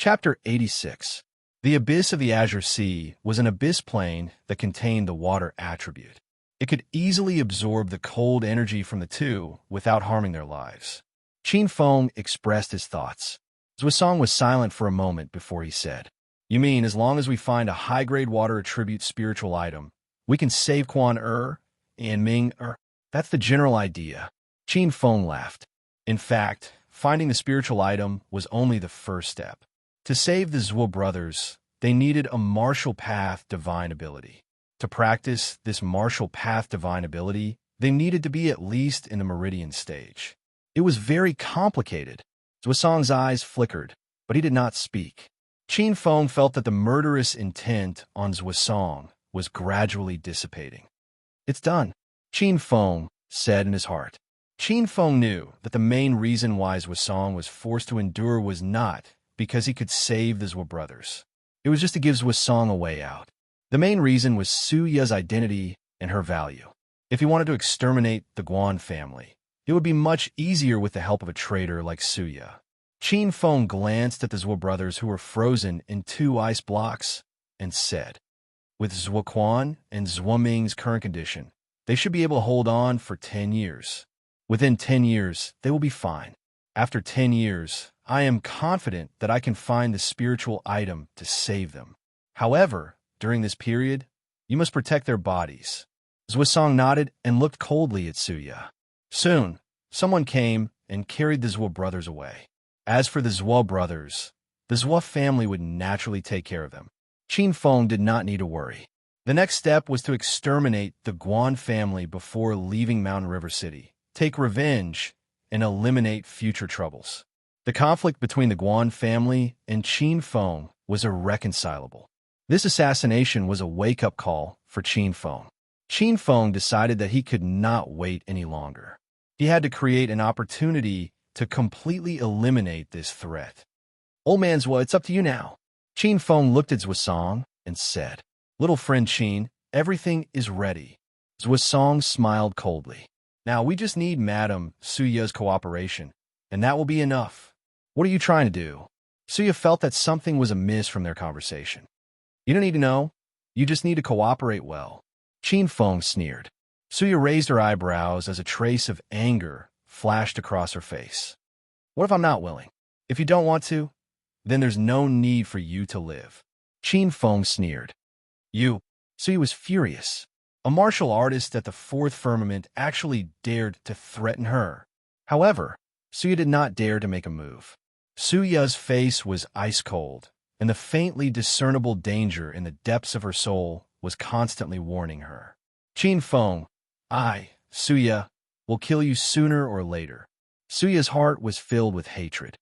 Chapter 86. The abyss of the Azure Sea was an abyss plane that contained the water attribute. It could easily absorb the cold energy from the two without harming their lives. Qin Feng expressed his thoughts. Zhuosong was silent for a moment before he said, "You mean as long as we find a high-grade water attribute spiritual item, we can save Quan and Ming That's the general idea." Qin Feng laughed. In fact, finding the spiritual item was only the first step. To save the Zhuo brothers, they needed a martial path divine ability. To practice this martial path divine ability, they needed to be at least in the meridian stage. It was very complicated. Zhuosong's eyes flickered, but he did not speak. Qin Feng felt that the murderous intent on Zhuosong was gradually dissipating. "It's done," Qin Feng said in his heart. Qin Feng knew that the main reason why Zhuosong was forced to endure was not because he could save the Zhuo brothers. It was just to give Zhuosong a way out. The main reason was Su Ya's identity and her value. If he wanted to exterminate the Guan family, it would be much easier with the help of a traitor like Su Ya. Qin Feng glanced at the Zhuo brothers who were frozen in 2 ice blocks and said, "With Zhuo Quan and Zhuo Ming's current condition, they should be able to hold on for 10 years. Within 10 years, they will be fine. After 10 years, I am confident that I can find the spiritual item to save them. However, during this period, you must protect their bodies." Zhuosong nodded and looked coldly at Su Ya. Soon, someone came and carried the Zhuo brothers away. As for the Zhuo brothers, the Zhuo family would naturally take care of them. Qin Feng did not need to worry. The next step was to exterminate the Guan family before leaving Mountain River City, take revenge, and eliminate future troubles. The conflict between the Guan family and Qin Feng was irreconcilable. This assassination was a wake-up call for Qin Feng. Qin Feng decided that he could not wait any longer. He had to create an opportunity to completely eliminate this threat. "Old man Zhuo, it's up to you now." Qin Feng looked at Zhuosong and said, "Little friend Qin, everything is ready." Zhuosong smiled coldly. "Now we just need Madame Su Ya's cooperation, and that will be enough." "What are you trying to do?" Su Ya felt that something was amiss from their conversation. "You don't need to know. You just need to cooperate well." Qin Feng sneered. Su Ya raised her eyebrows as a trace of anger flashed across her face. "What if I'm not willing? If you don't want to, then there's no need for you to live." Qin Feng sneered. "You?" Su Ya was furious. A martial artist at the fourth firmament actually dared to threaten her. However, Su Ya did not dare to make a move. Su Ya's face was ice cold, and the faintly discernible danger in the depths of her soul was constantly warning her. "Qin Feng, Su Ya, will kill you sooner or later." Su Ya's heart was filled with hatred.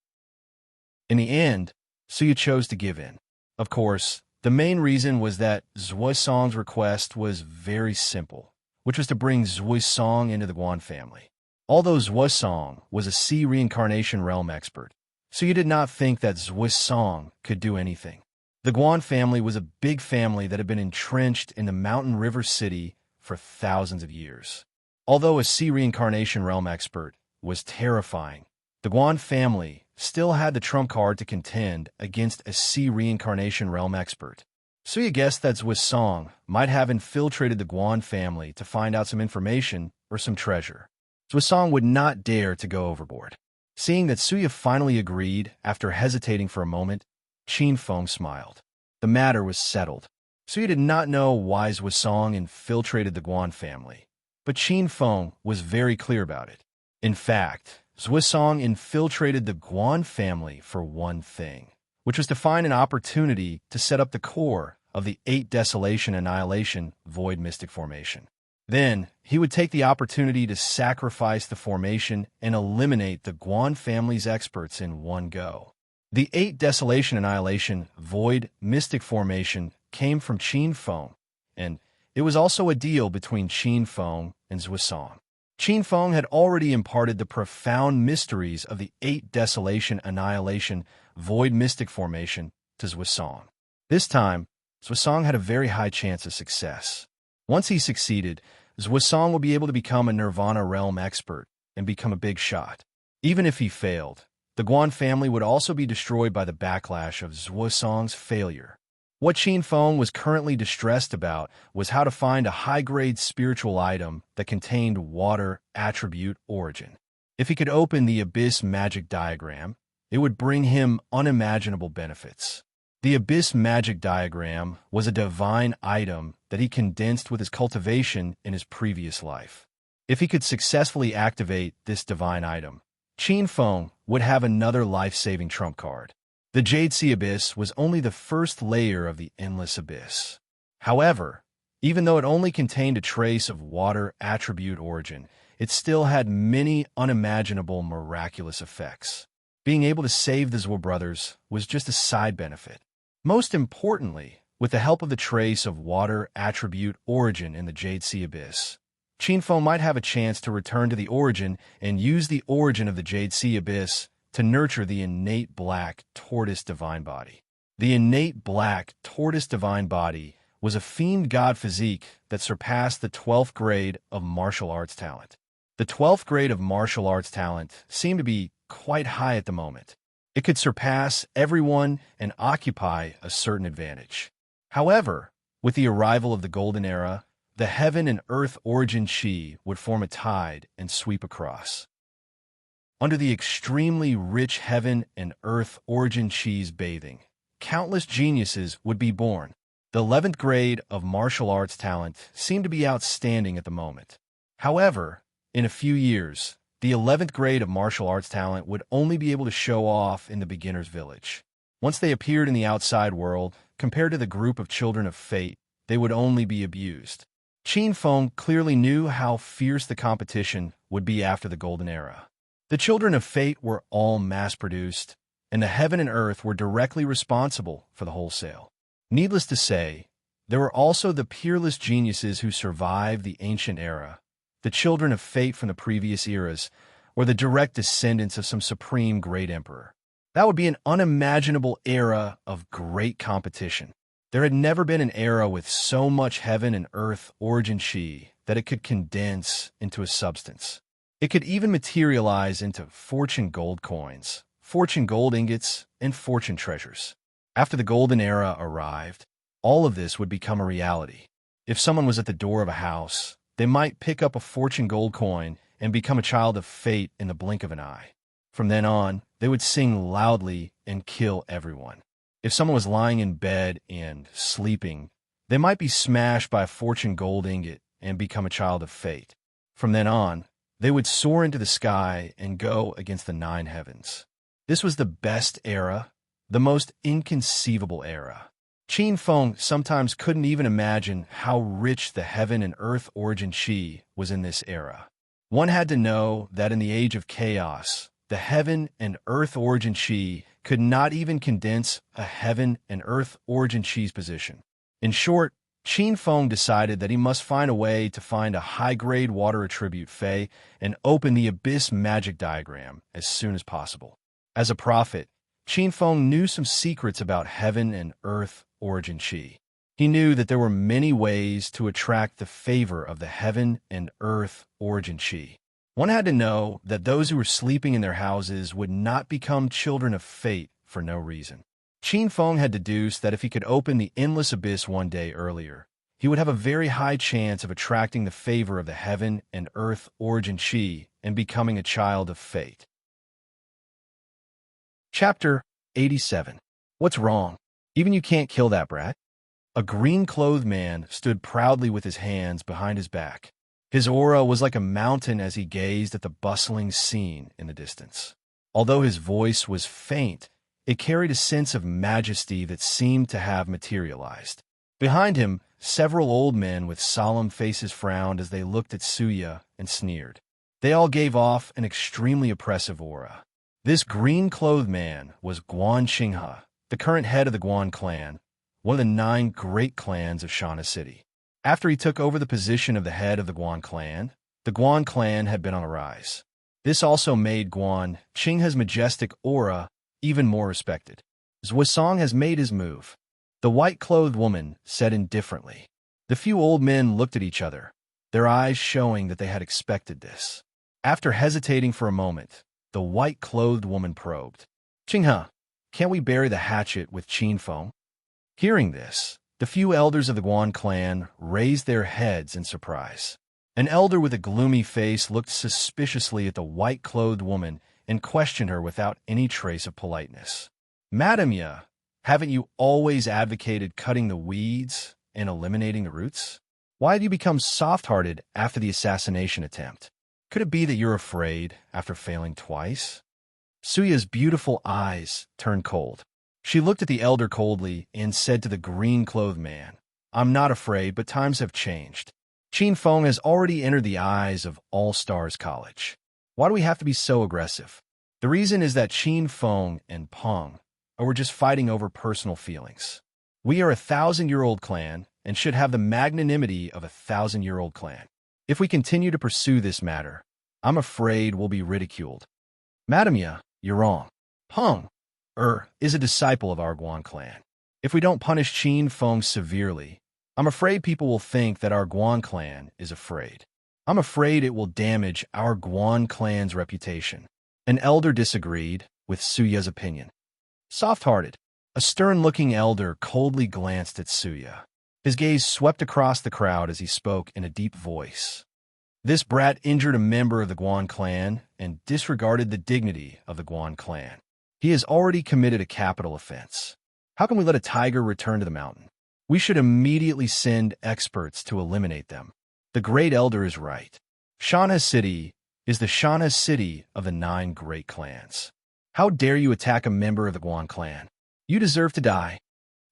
In the end, Su Ya chose to give in. Of course, the main reason was that Zhuosong's request was very simple, which was to bring Zhuosong into the Guan family. Although Zhuosong was a sea reincarnation realm expert, Su Ya did not think that Zhuosong could do anything. The Guan family was a big family that had been entrenched in the Mountain River City for thousands of years. Although a sea reincarnation realm expert was terrifying, the Guan family still had the trump card to contend against a sea reincarnation realm expert. Su Ya guessed that Zhuosong might have infiltrated the Guan family to find out some information or some treasure. Zhuosong would not dare to go overboard. Seeing that Su Ya finally agreed after hesitating for a moment, Qin Feng smiled. The matter was settled. Su Ya did not know why Zhuosong infiltrated the Guan family, but Qin Feng was very clear about it. In fact, Zhuosong infiltrated the Guan family for one thing, which was to find an opportunity to set up the core of the 8 Desolation Annihilation Void Mystic Formation. Then, he would take the opportunity to sacrifice the formation and eliminate the Guan family's experts in one go. The 8 Desolation Annihilation Void Mystic Formation came from Qin Feng, and it was also a deal between Qin Feng and Zhuosong. Qin Feng had already imparted the profound mysteries of the 8 Desolation Annihilation Void Mystic Formation to Zhuosong. This time, Zhuosong had a very high chance of success. Once he succeeded, Zhuosong would be able to become a Nirvana realm expert and become a big shot. Even if he failed, The Guan family would also be destroyed by the backlash of Zhuosong's failure. What Qin Feng was currently distressed about was how to find a high-grade spiritual item that contained water attribute origin. If he could open the Abyss magic diagram, it would bring him unimaginable benefits. The Abyss magic diagram was a divine item that he condensed with his cultivation in his previous life. If he could successfully activate this divine item, Qin Feng would have another life-saving trump card. The Jade Sea Abyss was only the first layer of the Endless Abyss. However, even though it only contained a trace of water attribute origin, it still had many unimaginable miraculous effects. Being able to save the Zhuo brothers was just a side benefit. Most importantly, with the help of the trace of water attribute origin in the Jade Sea Abyss, Qin Feng might have a chance to return to the origin and use the origin of the Jade Sea Abyss to nurture the innate black tortoise divine body. The innate black tortoise divine body was a fiend god physique that surpassed the 12th grade of martial arts talent. The 12th grade of martial arts talent seemed to be quite high at the moment. It could surpass everyone and occupy a certain advantage. However, with the arrival of the Golden Era, the heaven and earth origin Qi would form a tide and sweep across. Under the extremely rich heaven and earth origin Qi's bathing, countless geniuses would be born. The 11th grade of martial arts talent seemed to be outstanding at the moment. However, in a few years, the 11th grade of martial arts talent would only be able to show off in the beginner's village. Once they appeared in the outside world, compared to the group of children of fate, they would only be abused. Qin Feng clearly knew how fierce the competition would be after the Golden Era. The children of fate were all mass-produced, and the heaven and earth were directly responsible for the wholesale. Needless to say, there were also the peerless geniuses who survived the ancient era, the children of fate from the previous eras, or the direct descendants of some supreme great emperor. That would be an unimaginable era of great competition. There had never been an era with so much heaven and earth origin Qi that it could condense into a substance. It could even materialize into fortune gold coins, fortune gold ingots, and fortune treasures. After the Golden Era arrived, all of this would become a reality. If someone was at the door of a house, they might pick up a fortune gold coin and become a child of fate in the blink of an eye. From then on, they would sing loudly and kill everyone. If someone was lying in bed and sleeping, they might be smashed by a fortune gold ingot and become a child of fate. From then on, they would soar into the sky and go against the 9 heavens. This was the best era, the most inconceivable era. Qin Feng sometimes couldn't even imagine how rich the heaven and earth origin Qi was in this era. One had to know that in the age of chaos, the heaven and earth origin Qi could not even condense a heaven and earth origin Qi's position. In short, Qin Feng decided that he must find a way to find a high-grade water attribute Fei and open the Abyss magic diagram as soon as possible. As a prophet, Qin Feng knew some secrets about heaven and earth origin Qi. He knew that there were many ways to attract the favor of the heaven and earth origin Qi. One had to know that those who were sleeping in their houses would not become children of fate for no reason. Qin Feng had deduced that if he could open the Endless Abyss one day earlier, he would have a very high chance of attracting the favor of the heaven and earth origin Qi and becoming a child of fate. Chapter 87. What's wrong? Even you can't kill that brat? A green-clothed man stood proudly with his hands behind his back. His aura was like a mountain as he gazed at the bustling scene in the distance. Although his voice was faint, it carried a sense of majesty that seemed to have materialized. Behind him, several old men with solemn faces frowned as they looked at Suya and sneered. They all gave off an extremely oppressive aura. This green-clothed man was Guan Qinghe, the current head of the Guan clan, one of the 9 great clans of Shana City. After he took over the position of the head of the Guan clan had been on a rise. This also made Guan Qinghe's majestic aura even more respected. Zhuosong has made his move, the white-clothed woman said indifferently. The few old men looked at each other, their eyes showing that they had expected this. After hesitating for a moment, the white-clothed woman probed. Qinghe, can't we bury the hatchet with Qin Feng? Hearing this, the few elders of the Guan clan raised their heads in surprise. An elder with a gloomy face looked suspiciously at the white-clothed woman and questioned her without any trace of politeness. Madam Ye, haven't you always advocated cutting the weeds and eliminating the roots? Why have you become soft-hearted after the assassination attempt? Could it be that you're afraid after failing twice? Suya's beautiful eyes turned cold. She looked at the elder coldly and said to the green-clothed man, I'm not afraid, but times have changed. Qin Feng has already entered the eyes of All Stars College. Why do we have to be so aggressive? The reason is that Qin Feng and Peng were just fighting over personal feelings. We are a 1,000-year-old clan and should have the magnanimity of a 1,000-year-old clan. If we continue to pursue this matter, I'm afraid we'll be ridiculed. Madam Ye, you're wrong. Peng is a disciple of our Guan clan. If we don't punish Qin Feng severely, I'm afraid people will think that our Guan clan is afraid. I'm afraid it will damage our Guan clan's reputation. An elder disagreed with Suya's opinion. Soft-hearted, a stern-looking elder coldly glanced at Suya. His gaze swept across the crowd as he spoke in a deep voice. This brat injured a member of the Guan clan and disregarded the dignity of the Guan clan. He has already committed a capital offense. How can we let a tiger return to the mountain? We should immediately send experts to eliminate them. The great elder is right. Shanhe City is the Shanhe City of the 9 great clans. How dare you attack a member of the Guan clan? You deserve to die.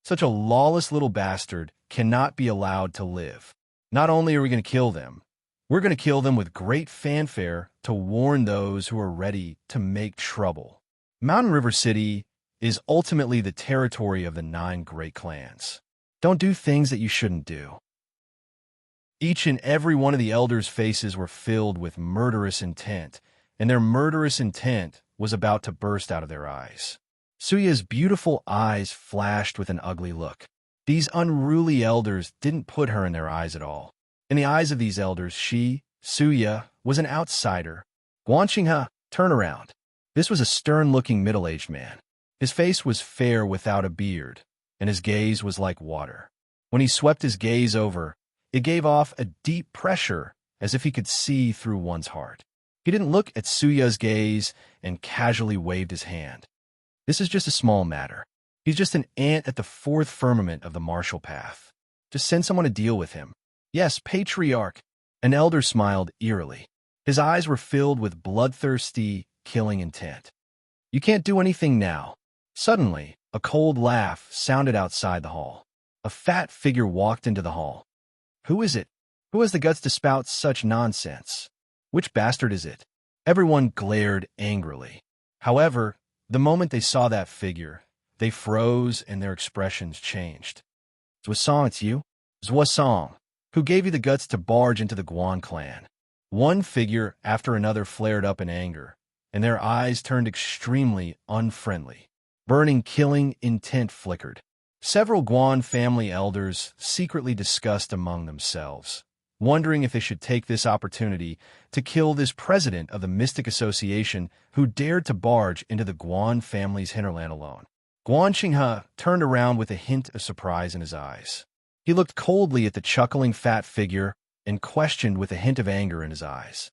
Such a lawless little bastard cannot be allowed to live. Not only are we going to kill them, we're going to kill them with great fanfare to warn those who are ready to make trouble. Mountain River City is ultimately the territory of the 9 great clans. Don't do things that you shouldn't do. Each and every one of the elders' faces were filled with murderous intent, and their murderous intent was about to burst out of their eyes. Suya's beautiful eyes flashed with an ugly look. These unruly elders didn't put her in their eyes at all. In the eyes of these elders, she, Suya, was an outsider. Guan Qinghe, turn around. This was a stern-looking middle-aged man. His face was fair without a beard, and his gaze was like water. When he swept his gaze over, it gave off a deep pressure, as if he could see through one's heart. He didn't look at Suya's gaze and casually waved his hand. This is just a small matter. He's just an ant at the 4th firmament of the martial path. Just send someone to deal with him. Yes, Patriarch. An elder smiled eerily. His eyes were filled with bloodthirsty, killing intent. You can't do anything now. Suddenly, a cold laugh sounded outside the hall. A fat figure walked into the hall. Who is it? Who has the guts to spout such nonsense? Which bastard is it? Everyone glared angrily. However, the moment they saw that figure, they froze and their expressions changed. Zhuosong, it's you? Zhuosong, who gave you the guts to barge into the Guan clan? One figure after another flared up in anger, and their eyes turned extremely unfriendly. Burning, killing intent flickered. Several Guan family elders secretly discussed among themselves, wondering if they should take this opportunity to kill this president of the Mystic Association who dared to barge into the Guan family's hinterland alone. Guan Qinghe turned around with a hint of surprise in his eyes. He looked coldly at the chuckling fat figure and questioned with a hint of anger in his eyes.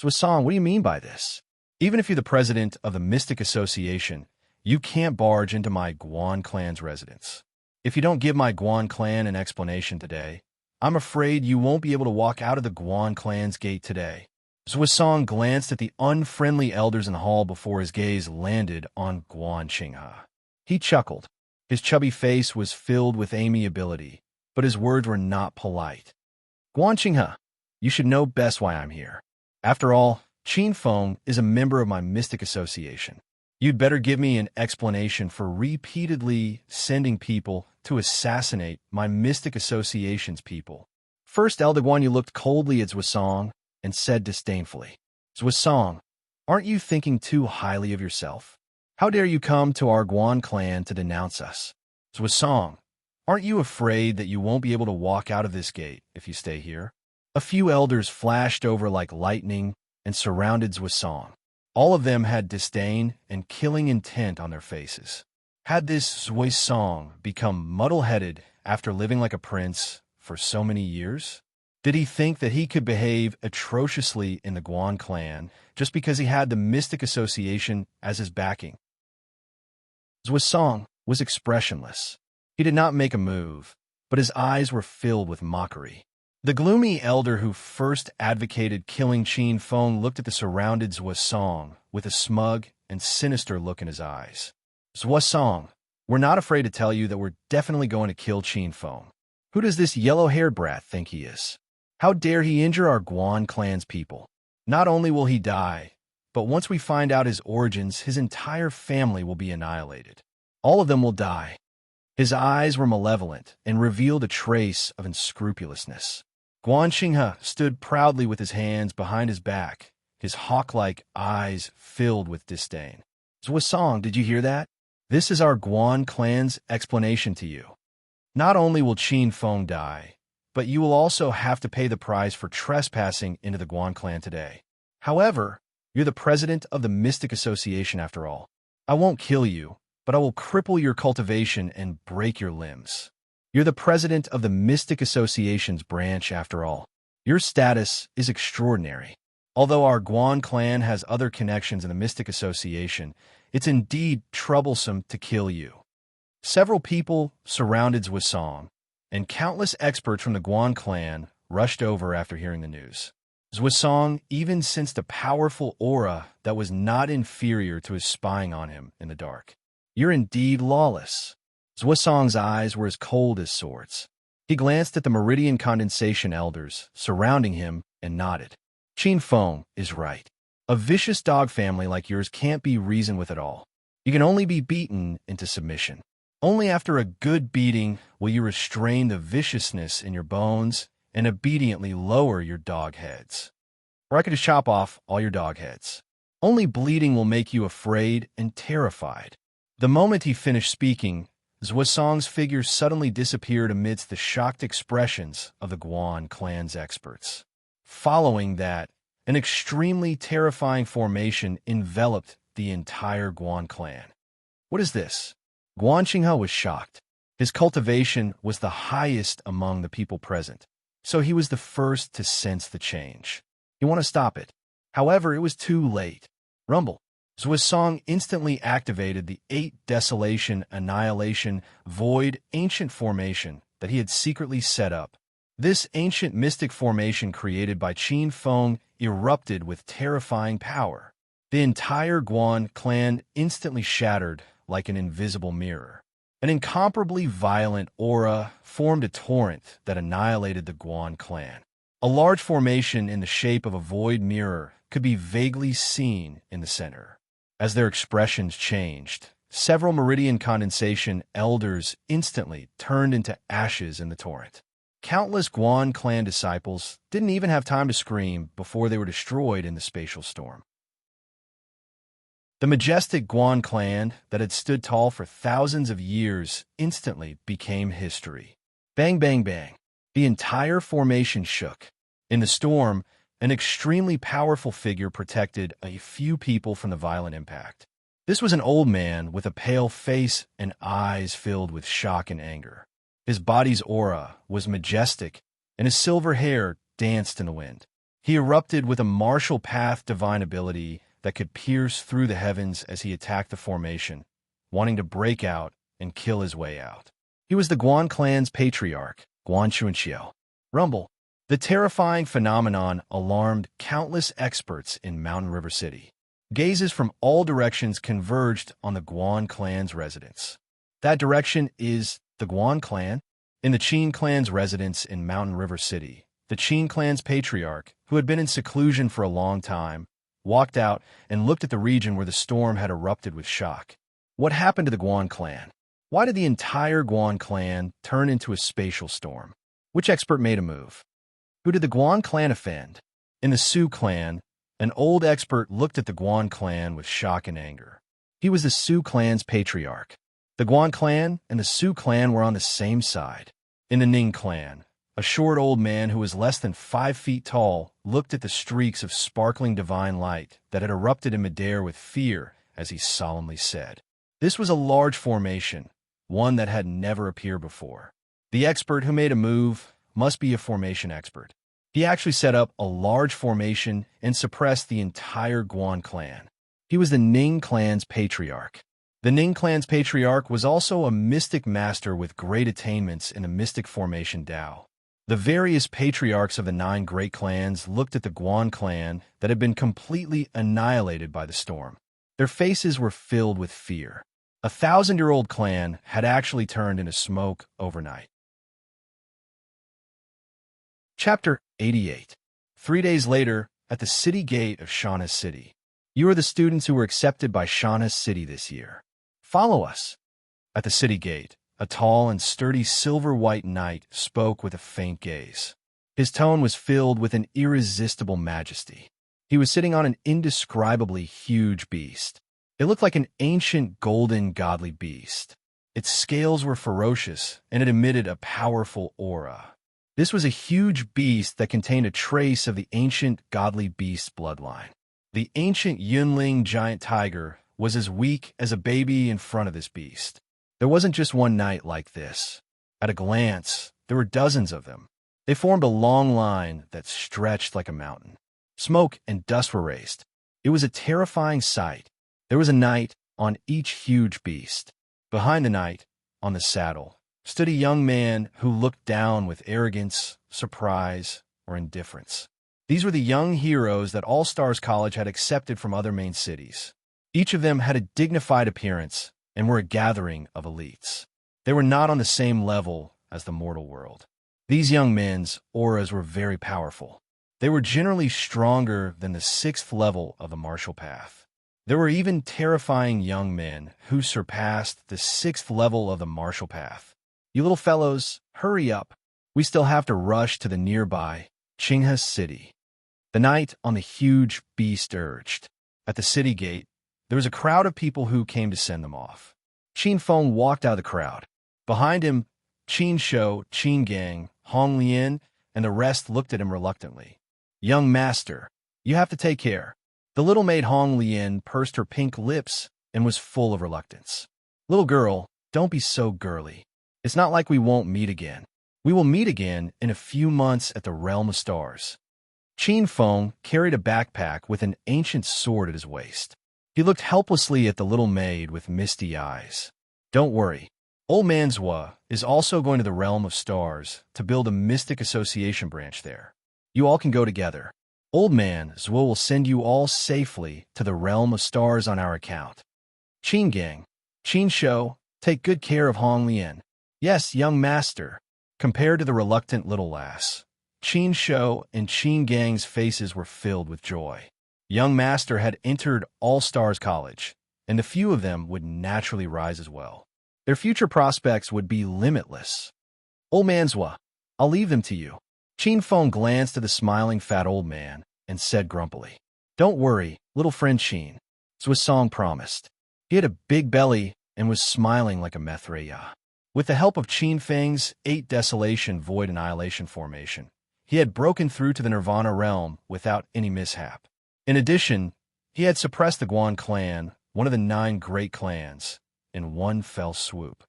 Zhuosong, what do you mean by this? Even if you're the president of the Mystic Association, you can't barge into my Guan clan's residence. If you don't give my Guan clan an explanation today, I'm afraid you won't be able to walk out of the Guan clan's gate today. Zhuosong glanced at the unfriendly elders in the hall before his gaze landed on Guan Qinghe. He chuckled. His chubby face was filled with amiability, but his words were not polite. Guan Qinghe, you should know best why I'm here. After all, Qin Feng is a member of my Mystic Association. You'd better give me an explanation for repeatedly sending people to assassinate my Mystic Association's people. First, Elder Guan Yu looked coldly at Zhuosong and said disdainfully, Zhuosong, aren't you thinking too highly of yourself? How dare you come to our Guan clan to denounce us? Zhuosong, aren't you afraid that you won't be able to walk out of this gate if you stay here? A few elders flashed over like lightning and surrounded Zhuosong. All of them had disdain and killing intent on their faces. Had this Zui Song become muddle-headed after living like a prince for so many years? Did he think that he could behave atrociously in the Guan clan just because he had the mystic association as his backing? Zui Song was expressionless. He did not make a move, but his eyes were filled with mockery. The gloomy elder who first advocated killing Qin Feng looked at the surrounded Zui Song with a smug and sinister look in his eyes. Zui Song, we're not afraid to tell you that we're definitely going to kill Qin Feng. Who does this yellow-haired brat think he is? How dare he injure our Guan clan's people? Not only will he die, but once we find out his origins, his entire family will be annihilated. All of them will die. His eyes were malevolent and revealed a trace of unscrupulousness. Guan Xinghe stood proudly with his hands behind his back, his hawk-like eyes filled with disdain. Zui Song, did you hear that? This is our Guan clan's explanation to you. Not only will Qin Feng die, but you will also have to pay the price for trespassing into the Guan clan today. However, you're the president of the Mystic Association after all. I won't kill you, but I will cripple your cultivation and break your limbs. You're the president of the Mystic Association's branch after all. Your status is extraordinary. Although our Guan clan has other connections in the Mystic Association, it's indeed troublesome to kill you. Several people surrounded Zui Song, and countless experts from the Guan clan rushed over after hearing the news. Zui Song even sensed a powerful aura that was not inferior to his spying on him in the dark. You're indeed lawless. Zui Song's eyes were as cold as swords. He glanced at the meridian condensation elders surrounding him and nodded. Qin Feng is right. A vicious dog family like yours can't be reasoned with at all. You can only be beaten into submission. Only after a good beating will you restrain the viciousness in your bones and obediently lower your dog heads. Or I could just chop off all your dog heads. Only bleeding will make you afraid and terrified. The moment he finished speaking, Zui Song's figure suddenly disappeared amidst the shocked expressions of the Guan clan's experts. Following that, an extremely terrifying formation enveloped the entire Guan clan. What is this? Guan Xinghe was shocked. His cultivation was the highest among the people present, so he was the first to sense the change. You want to stop it. However, it was too late. Rumble. Zui Song instantly activated the 8 Desolation, Annihilation, Void, Ancient formation that he had secretly set up. This ancient mystic formation created by Qin Feng erupted with terrifying power. The entire Guan clan instantly shattered like an invisible mirror. An incomparably violent aura formed a torrent that annihilated the Guan clan. A large formation in the shape of a void mirror could be vaguely seen in the center. As their expressions changed, several meridian condensation elders instantly turned into ashes in the torrent. Countless Guan clan disciples didn't even have time to scream before they were destroyed in the spatial storm. The majestic Guan clan that had stood tall for thousands of years instantly became history. Bang, bang, bang. The entire formation shook. In the storm, an extremely powerful figure protected a few people from the violent impact. This was an old man with a pale face and eyes filled with shock and anger. His body's aura was majestic, and his silver hair danced in the wind. He erupted with a martial path divine ability that could pierce through the heavens as he attacked the formation, wanting to break out and kill his way out. He was the Guan clan's patriarch, Guan Xuanqiu. Rumble. The terrifying phenomenon alarmed countless experts in Mountain River City. Gazes from all directions converged on the Guan clan's residence. That direction is the Guan clan. In the Qin clan's residence in Mountain River City, the Qin clan's patriarch, who had been in seclusion for a long time, walked out and looked at the region where the storm had erupted with shock. What happened to the Guan clan? Why did the entire Guan clan turn into a spatial storm? Which expert made a move? Who did the Guan clan offend? In the Su clan, an old expert looked at the Guan clan with shock and anger. He was the Su clan's patriarch. The Guan clan and the Su clan were on the same side. In the Ning clan, A short old man who was less than 5 feet tall looked at the streaks of sparkling divine light that had erupted in midair with fear as he solemnly said, "This was a large formation, one that had never appeared before. The expert who made a move must be a formation expert. He actually set up a large formation and suppressed the entire Guan clan. He was the Ning clan's patriarch. The Ning clan's patriarch was also a mystic master with great attainments in the mystic formation Tao. The various patriarchs of the 9 great clans looked at the Guan clan that had been completely annihilated by the storm. Their faces were filled with fear. A 1,000-year-old clan had actually turned into smoke overnight. Chapter 88. 3 days later, at the city gate of Shauna's city. You are the students who were accepted by Shauna's city this year. Follow us. At the city gate, a tall and sturdy silver-white knight spoke with a faint gaze. His tone was filled with an irresistible majesty. He was sitting on an indescribably huge beast. It looked like an ancient golden godly beast. Its scales were ferocious, and it emitted a powerful aura. This was a huge beast that contained a trace of the ancient godly beast bloodline. The ancient Yunling giant tiger was as weak as a baby in front of this beast. There wasn't just one knight like this. At a glance, there were dozens of them. They formed a long line that stretched like a mountain. Smoke and dust were raised. It was a terrifying sight. There was a knight on each huge beast. Behind the knight, on the saddle, stood a young man who looked down with arrogance, surprise, or indifference. These were the young heroes that All Stars College had accepted from other main cities. Each of them had a dignified appearance and were a gathering of elites. They were not on the same level as the mortal world. These young men's auras were very powerful. They were generally stronger than the 6th level of the martial path. There were even terrifying young men who surpassed the 6th level of the martial path. You little fellows, hurry up. We still have to rush to the nearby Qinghe city. The knight on the huge beast urged. At the city gate, there was a crowd of people who came to send them off. Qin Feng walked out of the crowd. Behind him, Qin Shou, Qin Gang, Hong Lian, and the rest looked at him reluctantly. Young master, you have to take care. The little maid Hong Lian pursed her pink lips and was full of reluctance. Little girl, don't be so girly. It's not like we won't meet again. We will meet again in a few months at the Realm of Stars. Qin Feng carried a backpack with an ancient sword at his waist. He looked helplessly at the little maid with misty eyes. Don't worry. Old Man Zhua is also going to the Realm of Stars to build a mystic association branch there. You all can go together. Old Man Zhua will send you all safely to the Realm of Stars on our account. Qin Gang, Qin Shou, take good care of Hong Lian. Yes, young master. Compared to the reluctant little lass, Qin Shou and Qin Gang's faces were filled with joy. Young master had entered All Stars College, and a few of them would naturally rise as well. Their future prospects would be limitless. Old Man Zhua, I'll leave them to you. Qin Feng glanced at the smiling fat old man and said grumpily, Don't worry, little friend Qin. Zhua's song promised. He had a big belly and was smiling like a Methreya. With the help of Qin Feng's 8 Desolation Void Annihilation formation, he had broken through to the Nirvana realm without any mishap. In addition, he had suppressed the Guan clan, one of the 9 great clans, in one fell swoop.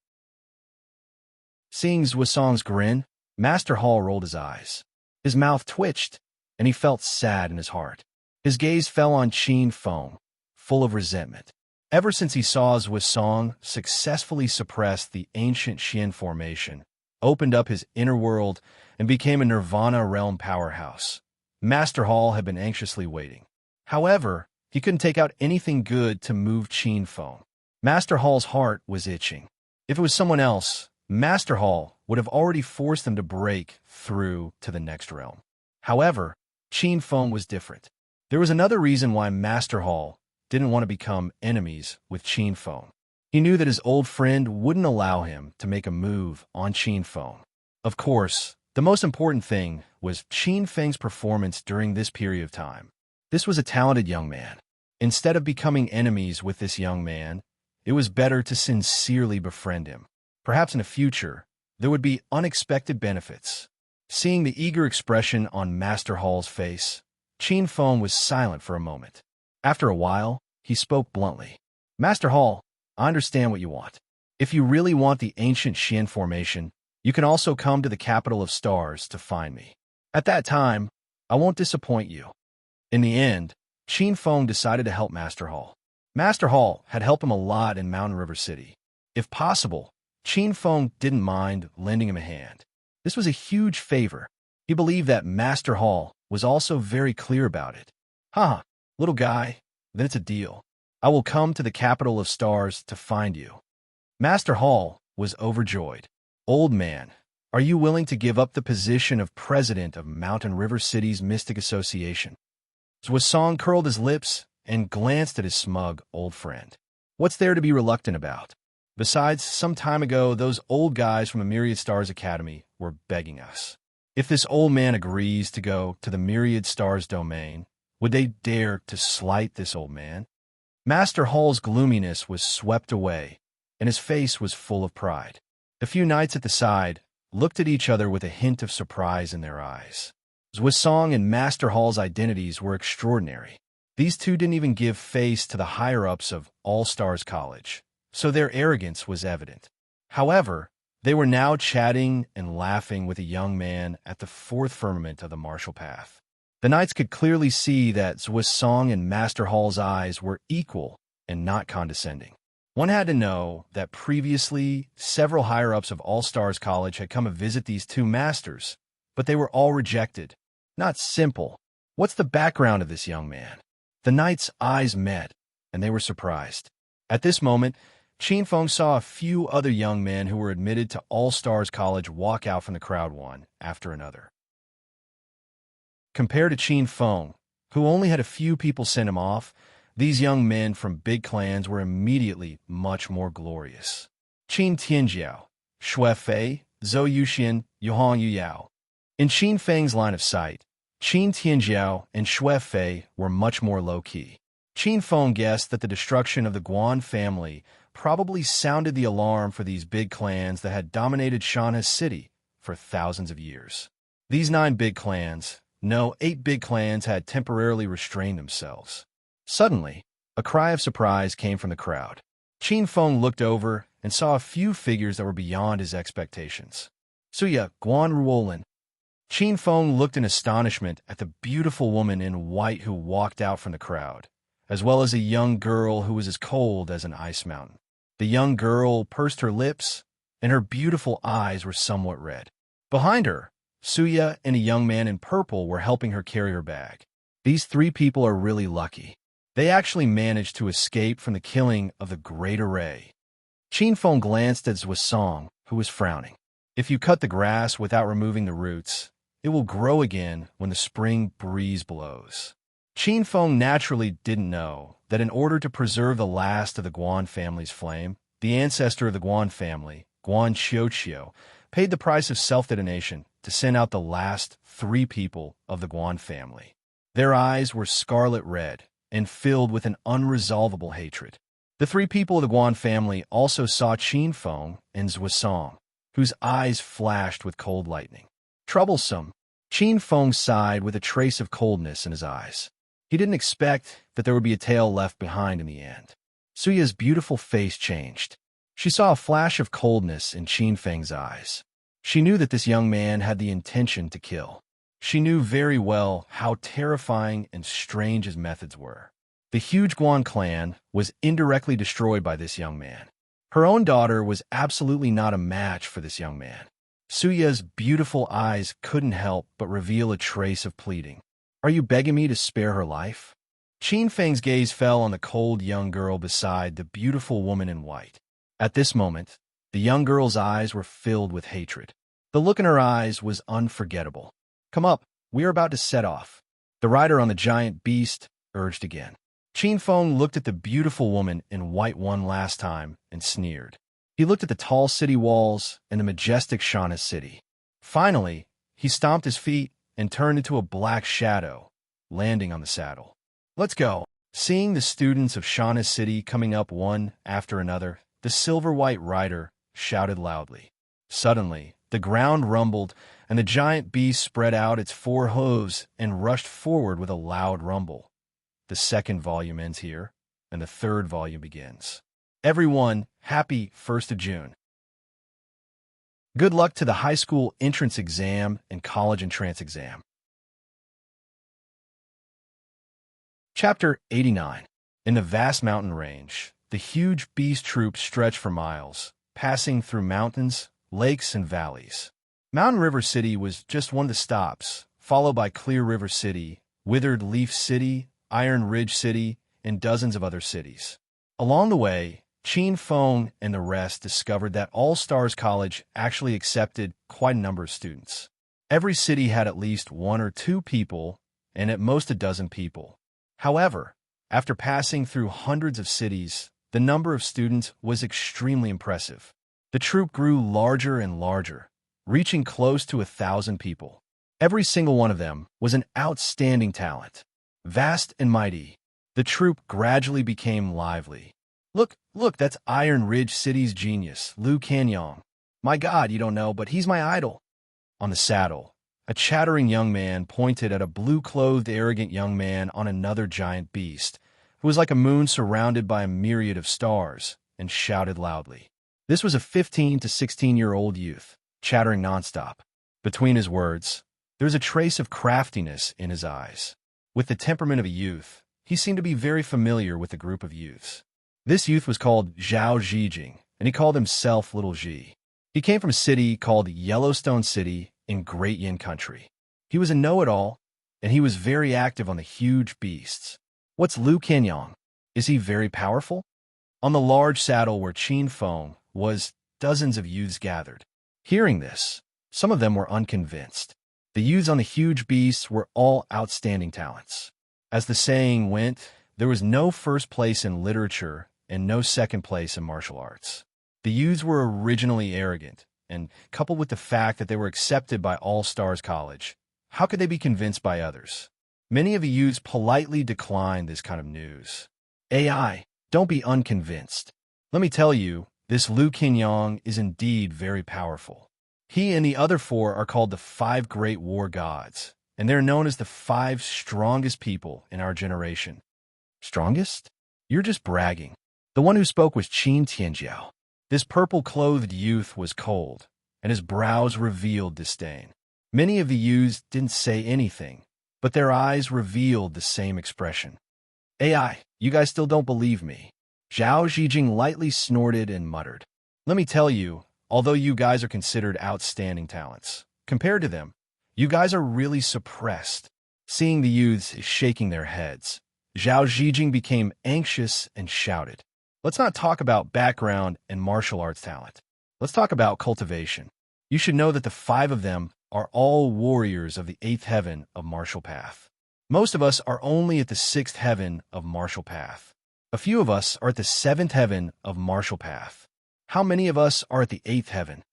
Seeing Zhuasong's grin, Master Hall rolled his eyes. His mouth twitched, and he felt sad in his heart. His gaze fell on Qin Feng, full of resentment. Ever since he saw Zhuasong successfully suppress the ancient Xian formation, opened up his inner world, and became a Nirvana realm powerhouse, Master Hall had been anxiously waiting. However, he couldn't take out anything good to move Qin Feng. Master Hall's heart was itching. If it was someone else, Master Hall would have already forced them to break through to the next realm. However, Qin Feng was different. There was another reason why Master Hall didn't want to become enemies with Qin Feng. He knew that his old friend wouldn't allow him to make a move on Qin Feng. Of course, the most important thing was Qin Feng's performance during this period of time. This was a talented young man. Instead of becoming enemies with this young man, it was better to sincerely befriend him. Perhaps in the future, there would be unexpected benefits. Seeing the eager expression on Master Hall's face, Qin Feng was silent for a moment. After a while, he spoke bluntly. Master Hall, I understand what you want. If you really want the ancient Xian formation, you can also come to the capital of stars to find me. At that time, I won't disappoint you. In the end, Qin Feng decided to help Master Hall. Master Hall had helped him a lot in Mountain River City. If possible, Qin Feng didn't mind lending him a hand. This was a huge favor. He believed that Master Hall was also very clear about it. Haha, little guy, then it's a deal. I will come to the capital of stars to find you. Master Hall was overjoyed. Old man, are you willing to give up the position of president of Mountain River City's Mystic Association? Zhuosong curled his lips and glanced at his smug old friend. What's there to be reluctant about? Besides, some time ago, those old guys from the Myriad Stars Academy were begging us. If this old man agrees to go to the Myriad Stars domain, would they dare to slight this old man? Master Hall's gloominess was swept away, and his face was full of pride. The few knights at the side looked at each other with a hint of surprise in their eyes. Zhuosong and Master Hall's identities were extraordinary. These two didn't even give face to the higher-ups of All Stars College, so their arrogance was evident. However, they were now chatting and laughing with a young man at the fourth firmament of the martial path. The knights could clearly see that Zhuosong and Master Hall's eyes were equal and not condescending. One had to know that previously several higher-ups of All Stars College had come to visit these two masters, but they were all rejected. Not simple. What's the background of this young man? The knights' eyes met, and they were surprised. At this moment, Qin Feng saw a few other young men who were admitted to All Stars College walk out from the crowd one after another. Compared to Qin Feng, who only had a few people send him off, these young men from big clans were immediately much more glorious. Qin Tianjiao, Shui Fei, Zhou Yuxian, Yuhang Yuyao. In Qin Feng's line of sight, Qin Tianjiao and Shui Fei were much more low-key. Qin Feng guessed that the destruction of the Guan family probably sounded the alarm for these big clans that had dominated Shanhe City for thousands of years. These 8 big clans had temporarily restrained themselves. Suddenly, a cry of surprise came from the crowd. Qin Feng looked over and saw a few figures that were beyond his expectations. Suya Guan Ruolin. Qin Feng looked in astonishment at the beautiful woman in white who walked out from the crowd, as well as a young girl who was as cold as an ice mountain. The young girl pursed her lips, and her beautiful eyes were somewhat red. Behind her, Suya and a young man in purple were helping her carry her bag. These 3 people are really lucky. They actually managed to escape from the killing of the Great Array. Qin Feng glanced at Zhuosong, who was frowning. If you cut the grass without removing the roots, it will grow again when the spring breeze blows. Qin Feng naturally didn't know that in order to preserve the last of the Guan family's flame, the ancestor of the Guan family, Guan Qiuqiu, paid the price of self-detonation to send out the last 3 people of the Guan family. Their eyes were scarlet red and filled with an unresolvable hatred. The 3 people of the Guan family also saw Qin Feng and Zhuosong, whose eyes flashed with cold lightning. Troublesome. Qin Feng sighed with a trace of coldness in his eyes. He didn't expect that there would be a tail left behind in the end. Suya's beautiful face changed. She saw a flash of coldness in Qin Feng's eyes. She knew that this young man had the intention to kill. She knew very well how terrifying and strange his methods were. The huge Guan clan was indirectly destroyed by this young man. Her own daughter was absolutely not a match for this young man. Suya's beautiful eyes couldn't help but reveal a trace of pleading. Are you begging me to spare her life? Qin Feng's gaze fell on the cold young girl beside the beautiful woman in white. At this moment, the young girl's eyes were filled with hatred. The look in her eyes was unforgettable. Come up, we are about to set off. The rider on the giant beast urged again. Qin Feng looked at the beautiful woman in white one last time and sneered. He looked at the tall city walls and the majestic Shanhe City. Finally, he stomped his feet and turned into a black shadow, landing on the saddle. Let's go. Seeing the students of Shanhe City coming up one after another, the silver-white rider shouted loudly. Suddenly, The ground rumbled, and the giant beast spread out its four hooves and rushed forward with a loud rumble. The second volume ends here, and the third volume begins. Everyone, happy 1st of June. Good luck to the high school entrance exam and college entrance exam. Chapter 89. In the vast mountain range, the huge beast troops stretched for miles, passing through mountains, lakes, and valleys. Mountain River City was just one of the stops, followed by Clear River City, Withered Leaf City, Iron Ridge City, and dozens of other cities. Along the way, Chien Fong and the rest discovered that All Stars College actually accepted quite a number of students. Every city had at least one or two people, and at most a dozen people. However, after passing through hundreds of cities, the number of students was extremely impressive. The troop grew larger and larger, reaching close to 1,000 people. Every single one of them was an outstanding talent. Vast and mighty, the troop gradually became lively. Look, that's Iron Ridge City's genius, Liu Kanyong. My God, you don't know, but he's my idol. On the saddle, a chattering young man pointed at a blue-clothed, arrogant young man on another giant beast, who was like a moon surrounded by a myriad of stars, and shouted loudly. This was a 15 to 16-year-old youth, chattering nonstop. Between his words, there was a trace of craftiness in his eyes. With the temperament of a youth, he seemed to be very familiar with a group of youths. This youth was called Zhao Zijing, and he called himself Little Xi. He came from a city called Yellowstone City in Great Yin Country. He was a know-it-all, and he was very active on the huge beasts. What's Liu Kanyong? Is he very powerful? On the large saddle where Chien Fong was, dozens of youths gathered. Hearing this, some of them were unconvinced. The youths on the huge beasts were all outstanding talents. As the saying went, there was no first place in literature and no second place in martial arts. The youths were originally arrogant, and coupled with the fact that they were accepted by All Stars College, how could they be convinced by others? Many of the youths politely declined this kind of news. AI, don't be unconvinced. Let me tell you, this Liu Kanyong is indeed very powerful. He and the other four are called the 5 Great War Gods, and they're known as the 5 strongest people in our generation. Strongest? You're just bragging. The one who spoke was Qin Tianjiao. This purple-clothed youth was cold, and his brows revealed disdain. Many of the youths didn't say anything, but their eyes revealed the same expression. AI, you guys still don't believe me. Zhao Zijing lightly snorted and muttered. Let me tell you, although you guys are considered outstanding talents, compared to them, you guys are really suppressed. Seeing the youths shaking their heads, Zhao Zijing became anxious and shouted. Let's not talk about background and martial arts talent. Let's talk about cultivation. You should know that the 5 of them are all warriors of the 8th heaven of martial path. Most of us are only at the 6th heaven of martial path. A few of us are at the 7th heaven of martial path. How many of us are at the 8th heaven?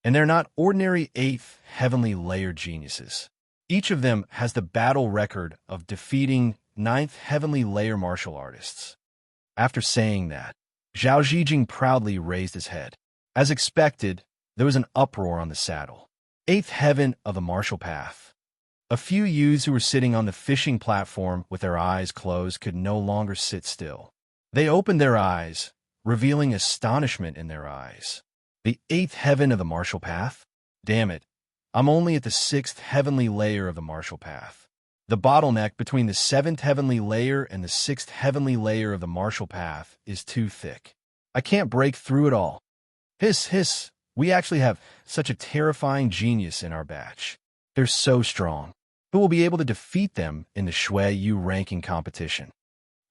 And they're not ordinary 8th heavenly layer geniuses. Each of them has the battle record of defeating 9th heavenly layer martial artists. After saying that, Zhao Zijing proudly raised his head. As expected, there was an uproar on the saddle. 8th heaven of the martial path. A few youths who were sitting on the fishing platform with their eyes closed could no longer sit still. They opened their eyes, revealing astonishment in their eyes. The 8th heaven of the martial path? Damn it, I'm only at the 6th heavenly layer of the martial path. The bottleneck between the 7th heavenly layer and the 6th heavenly layer of the martial path is too thick. I can't break through it all. Hiss, we actually have such a terrifying genius in our batch. They're so strong. Who will be able to defeat them in the Shui Yu ranking competition?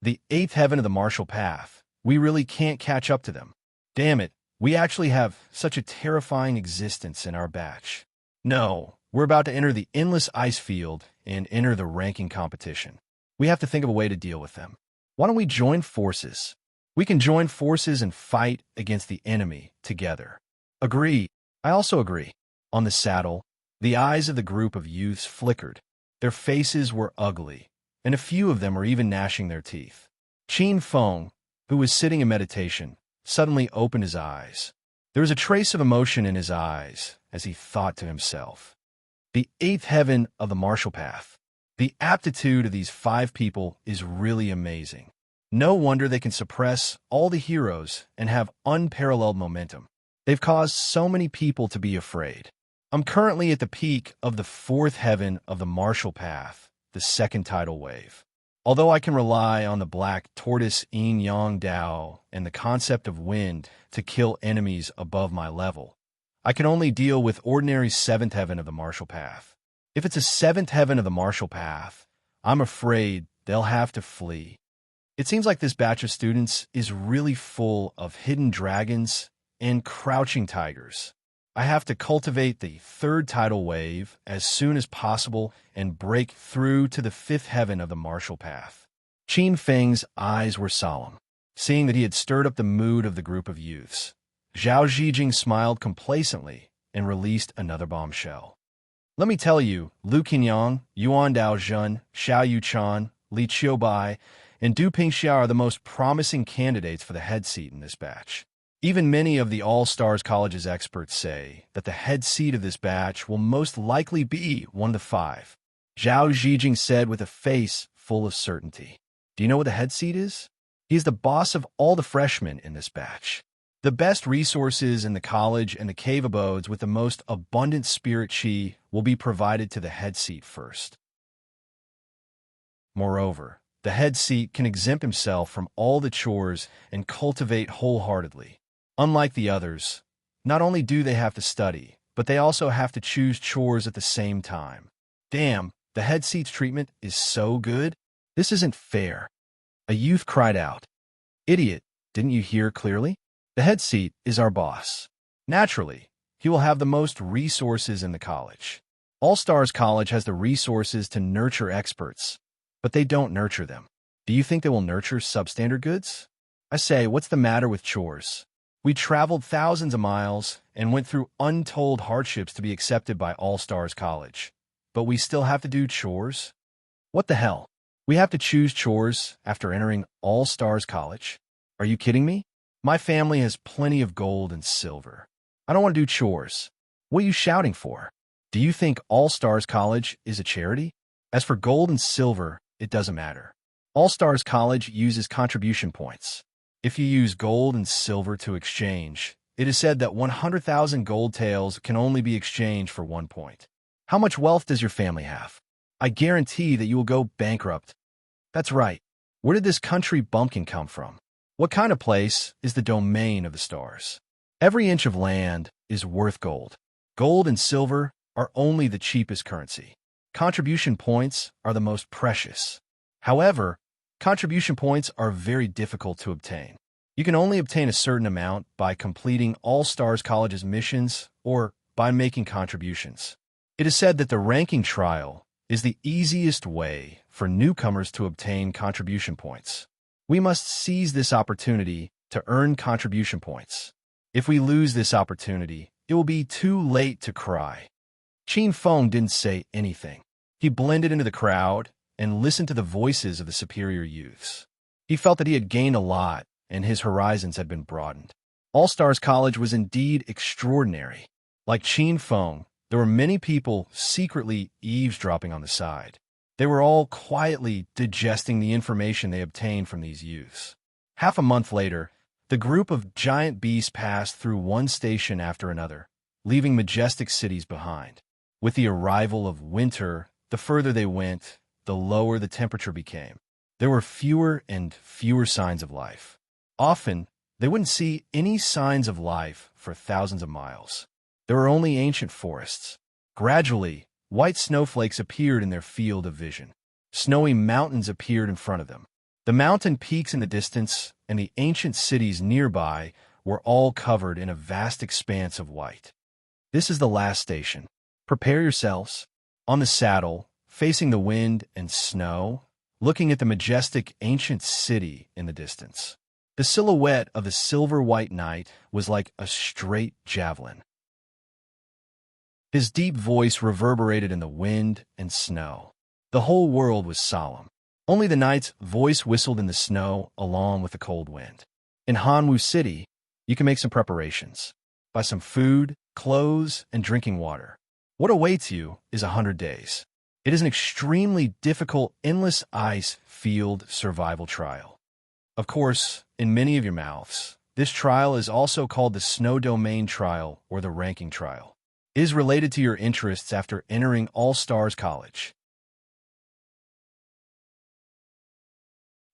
The 8th heaven of the martial path. We really can't catch up to them. Damn it, we actually have such a terrifying existence in our batch. No, we're about to enter the endless ice field and enter the ranking competition. We have to think of a way to deal with them. Why don't we join forces? We can join forces and fight against the enemy together. Agree. I also agree. On the saddle, the eyes of the group of youths flickered. Their faces were ugly, and a few of them were even gnashing their teeth. Chien Fong, who was sitting in meditation, suddenly opened his eyes. There was a trace of emotion in his eyes as he thought to himself. The eighth heaven of the martial path. The aptitude of these 5 people is really amazing. No wonder they can suppress all the heroes and have unparalleled momentum. They've caused so many people to be afraid. I'm currently at the peak of the 4th heaven of the martial path, the 2nd tidal wave. Although I can rely on the black tortoise yin yang Dao and the concept of wind to kill enemies above my level, I can only deal with ordinary 7th heaven of the martial path. If it's a 7th heaven of the martial path, I'm afraid they'll have to flee. It seems like this batch of students is really full of hidden dragons and crouching tigers. I have to cultivate the 3rd tidal wave as soon as possible and break through to the 5th heaven of the martial path. Qin Feng's eyes were solemn, seeing that he had stirred up the mood of the group of youths. Zhao Zijing smiled complacently and released another bombshell. Let me tell you, Lu Qinyang, Yuan Daozhen, Xiao Yuchan, Li Qiubai, and Du Pingxia are the most promising candidates for the head seat in this batch. Even many of the All-Stars College's experts say that the head seat of this batch will most likely be one of the 5. Zhao Zijing said with a face full of certainty. Do you know what the head seat is? He is the boss of all the freshmen in this batch. The best resources in the college and the cave abodes with the most abundant spirit chi will be provided to the head seat first. Moreover, the head seat can exempt himself from all the chores and cultivate wholeheartedly. Unlike the others, not only do they have to study, but they also have to choose chores at the same time. Damn, the head seat's treatment is so good. This isn't fair. A youth cried out. Idiot, didn't you hear clearly? The head seat is our boss. Naturally, he will have the most resources in the college. All-Stars College has the resources to nurture experts, but they don't nurture them. Do you think they will nurture substandard goods? I say, what's the matter with chores? We traveled thousands of miles and went through untold hardships to be accepted by All-Stars College. But we still have to do chores? What the hell? We have to choose chores after entering All-Stars College? Are you kidding me? My family has plenty of gold and silver. I don't want to do chores. What are you shouting for? Do you think All-Stars College is a charity? As for gold and silver, it doesn't matter. All-Stars College uses contribution points. If you use gold and silver to exchange, it is said that 100,000 gold taels can only be exchanged for 1 point. How much wealth does your family have? I guarantee that you will go bankrupt. That's right. Where did this country bumpkin come from? What kind of place is the domain of the stars? Every inch of land is worth gold. Gold and silver are only the cheapest currency. Contribution points are the most precious. However, contribution points are very difficult to obtain. You can only obtain a certain amount by completing All-Stars College's missions or by making contributions. It is said that the ranking trial is the easiest way for newcomers to obtain contribution points. We must seize this opportunity to earn contribution points. If we lose this opportunity, it will be too late to cry. Qin Feng didn't say anything. He blended into the crowd and listened to the voices of the superior youths. He felt that he had gained a lot and his horizons had been broadened. All-Stars College was indeed extraordinary. Like Qin Feng, there were many people secretly eavesdropping on the side. They were all quietly digesting the information they obtained from these youths. Half a month later, the group of giant beasts passed through one station after another, leaving majestic cities behind. With the arrival of winter, the further they went, the lower the temperature became. There were fewer and fewer signs of life. Often, they wouldn't see any signs of life for thousands of miles. There were only ancient forests. Gradually, white snowflakes appeared in their field of vision. Snowy mountains appeared in front of them. The mountain peaks in the distance and the ancient cities nearby were all covered in a vast expanse of white. This is the last station. Prepare yourselves. On the saddle, facing the wind and snow, looking at the majestic ancient city in the distance. The silhouette of the silver-white knight was like a straight javelin. His deep voice reverberated in the wind and snow. The whole world was solemn. Only the knight's voice whistled in the snow along with the cold wind. In Hanwu City, you can make some preparations. by some food, clothes, and drinking water. What awaits you is 100 days. It is an extremely difficult, endless ice field survival trial. Of course, in many of your mouths, this trial is also called the Snow Domain Trial or the Ranking Trial. It is related to your interests after entering All-Stars College.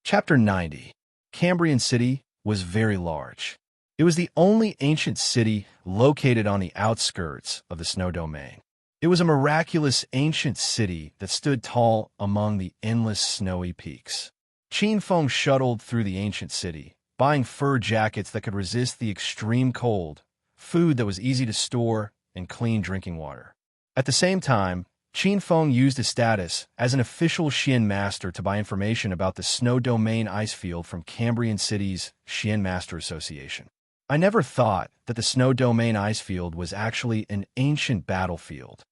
Chapter 90. Cambrian City was very large. It was the only ancient city located on the outskirts of the Snow Domain. It was a miraculous ancient city that stood tall among the endless snowy peaks. Qin Feng shuttled through the ancient city, buying fur jackets that could resist the extreme cold, food that was easy to store, and clean drinking water. At the same time, Qin Feng used his status as an official Xian master to buy information about the Snow Domain ice field from Cambrian City's Xian Master Association. I never thought that the Snow Domain ice field was actually an ancient battlefield.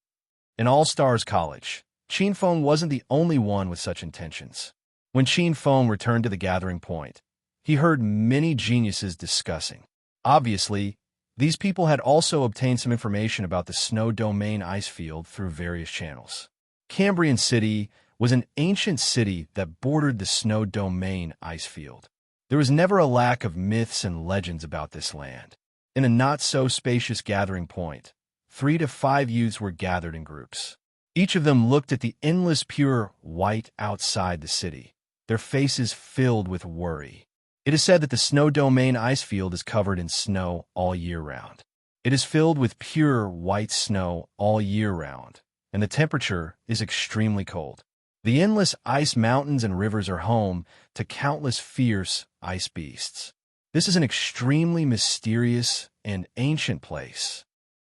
In All-Stars College, Qin Feng wasn't the only one with such intentions. When Qin Feng returned to the gathering point, he heard many geniuses discussing. Obviously, these people had also obtained some information about the Snow Domain ice field through various channels. Cambrian City was an ancient city that bordered the Snow Domain ice field. There was never a lack of myths and legends about this land. In a not-so-spacious gathering point, 3 to 5 youths were gathered in groups. Each of them looked at the endless pure white outside the city, their faces filled with worry. It is said that the Snow Domain ice field is covered in snow all year round. It is filled with pure white snow all year round, and the temperature is extremely cold. The endless ice mountains and rivers are home to countless fierce ice beasts. This is an extremely mysterious and ancient place.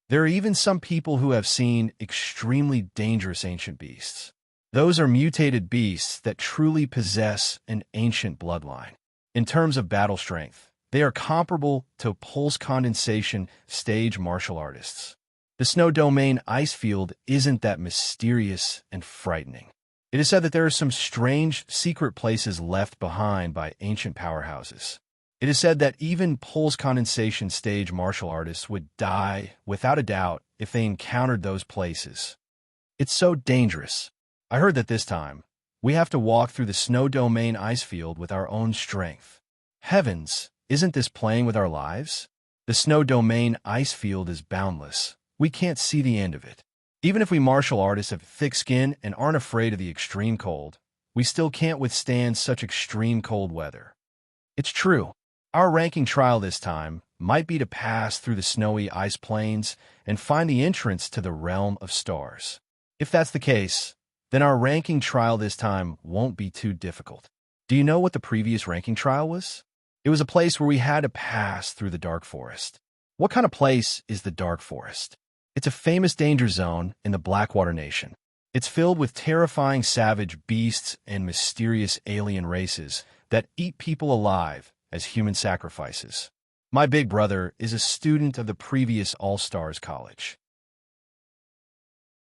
There are even some people who have seen extremely dangerous ancient beasts. Those are mutated beasts that truly possess an ancient bloodline. In terms of battle strength, they are comparable to pulse condensation stage martial artists. The Snow Domain ice field isn't that mysterious and frightening. It is said that there are some strange, secret places left behind by ancient powerhouses. It is said that even pulse condensation stage martial artists would die, without a doubt, if they encountered those places. It's so dangerous. I heard that this time, we have to walk through the Snow Domain ice field with our own strength. Heavens, isn't this playing with our lives? The Snow Domain ice field is boundless. We can't see the end of it. Even if we martial artists have thick skin and aren't afraid of the extreme cold, we still can't withstand such extreme cold weather. It's true. Our ranking trial this time might be to pass through the snowy ice plains and find the entrance to the realm of stars. If that's the case, then our ranking trial this time won't be too difficult. Do you know what the previous ranking trial was? It was a place where we had to pass through the dark forest. What kind of place is the dark forest? It's a famous danger zone in the Blackwater Nation. It's filled with terrifying savage beasts and mysterious alien races that eat people alive as human sacrifices. My big brother is a student of the previous All-Stars College.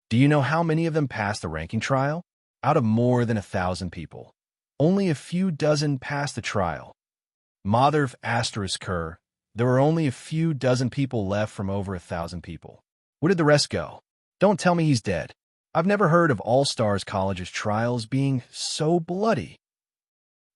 Do you know how many of them passed the ranking trial? Out of more than 1,000 people, only a few dozen passed the trial. Mother asterisk her, there were only a few dozen people left from over 1,000 people. Where did the rest go? Don't tell me he's dead. I've never heard of All-Stars College's trials being so bloody.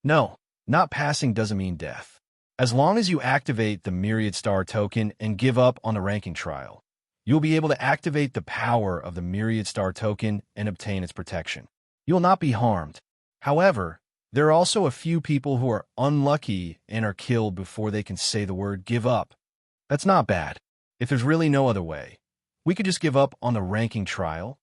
No, not passing doesn't mean death. As long as you activate the Myriad Star token and give up on the ranking trial, you'll be able to activate the power of the Myriad Star token and obtain its protection. You'll not be harmed. However, there are also a few people who are unlucky and are killed before they can say the word give up. That's not bad. If there's really no other way, we could just give up on the ranking trial.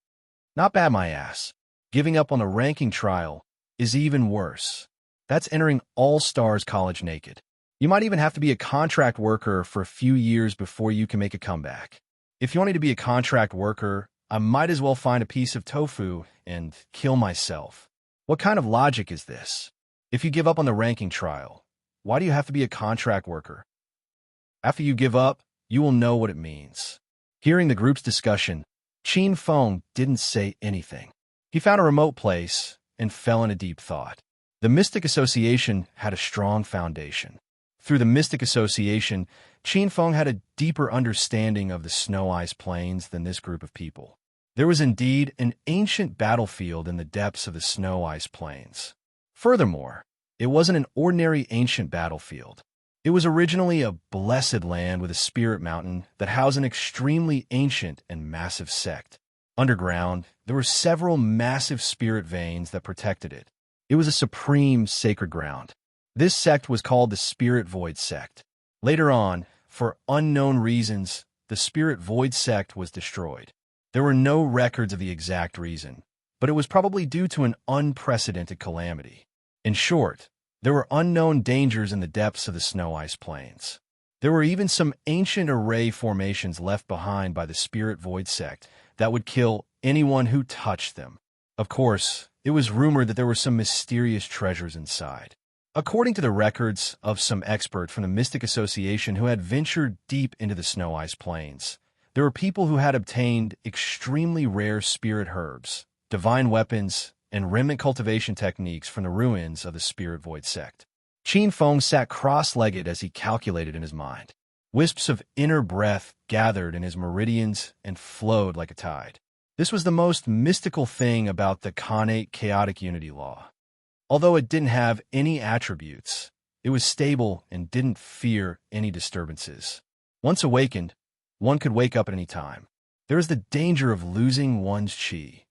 Not bad, my ass. Giving up on the ranking trial is even worse. That's entering All-Stars College naked. You might even have to be a contract worker for a few years before you can make a comeback. If you want me to be a contract worker, I might as well find a piece of tofu and kill myself. What kind of logic is this? If you give up on the ranking trial, why do you have to be a contract worker? After you give up, you will know what it means. Hearing the group's discussion, Qin Feng didn't say anything. He found a remote place and fell in a deep thought. The Mystic Association had a strong foundation. Through the mystic association, Qin Feng had a deeper understanding of the snow-ice plains than this group of people. There was indeed an ancient battlefield in the depths of the snow-ice plains. Furthermore, it wasn't an ordinary ancient battlefield. It was originally a blessed land with a spirit mountain that housed an extremely ancient and massive sect. Underground, there were several massive spirit veins that protected it. It was a supreme sacred ground. This sect was called the Spirit Void Sect. Later on, for unknown reasons, the Spirit Void Sect was destroyed. There were no records of the exact reason, but it was probably due to an unprecedented calamity. In short, there were unknown dangers in the depths of the snow-ice plains. There were even some ancient array formations left behind by the Spirit Void Sect that would kill anyone who touched them. Of course, it was rumored that there were some mysterious treasures inside. According to the records of some expert from the Mystic Association who had ventured deep into the snow-ice plains, there were people who had obtained extremely rare spirit herbs, divine weapons, and remnant cultivation techniques from the ruins of the Spirit Void Sect. Qin Feng sat cross-legged as he calculated in his mind. Wisps of inner breath gathered in his meridians and flowed like a tide. This was the most mystical thing about the Khanate chaotic unity law. Although it didn't have any attributes, it was stable and didn't fear any disturbances. Once awakened, one could wake up at any time. There is the danger of losing one's qi.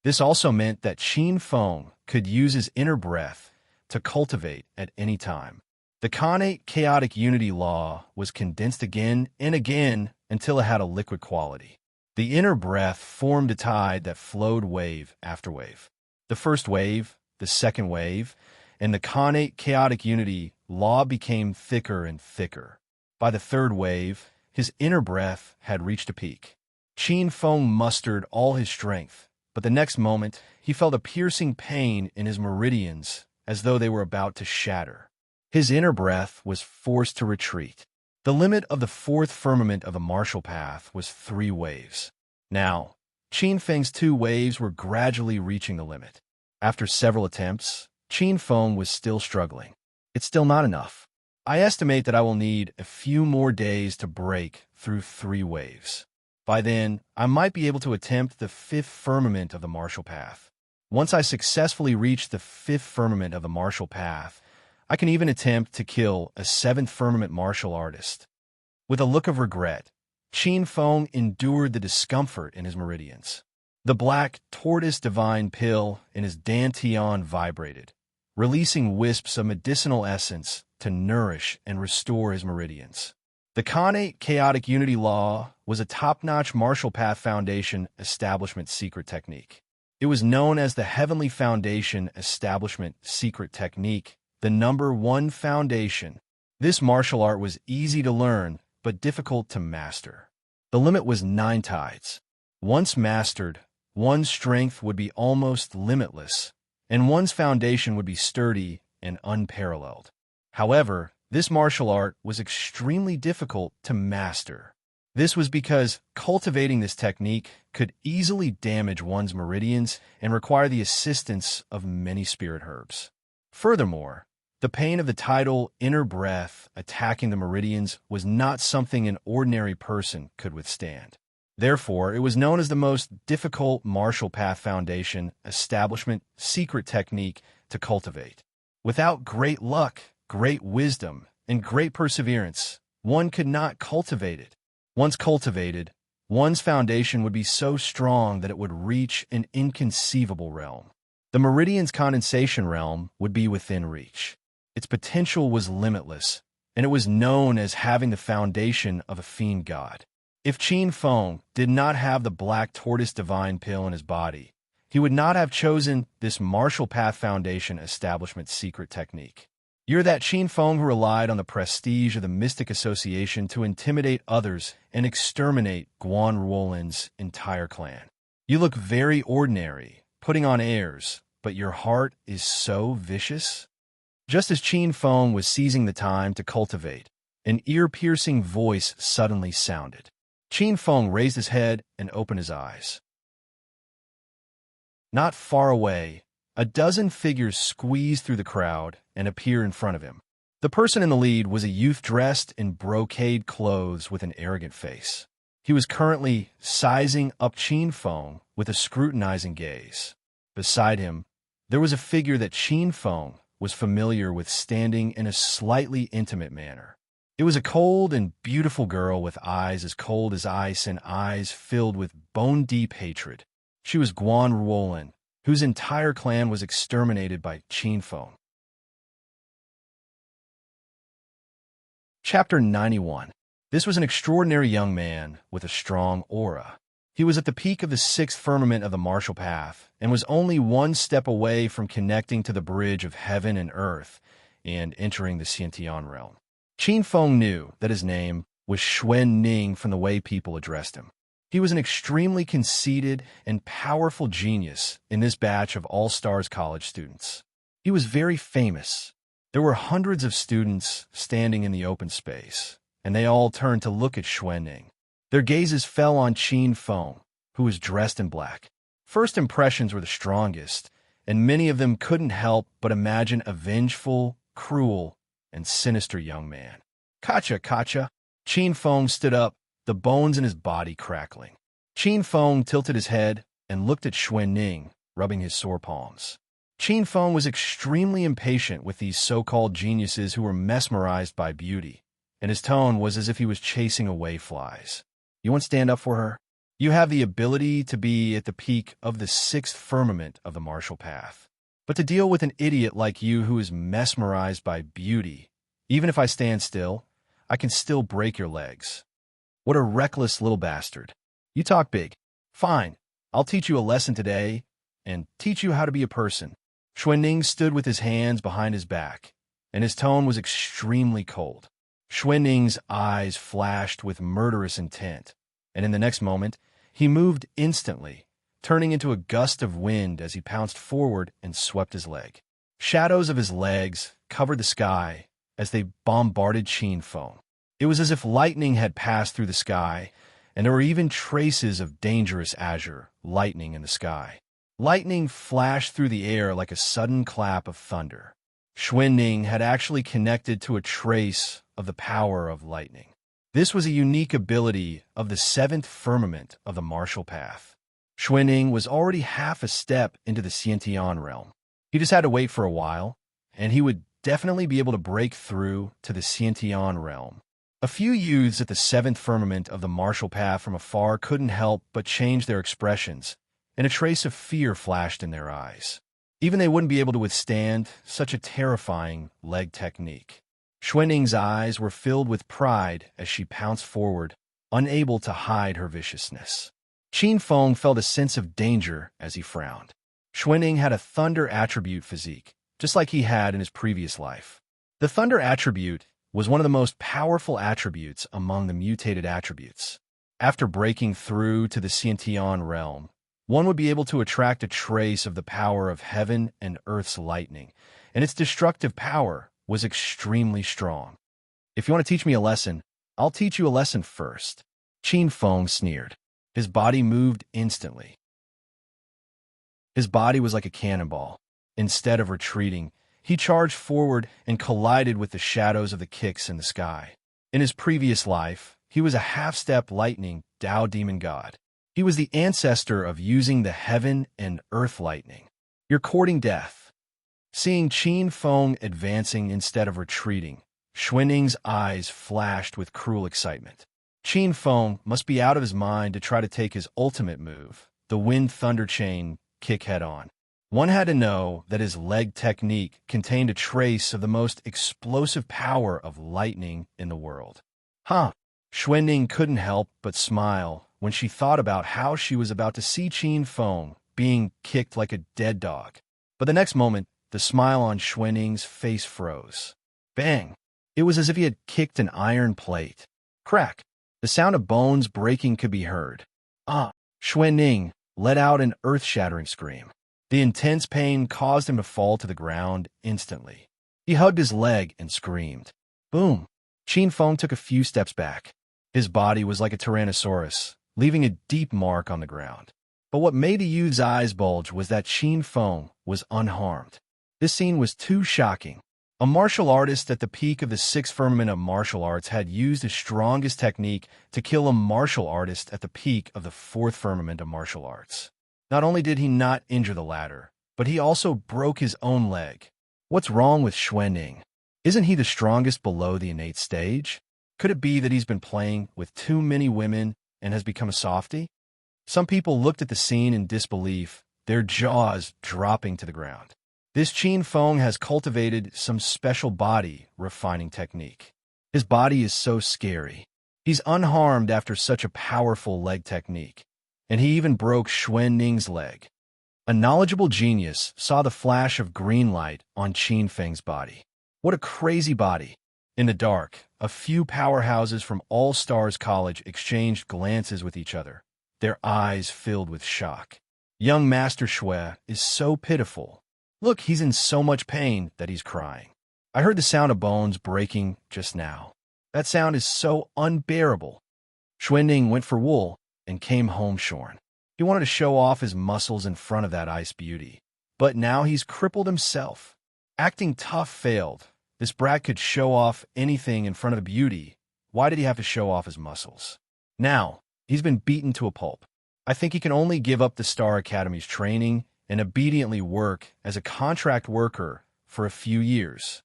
This also meant that Qin Feng could use his inner breath to cultivate at any time. The Khanate chaotic unity law was condensed again and again until it had a liquid quality. The inner breath formed a tide that flowed wave after wave. The first wave, the second wave, and the Khanate chaotic unity law became thicker and thicker. By the third wave, his inner breath had reached a peak. Qin Feng mustered all his strength, but the next moment, he felt a piercing pain in his meridians as though they were about to shatter. His inner breath was forced to retreat. The limit of the fourth firmament of the martial path was 3 waves. Now, Qin Feng's 2 waves were gradually reaching the limit. After several attempts, Qin Feng was still struggling. It's still not enough. I estimate that I will need a few more days to break through 3 waves. By then, I might be able to attempt the 5th firmament of the martial path. Once I successfully reach the 5th firmament of the martial path, I can even attempt to kill a 7th firmament martial artist. With a look of regret, Qin Feng endured the discomfort in his meridians. The black tortoise divine pill in his dantian vibrated, releasing wisps of medicinal essence to nourish and restore his meridians. The Khanate chaotic unity law was a top-notch martial path foundation establishment secret technique. It was known as the Heavenly Foundation Establishment Secret Technique, the #1 foundation. This martial art was easy to learn, but difficult to master. The limit was 9 tides. Once mastered, one's strength would be almost limitless, and one's foundation would be sturdy and unparalleled. However, this martial art was extremely difficult to master. This was because cultivating this technique could easily damage one's meridians and require the assistance of many spirit herbs. Furthermore, the pain of the tidal inner breath attacking the meridians was not something an ordinary person could withstand. Therefore, it was known as the most difficult martial path foundation establishment secret technique to cultivate. Without great luck, great wisdom, and great perseverance, one could not cultivate it. Once cultivated, one's foundation would be so strong that it would reach an inconceivable realm. The meridian's condensation realm would be within reach. Its potential was limitless, and it was known as having the foundation of a fiend god. If Qin Feng did not have the black tortoise divine pill in his body, he would not have chosen this martial path foundation establishment secret technique. You're that Qin Feng who relied on the prestige of the Mystic Association to intimidate others and exterminate Guan Ruolin's entire clan. You look very ordinary, putting on airs, but your heart is so vicious. Just as Qin Feng was seizing the time to cultivate, an ear-piercing voice suddenly sounded. Qin Feng raised his head and opened his eyes. Not far away, a dozen figures squeeze through the crowd and appear in front of him. The person in the lead was a youth dressed in brocade clothes with an arrogant face. He was currently sizing up Qin Feng with a scrutinizing gaze. Beside him, there was a figure that Qin Feng was familiar with standing in a slightly intimate manner. It was a cold and beautiful girl with eyes as cold as ice and eyes filled with bone-deep hatred. She was Guan Ruolin, whose entire clan was exterminated by Qin Feng. Chapter 91. This was an extraordinary young man with a strong aura. He was at the peak of the sixth firmament of the martial path and was only one step away from connecting to the bridge of heaven and earth and entering the Xiantian realm. Qin Feng knew that his name was Xuan Ning from the way people addressed him. He was an extremely conceited and powerful genius in this batch of all-stars college students. He was very famous. There were hundreds of students standing in the open space, and they all turned to look at Xuan Ning. Their gazes fell on Qin Feng, who was dressed in black. First impressions were the strongest, and many of them couldn't help but imagine a vengeful, cruel, and sinister young man. Kacha, Kacha! Qin Feng stood up, the bones in his body crackling. Qin Feng tilted his head and looked at Xuan Ning, rubbing his sore palms. Qin Feng was extremely impatient with these so-called geniuses who were mesmerized by beauty, and his tone was as if he was chasing away flies. You want to stand up for her? You have the ability to be at the peak of the sixth firmament of the martial path. But to deal with an idiot like you who is mesmerized by beauty, even if I stand still, I can still break your legs. What a reckless little bastard. You talk big. Fine, I'll teach you a lesson today and teach you how to be a person. Xuan Ning stood with his hands behind his back, and his tone was extremely cold. Xuan Ning's eyes flashed with murderous intent, and in the next moment, he moved instantly, turning into a gust of wind as he pounced forward and swept his leg. Shadows of his legs covered the sky as they bombarded Qin Feng. It was as if lightning had passed through the sky, and there were even traces of dangerous azure lightning in the sky. Lightning flashed through the air like a sudden clap of thunder. Xuan Ning had actually connected to a trace of the power of lightning. This was a unique ability of the seventh firmament of the martial path. Xuan Ning was already half a step into the Xiantian realm. He just had to wait for a while, and he would definitely be able to break through to the Xiantian realm. A few youths at the seventh firmament of the martial path from afar couldn't help but change their expressions, and a trace of fear flashed in their eyes. Even they wouldn't be able to withstand such a terrifying leg technique. Xuan Ning's eyes were filled with pride as she pounced forward, unable to hide her viciousness. Qin Feng felt a sense of danger as he frowned. Xuan Ning had a thunder attribute physique, just like he had in his previous life. The thunder attribute was one of the most powerful attributes among the mutated attributes. After breaking through to the Xiantian realm, one would be able to attract a trace of the power of heaven and earth's lightning, and its destructive power was extremely strong. If you want to teach me a lesson, I'll teach you a lesson first. Qin Feng sneered. His body moved instantly. His body was like a cannonball. Instead of retreating, he charged forward and collided with the shadows of the kicks in the sky. In his previous life, he was a half-step lightning Tao demon god. He was the ancestor of using the heaven and earth lightning. You're courting death. Seeing Qin Feng advancing instead of retreating, Xuan Ning's eyes flashed with cruel excitement. Qin Feng must be out of his mind to try to take his ultimate move, the wind thunder chain kick head-on. One had to know that his leg technique contained a trace of the most explosive power of lightning in the world. Xuan Ning couldn't help but smile when she thought about how she was about to see Qin Feng being kicked like a dead dog. But the next moment, the smile on Xuan Ning's face froze. Bang! It was as if he had kicked an iron plate. Crack! The sound of bones breaking could be heard. Xuan Ning let out an earth-shattering scream. The intense pain caused him to fall to the ground instantly. He hugged his leg and screamed. Boom! Qin Feng took a few steps back. His body was like a tyrannosaurus, leaving a deep mark on the ground. But what made the youth's eyes bulge was that Qin Feng was unharmed. This scene was too shocking. A martial artist at the peak of the sixth firmament of martial arts had used his strongest technique to kill a martial artist at the peak of the fourth firmament of martial arts. Not only did he not injure the latter, but he also broke his own leg. What's wrong with Xuanning? Isn't he the strongest below the innate stage? Could it be that he's been playing with too many women and has become a softie? Some people looked at the scene in disbelief, their jaws dropping to the ground. This Qin Feng has cultivated some special body refining technique. His body is so scary. He's unharmed after such a powerful leg technique, and he even broke Xuanning's leg. A knowledgeable genius saw the flash of green light on Qin Feng's body. What a crazy body! In the dark, a few powerhouses from All Stars College exchanged glances with each other, their eyes filled with shock. Young Master Xue is so pitiful. Look, he's in so much pain that he's crying. I heard the sound of bones breaking just now. That sound is so unbearable. Xuanning went for wool and came home shorn. He wanted to show off his muscles in front of that ice beauty. But now he's crippled himself. Acting tough failed. This brat could show off anything in front of a beauty. Why did he have to show off his muscles? Now, he's been beaten to a pulp. I think he can only give up the Star Academy's training and obediently work as a contract worker for a few years.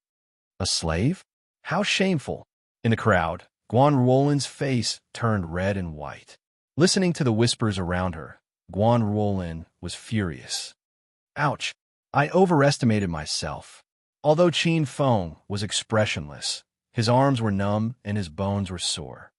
A slave? How shameful. In the crowd, Guan Ruolin's face turned red and white. Listening to the whispers around her, Guan Ruolin was furious. Ouch! I overestimated myself. Although Qin Feng was expressionless, his arms were numb and his bones were sore.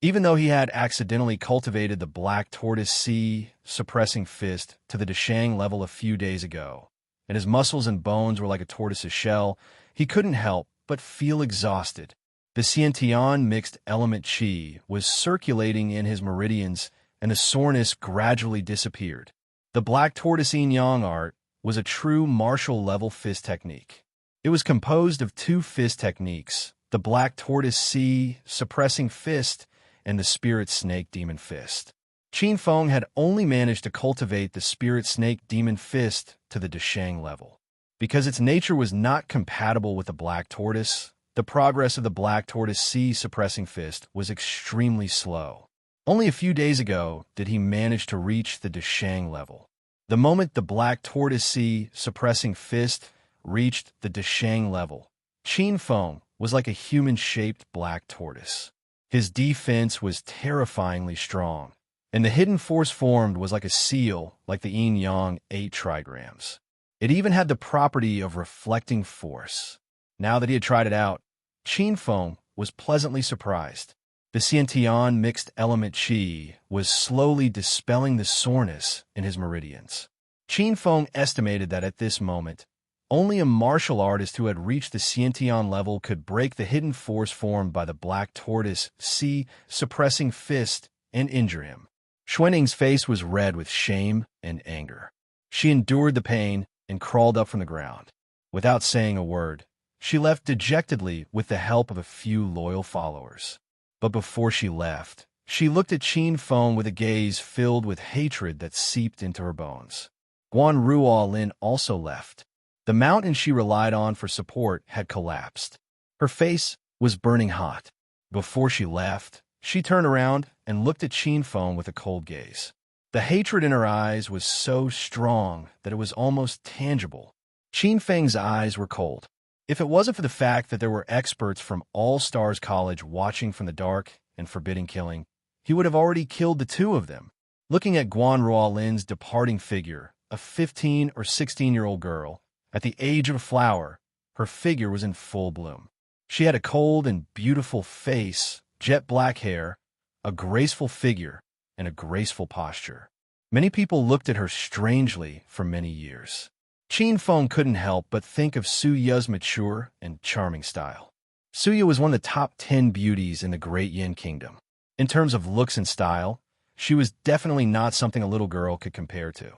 Even though he had accidentally cultivated the Black Tortoise Sea suppressing fist to the Deshang level a few days ago, and his muscles and bones were like a tortoise's shell, he couldn't help but feel exhausted. The Xiantian mixed element qi was circulating in his meridians, and the soreness gradually disappeared. The Black Tortoise Yang art was a true martial-level fist technique. It was composed of two fist techniques, the Black Tortoise Sea suppressing fist and the Spirit Snake Demon Fist. Qin Feng had only managed to cultivate the Spirit Snake Demon Fist to the Deshang level. Because its nature was not compatible with the Black Tortoise, the progress of the Black Tortoise Sea suppressing fist was extremely slow. Only a few days ago did he manage to reach the Deshang level. The moment the Black Tortoise Sea suppressing fist reached the Deshang level, Qin Feng was like a human-shaped black tortoise. His defense was terrifyingly strong, and the hidden force formed was like a seal, like the yin-yang 8 trigrams. It even had the property of reflecting force. Now that he had tried it out, Qin Feng was pleasantly surprised. The Xiantian mixed element qi was slowly dispelling the soreness in his meridians. Qin Feng estimated that at this moment, only a martial artist who had reached the Xiantian level could break the hidden force formed by the Black Tortoise Sea suppressing fist and injure him. Xuanning's face was red with shame and anger. She endured the pain and crawled up from the ground. Without saying a word, she left dejectedly with the help of a few loyal followers. But before she left, she looked at Qin Feng with a gaze filled with hatred that seeped into her bones. Guan Ruolin also left. The mountain she relied on for support had collapsed. Her face was burning hot. Before she left, she turned around and looked at Qin Feng with a cold gaze. The hatred in her eyes was so strong that it was almost tangible. Qin Feng's eyes were cold. If it wasn't for the fact that there were experts from All Stars College watching from the dark and forbidding killing, he would have already killed the two of them. Looking at Guan Ruolin's departing figure, a 15 or 16-year-old girl, at the age of a flower, her figure was in full bloom. She had a cold and beautiful face, jet black hair, a graceful figure, and a graceful posture. Many people looked at her strangely for many years. Qin Feng couldn't help but think of Suya's mature and charming style. Suya was one of the top 10 beauties in the Great Yin Kingdom. In terms of looks and style, she was definitely not something a little girl could compare to.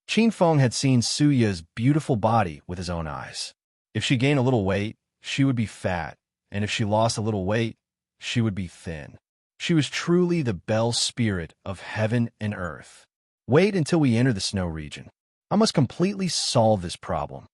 Qin Feng had seen Suya's beautiful body with his own eyes. If she gained a little weight, she would be fat, and if she lost a little weight, she would be thin. She was truly the belle spirit of heaven and earth. Wait until we enter the snow region. I must completely solve this problem.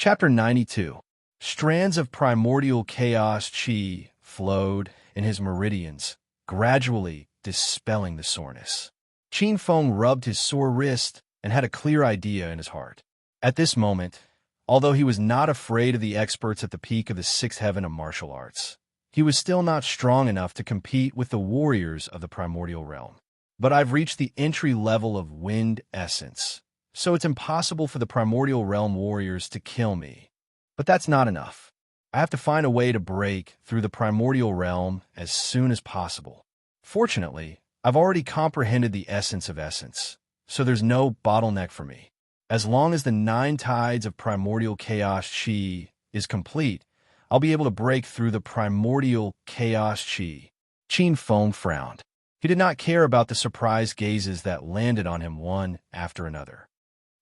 Chapter 92. Strands of primordial chaos chi flowed in his meridians, gradually dispelling the soreness. Qin Feng rubbed his sore wrist and had a clear idea in his heart. At this moment, although he was not afraid of the experts at the peak of the sixth heaven of martial arts, he was still not strong enough to compete with the warriors of the primordial realm. But I've reached the entry level of wind essence, so it's impossible for the primordial realm warriors to kill me. But that's not enough. I have to find a way to break through the primordial realm as soon as possible. Fortunately, I've already comprehended the essence of essence, so there's no bottleneck for me. As long as the 9 tides of primordial chaos chi is complete, I'll be able to break through the primordial chaos chi. Qin Feng frowned. He did not care about the surprised gazes that landed on him one after another.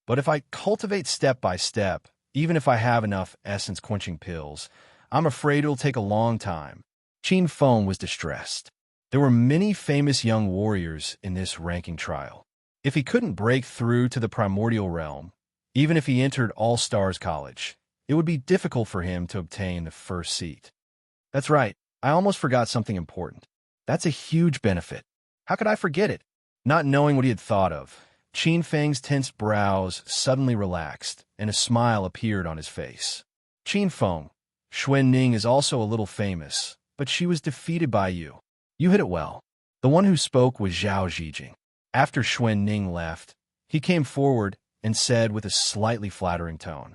But if I cultivate step by step, even if I have enough essence-quenching pills, I'm afraid it'll take a long time. Qin Feng was distressed. There were many famous young warriors in this ranking trial. If he couldn't break through to the primordial realm, even if he entered All-Stars College, it would be difficult for him to obtain the first seat. That's right, I almost forgot something important. That's a huge benefit. How could I forget it? Not knowing what he had thought of, Qin Feng's tense brows suddenly relaxed, and a smile appeared on his face. Qin Feng, Xuan Ning is also a little famous, but she was defeated by you. You hit it well. The one who spoke was Zhao Zijing. After Xuan Ning left, he came forward and said with a slightly flattering tone,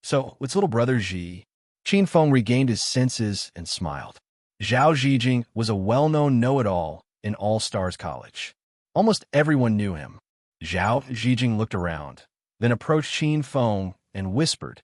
"So, what's little brother Ji?" Qin Feng regained his senses and smiled. Zhao Zijing was a well-known know-it-all in All-Stars College. Almost everyone knew him. Zhao Zijing looked around, then approached Qin Feng and whispered,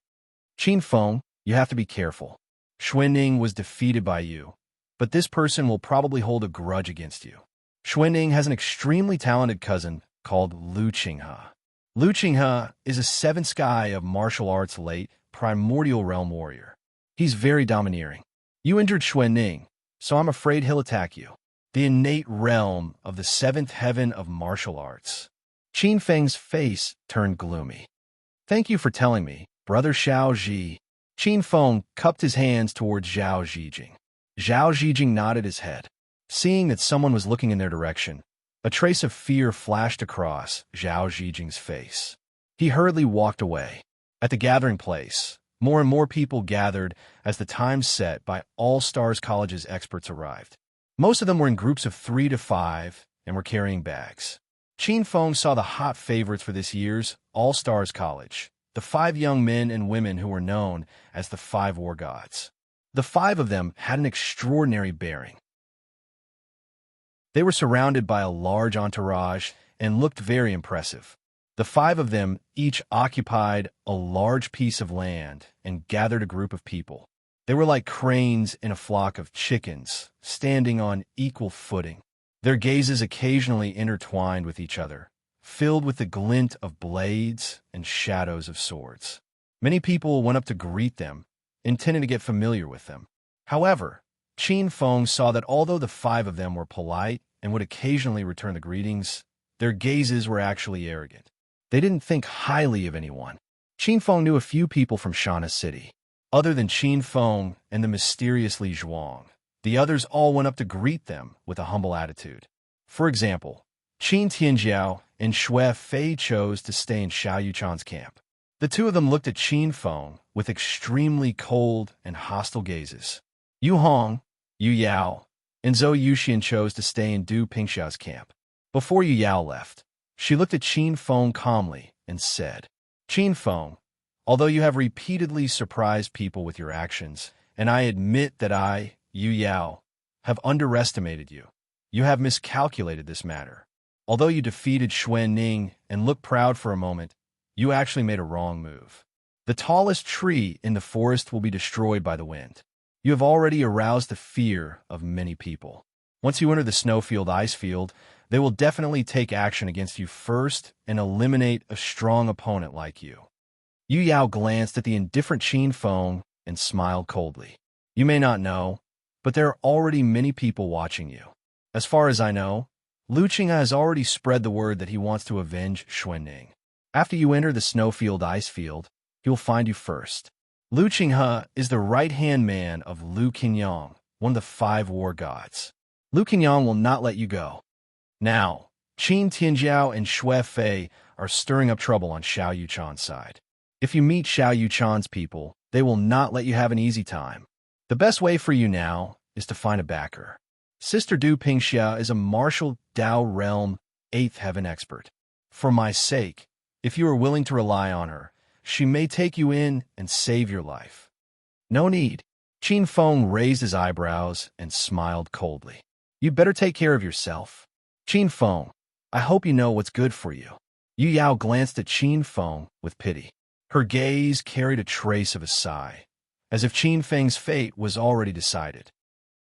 "Qin Feng, you have to be careful. Xuanning was defeated by you, but this person will probably hold a grudge against you. Xuanning has an extremely talented cousin called Lu Qinghe. Lu Qinghe is a 7th sky of martial arts late primordial realm warrior. He's very domineering. You injured Xuanning, so I'm afraid he'll attack you. The innate realm of the 7th heaven of martial arts." Qin Feng's face turned gloomy. "Thank you for telling me, brother Xiao Ji." Qin Feng cupped his hands towards Zhao Zijing. Zhao Zijing nodded his head. Seeing that someone was looking in their direction, a trace of fear flashed across Zhao Zijing's face. He hurriedly walked away. At the gathering place, more and more people gathered as the time set by All-Stars College's experts arrived. Most of them were in groups of 3 to 5 and were carrying bags. Qin Feng saw the hot favorites for this year's All-Stars College, the 5 young men and women who were known as the 5 War Gods. The 5 of them had an extraordinary bearing. They were surrounded by a large entourage and looked very impressive. The 5 of them each occupied a large piece of land and gathered a group of people. They were like cranes in a flock of chickens, standing on equal footing. Their gazes occasionally intertwined with each other, filled with the glint of blades and shadows of swords. Many people went up to greet them, intending to get familiar with them. However, Qin Feng saw that although the 5 of them were polite and would occasionally return the greetings, their gazes were actually arrogant. They didn't think highly of anyone. Qin Feng knew a few people from Shana City. Other than Qin Feng and the mysterious Li Zhuang, the others all went up to greet them with a humble attitude. For example, Qin Tianjiao and Xue Fei chose to stay in Xiao Yuchan's camp. The 2 of them looked at Qin Feng with extremely cold and hostile gazes. Yu Hong, Yu Yao, and Zhou Yuxian chose to stay in Du Pingxiao's camp. Before Yu Yao left, she looked at Qin Feng calmly and said, "Qin Feng, although you have repeatedly surprised people with your actions, and I admit that I, Yu Yao, have underestimated you, you have miscalculated this matter. Although you defeated Xuan Ning and looked proud for a moment, you actually made a wrong move. The tallest tree in the forest will be destroyed by the wind. You have already aroused the fear of many people. Once you enter the snowfield ice field, they will definitely take action against you first and eliminate a strong opponent like you." Yu Yao glanced at the indifferent Qin Feng and smiled coldly. "You may not know, but there are already many people watching you. As far as I know, Lu Qinghe has already spread the word that he wants to avenge Xuanning. After you enter the snowfield ice field, he will find you first. Lu Qinghe is the right-hand man of Lu Qinyang, one of the 5 war gods. Lu Qinyang will not let you go. Now, Qin Tianjiao and Xue Fei are stirring up trouble on Xiao Yuchan's side. If you meet Xiao Yuchan's people, they will not let you have an easy time. The best way for you now is to find a backer. Sister Du Pingxia is a martial Dao realm 8th heaven expert. For my sake, if you are willing to rely on her, she may take you in and save your life. No need. Qin Feng raised his eyebrows and smiled coldly. You'd better take care of yourself. Qin Feng, I hope you know what's good for you. Yu Yao glanced at Qin Feng with pity. Her gaze carried a trace of a sigh, as if Qin Feng's fate was already decided.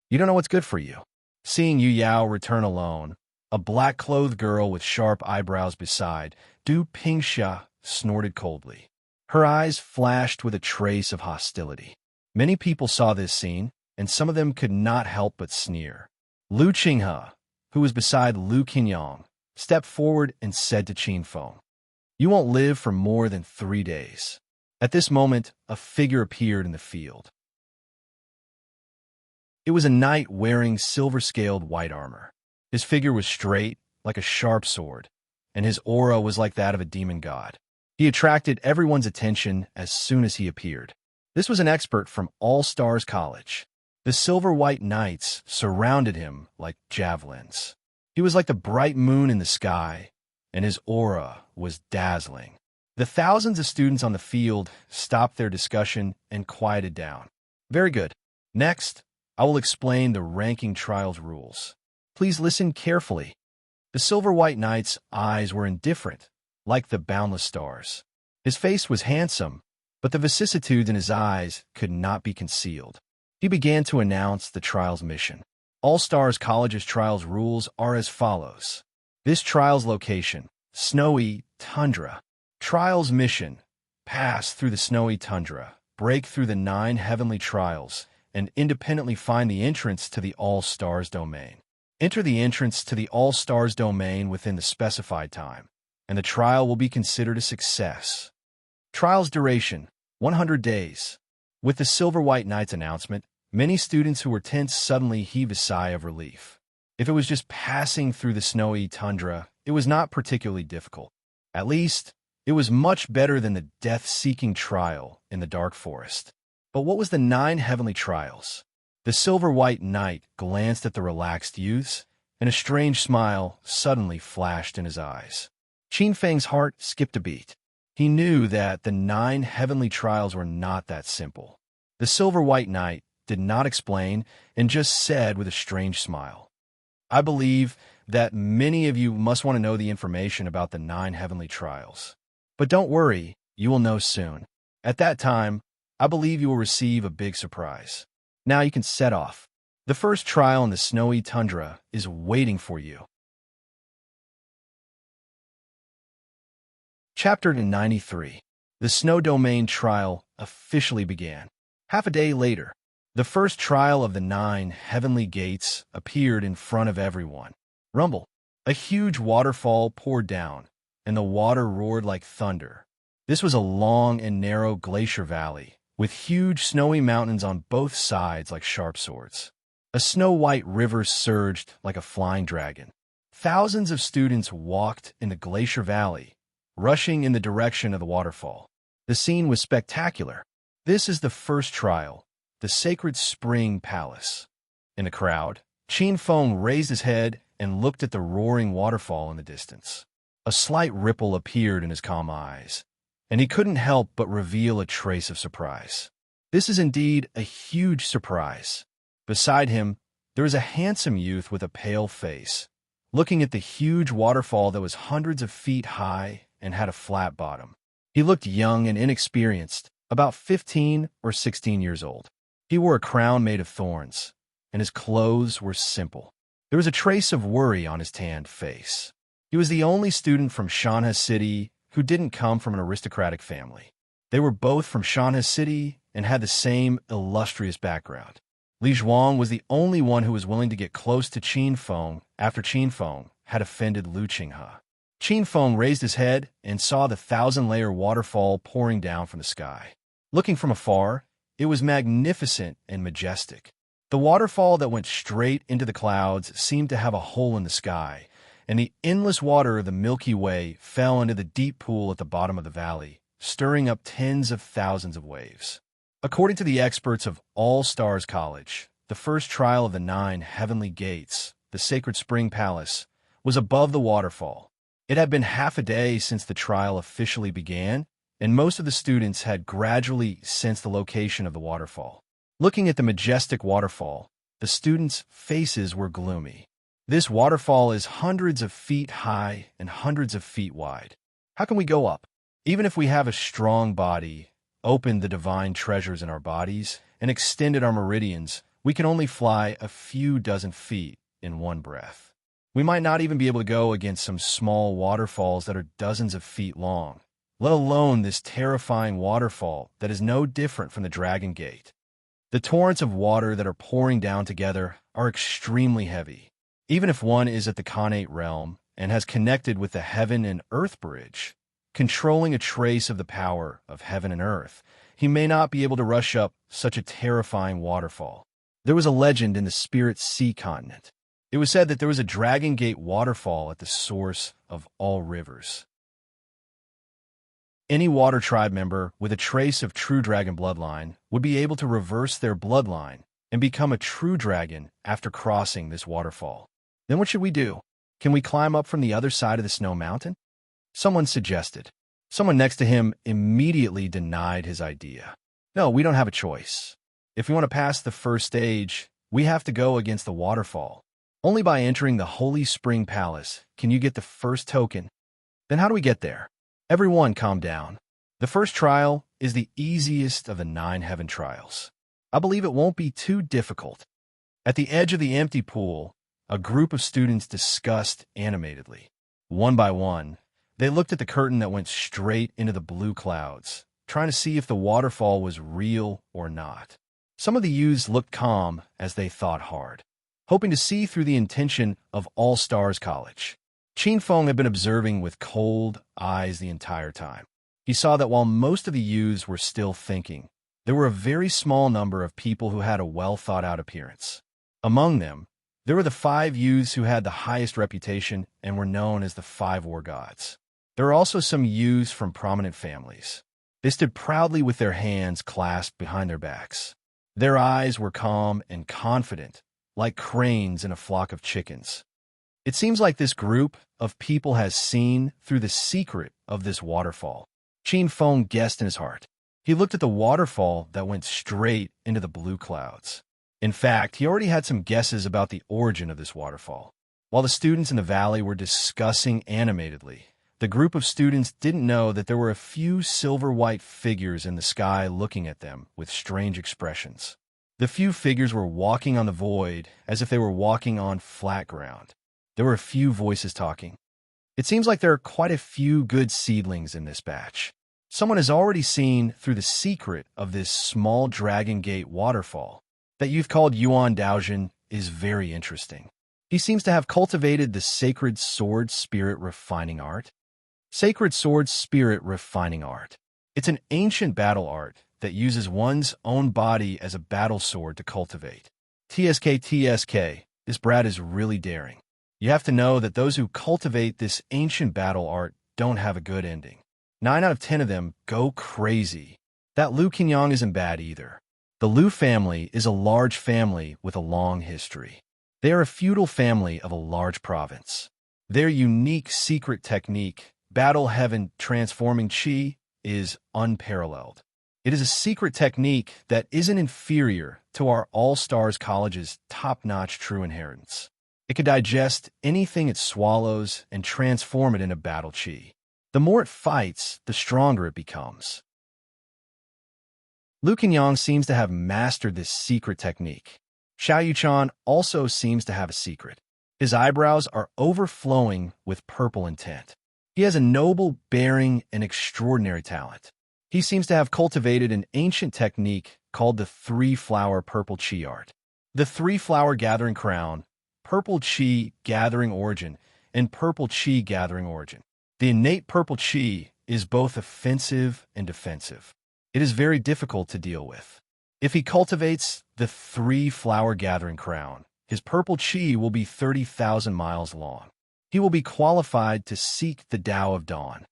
You don't know what's good for you. Seeing Yu Yao return alone, a black-clothed girl with sharp eyebrows beside, Du Pingxia snorted coldly. Her eyes flashed with a trace of hostility. Many people saw this scene, and some of them could not help but sneer. Lu Qinghe, who was beside Lu Qinyang, stepped forward and said to Qin Feng, You won't live for more than 3 days. At this moment, a figure appeared in the field. It was a knight wearing silver-scaled white armor. His figure was straight, like a sharp sword, and his aura was like that of a demon god. He attracted everyone's attention as soon as he appeared. This was an expert from All Stars College. The silver-white knights surrounded him like javelins. He was like the bright moon in the sky, and his aura was dazzling. The thousands of students on the field stopped their discussion and quieted down. Very good. Next, I will explain the ranking trials rules. Please listen carefully. The silver-white knight's eyes were indifferent, like the boundless stars. His face was handsome, but the vicissitudes in his eyes could not be concealed. He began to announce the trial's mission. All Stars College's trials rules are as follows. This trial's location, snowy tundra. Trial's mission, pass through the snowy tundra, break through the 9 heavenly trials, and independently find the entrance to the All Stars domain. Enter the entrance to the All Stars domain within the specified time, and the trial will be considered a success. Trial's duration, 100 days. With the Silver-White Knight's announcement, many students who were tense suddenly heaved a sigh of relief. If it was just passing through the snowy tundra, it was not particularly difficult. At least, it was much better than the death-seeking trial in the dark forest. But what was the 9 heavenly trials? The Silver-White Knight glanced at the relaxed youths, and a strange smile suddenly flashed in his eyes. Qin Feng's heart skipped a beat. He knew that the 9 heavenly trials were not that simple. The Silver-White Knight did not explain and just said with a strange smile, I believe that many of you must want to know the information about the 9 heavenly trials. But don't worry, you will know soon. At that time, I believe you will receive a big surprise. Now you can set off. The first trial in the snowy tundra is waiting for you. Chapter 93. The Snow Domain Trial officially began. Half a day later, the first trial of the 9 heavenly gates appeared in front of everyone. Rumble. A huge waterfall poured down, and the water roared like thunder. This was a long and narrow glacier valley, with huge snowy mountains on both sides like sharp swords. A snow-white river surged like a flying dragon. Thousands of students walked in the glacier valley, rushing in the direction of the waterfall. The scene was spectacular. This is the first trial, the Sacred Spring Palace. In the crowd, Qin Feng raised his head and looked at the roaring waterfall in the distance. A slight ripple appeared in his calm eyes, and he couldn't help but reveal a trace of surprise. This is indeed a huge surprise. Beside him, there was a handsome youth with a pale face, looking at the huge waterfall that was hundreds of feet high and had a flat bottom. He looked young and inexperienced, about 15 or 16 years old. He wore a crown made of thorns, and his clothes were simple. There was a trace of worry on his tanned face. He was the only student from Shanhe City who didn't come from an aristocratic family. They were both from Shanhe City and had the same illustrious background. Li Zhuang was the only one who was willing to get close to Qin Feng after Qin Feng had offended Lu Qinghe. Qin Feng raised his head and saw the 1,000-layer waterfall pouring down from the sky. Looking from afar, it was magnificent and majestic. The waterfall that went straight into the clouds seemed to have a hole in the sky, and the endless water of the Milky Way fell into the deep pool at the bottom of the valley, stirring up tens of thousands of waves. According to the experts of All Stars College, the first trial of the 9 heavenly gates, the sacred spring palace, was above the waterfall. It had been half a day since the trial officially began, and most of the students had gradually sensed the location of the waterfall. Looking at the majestic waterfall, the students' faces were gloomy. This waterfall is hundreds of feet high and hundreds of feet wide. How can we go up? Even if we have a strong body, opened the divine treasures in our bodies, and extended our meridians, we can only fly a few dozen feet in one breath. We might not even be able to go against some small waterfalls that are dozens of feet long, let alone this terrifying waterfall that is no different from the Dragon Gate. The torrents of water that are pouring down together are extremely heavy. Even if one is at the Khanate realm and has connected with the heaven and earth bridge, controlling a trace of the power of heaven and earth, he may not be able to rush up such a terrifying waterfall. There was a legend in the Spirit Sea continent. It was said that there was a Dragon Gate waterfall at the source of all rivers. Any water tribe member with a trace of true dragon bloodline would be able to reverse their bloodline and become a true dragon after crossing this waterfall. Then what should we do? Can we climb up from the other side of the snow mountain? Someone suggested. Someone next to him immediately denied his idea. No, we don't have a choice. If we want to pass the first stage, we have to go against the waterfall. Only by entering the Holy Spring Palace can you get the first token. Then how do we get there? Everyone calm down. The first trial is the easiest of the 9 heaven trials. I believe it won't be too difficult. At the edge of the empty pool, a group of students discussed animatedly. One by one, they looked at the curtain that went straight into the blue clouds, trying to see if the waterfall was real or not. Some of the youths looked calm as they thought hard, hoping to see through the intention of All Stars College. Qin Feng had been observing with cold eyes the entire time. He saw that while most of the youths were still thinking, there were a very small number of people who had a well-thought-out appearance. Among them, there were the 5 youths who had the highest reputation and were known as the 5 war gods. There were also some youths from prominent families. They stood proudly with their hands clasped behind their backs. Their eyes were calm and confident, like cranes in a flock of chickens. It seems like this group of people has seen through the secret of this waterfall. Qin Feng guessed in his heart. He looked at the waterfall that went straight into the blue clouds. In fact, he already had some guesses about the origin of this waterfall. While the students in the valley were discussing animatedly, the group of students didn't know that there were a few silver-white figures in the sky looking at them with strange expressions. The few figures were walking on the void as if they were walking on flat ground. There were a few voices talking. It seems like there are quite a few good seedlings in this batch. Someone has already seen through the secret of this small Dragon Gate waterfall. That youth called Yuan Daojin is very interesting. He seems to have cultivated the sacred sword spirit refining art. Sacred sword spirit refining art. It's an ancient battle art that uses one's own body as a battle sword to cultivate. TSK, this brat is really daring. You have to know that those who cultivate this ancient battle art don't have a good ending. 9 out of 10 of them go crazy. That Liu Qingyang isn't bad either. The Liu family is a large family with a long history. They are a feudal family of a large province. Their unique secret technique, Battle Heaven Transforming Qi, is unparalleled. It is a secret technique that isn't inferior to our All Stars College's top-notch true inheritance. It can digest anything it swallows and transform it into battle qi. The more it fights, the stronger it becomes. Liu Qingyang seems to have mastered this secret technique. Xiao Yuchan also seems to have a secret. His eyebrows are overflowing with purple intent. He has a noble bearing and extraordinary talent. He seems to have cultivated an ancient technique called the 3-flower purple qi art. The 3-flower gathering crown, purple qi gathering origin, and purple qi gathering origin. The innate purple qi is both offensive and defensive. it is very difficult to deal with. If he cultivates the 3-flower-gathering crown, his purple chi will be 30,000 miles long. He will be qualified to seek the Tao of Dawn.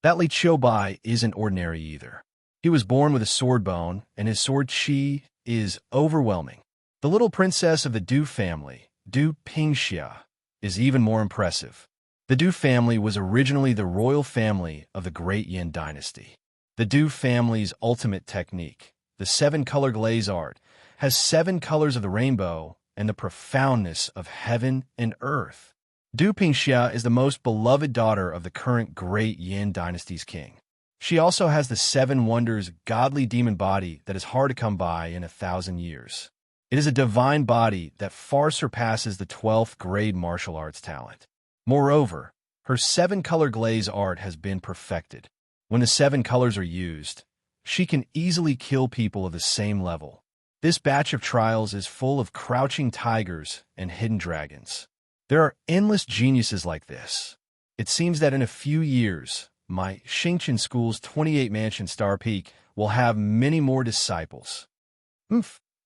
That Li Qiubai isn't ordinary either. He was born with a sword bone, and his sword chi is overwhelming. The little princess of the Du family, Du Pingxia, is even more impressive. The Du family was originally the royal family of the Great Yin dynasty. The Du family's ultimate technique, the 7-color glaze art, has 7 colors of the rainbow and the profoundness of heaven and earth. Du Pingxia is the most beloved daughter of the current Great Yin dynasty's king. She also has the 7 wonders godly demon body that is hard to come by in 1,000 years. It is a divine body that far surpasses the 12th grade martial arts talent. Moreover, her 7-color glaze art has been perfected. When the 7 colors are used, she can easily kill people of the same level. This batch of trials is full of crouching tigers and hidden dragons. There are endless geniuses like this. It seems that in a few years, my Xingqian School's 28-mansion Star Peak will have many more disciples.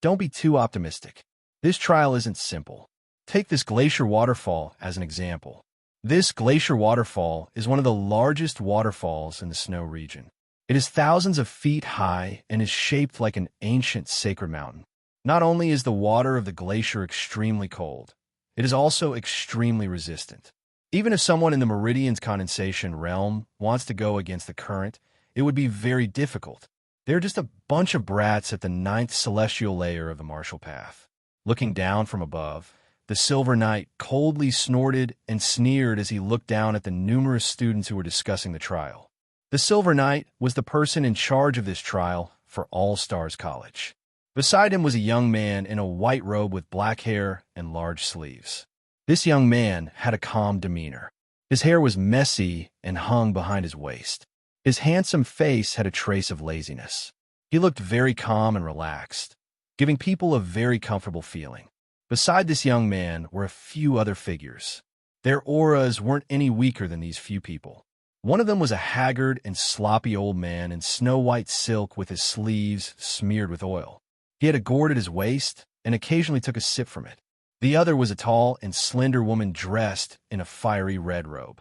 Don't be too optimistic. This trial isn't simple. Take this glacier waterfall as an example. This glacier waterfall is one of the largest waterfalls in the snow region. It is thousands of feet high and is shaped like an ancient sacred mountain. Not only is the water of the glacier extremely cold, it is also extremely resistant. Even if someone in the Meridian's condensation realm wants to go against the current, it would be very difficult. They're just a bunch of brats at the 9th celestial layer of the Martial Path. Looking down from above, the Silver Knight coldly snorted and sneered as he looked down at the numerous students who were discussing the trial. The Silver Knight was the person in charge of this trial for All Stars College. Beside him was a young man in a white robe with black hair and large sleeves. This young man had a calm demeanor. His hair was messy and hung behind his waist. His handsome face had a trace of laziness. He looked very calm and relaxed, giving people a very comfortable feeling. Beside this young man were a few other figures. Their auras weren't any weaker than these few people. One of them was a haggard and sloppy old man in snow-white silk with his sleeves smeared with oil. He had a gourd at his waist and occasionally took a sip from it. The other was a tall and slender woman dressed in a fiery red robe.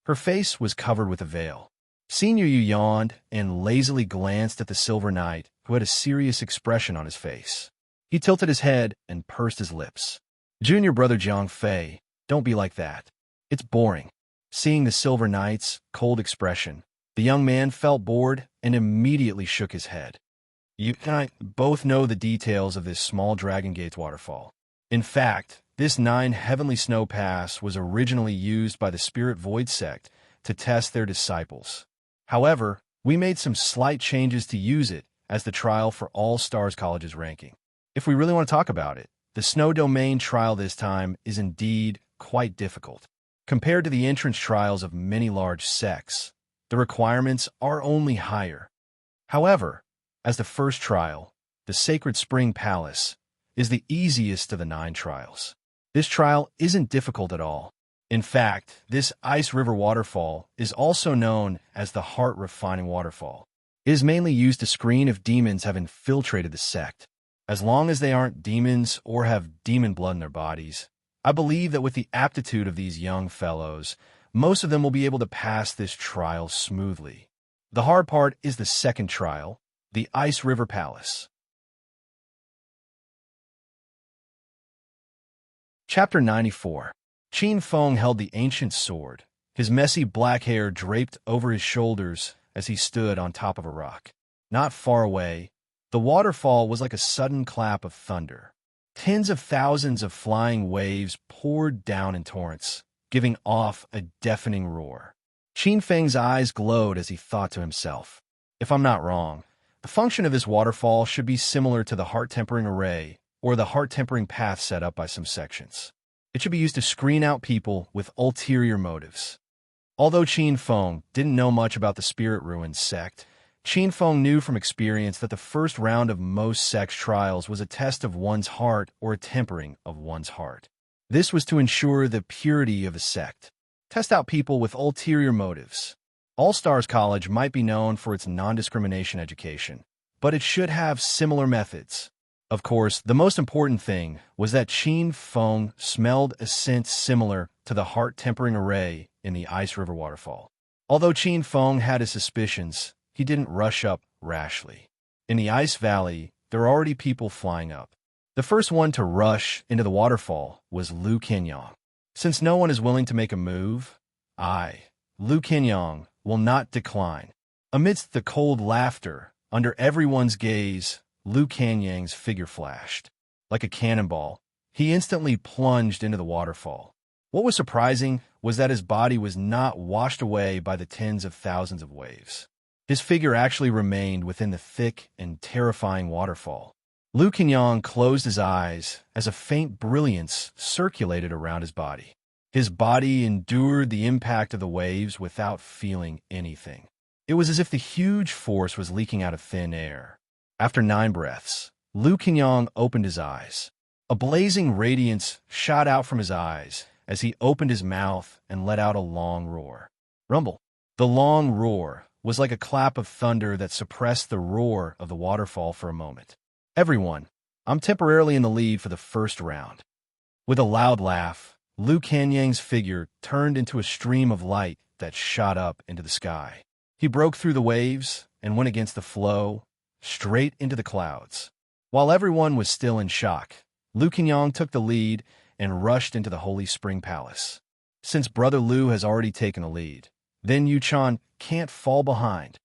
Her face was covered with a veil. Senior Yu yawned and lazily glanced at the Silver Knight, who had a serious expression on his face. He tilted his head and pursed his lips. Junior brother Jiang Fei, don't be like that. It's boring. Seeing the Silver Knight's cold expression, the young man felt bored and immediately shook his head. You and I both know the details of this small Dragon Gates waterfall. In fact, this 9 heavenly snow pass was originally used by the Spirit Void sect to test their disciples. However, we made some slight changes to use it as the trial for All Stars College's ranking. If we really want to talk about it, the snow domain trial this time is indeed quite difficult. Compared to the entrance trials of many large sects, the requirements are only higher. However, as the first trial, the Sacred Spring Palace is the easiest of the 9 trials. This trial isn't difficult at all. In fact, this Ice River waterfall is also known as the Heart Refining Waterfall. It is mainly used to screen if demons have infiltrated the sect. As long as they aren't demons or have demon blood in their bodies, I believe that with the aptitude of these young fellows, most of them will be able to pass this trial smoothly. The hard part is the second trial, the Ice River Palace. Chapter 94. Qin Feng held the ancient sword, his messy black hair draped over his shoulders as he stood on top of a rock. Not far away, the waterfall was like a sudden clap of thunder. Tens of thousands of flying waves poured down in torrents, giving off a deafening roar. Qin Feng's eyes glowed as he thought to himself, if I'm not wrong, the function of this waterfall should be similar to the heart-tempering array or the heart-tempering path set up by some sections. It should be used to screen out people with ulterior motives. Although Qin Feng didn't know much about the Spirit Ruins sect, Qin Feng knew from experience that the first round of most sects trials was a test of one's heart or a tempering of one's heart. This was to ensure the purity of the sect. Test out people with ulterior motives. All Stars College might be known for its non-discrimination education, but it should have similar methods. Of course, the most important thing was that Qin Feng smelled a scent similar to the heart-tempering array in the Ice River waterfall. Although Qin Feng had his suspicions, he didn't rush up rashly. In the Ice Valley, there were already people flying up. The first one to rush into the waterfall was Lu Qinyang. Since no one is willing to make a move, Lu Qinyang, will not decline. Amidst the cold laughter, under everyone's gaze, Lu Qinyang's figure flashed. Like a cannonball, he instantly plunged into the waterfall. What was surprising was that his body was not washed away by the tens of thousands of waves. His figure actually remained within the thick and terrifying waterfall. Lu Qinyang closed his eyes as a faint brilliance circulated around his body. His body endured the impact of the waves without feeling anything. It was as if the huge force was leaking out of thin air. After 9 breaths, Lu Qinyang opened his eyes. A blazing radiance shot out from his eyes as he opened his mouth and let out a long roar. Rumble. The long roar was like a clap of thunder that suppressed the roar of the waterfall for a moment. Everyone, I'm temporarily in the lead for the first round. With a loud laugh, Lu Qinyang's figure turned into a stream of light that shot up into the sky. He broke through the waves and went against the flow, straight into the clouds. While everyone was still in shock, Lu Qinyang took the lead and rushed into the Holy Spring Palace. Since Brother Lu has already taken the lead, then Yuchan can't fall behind.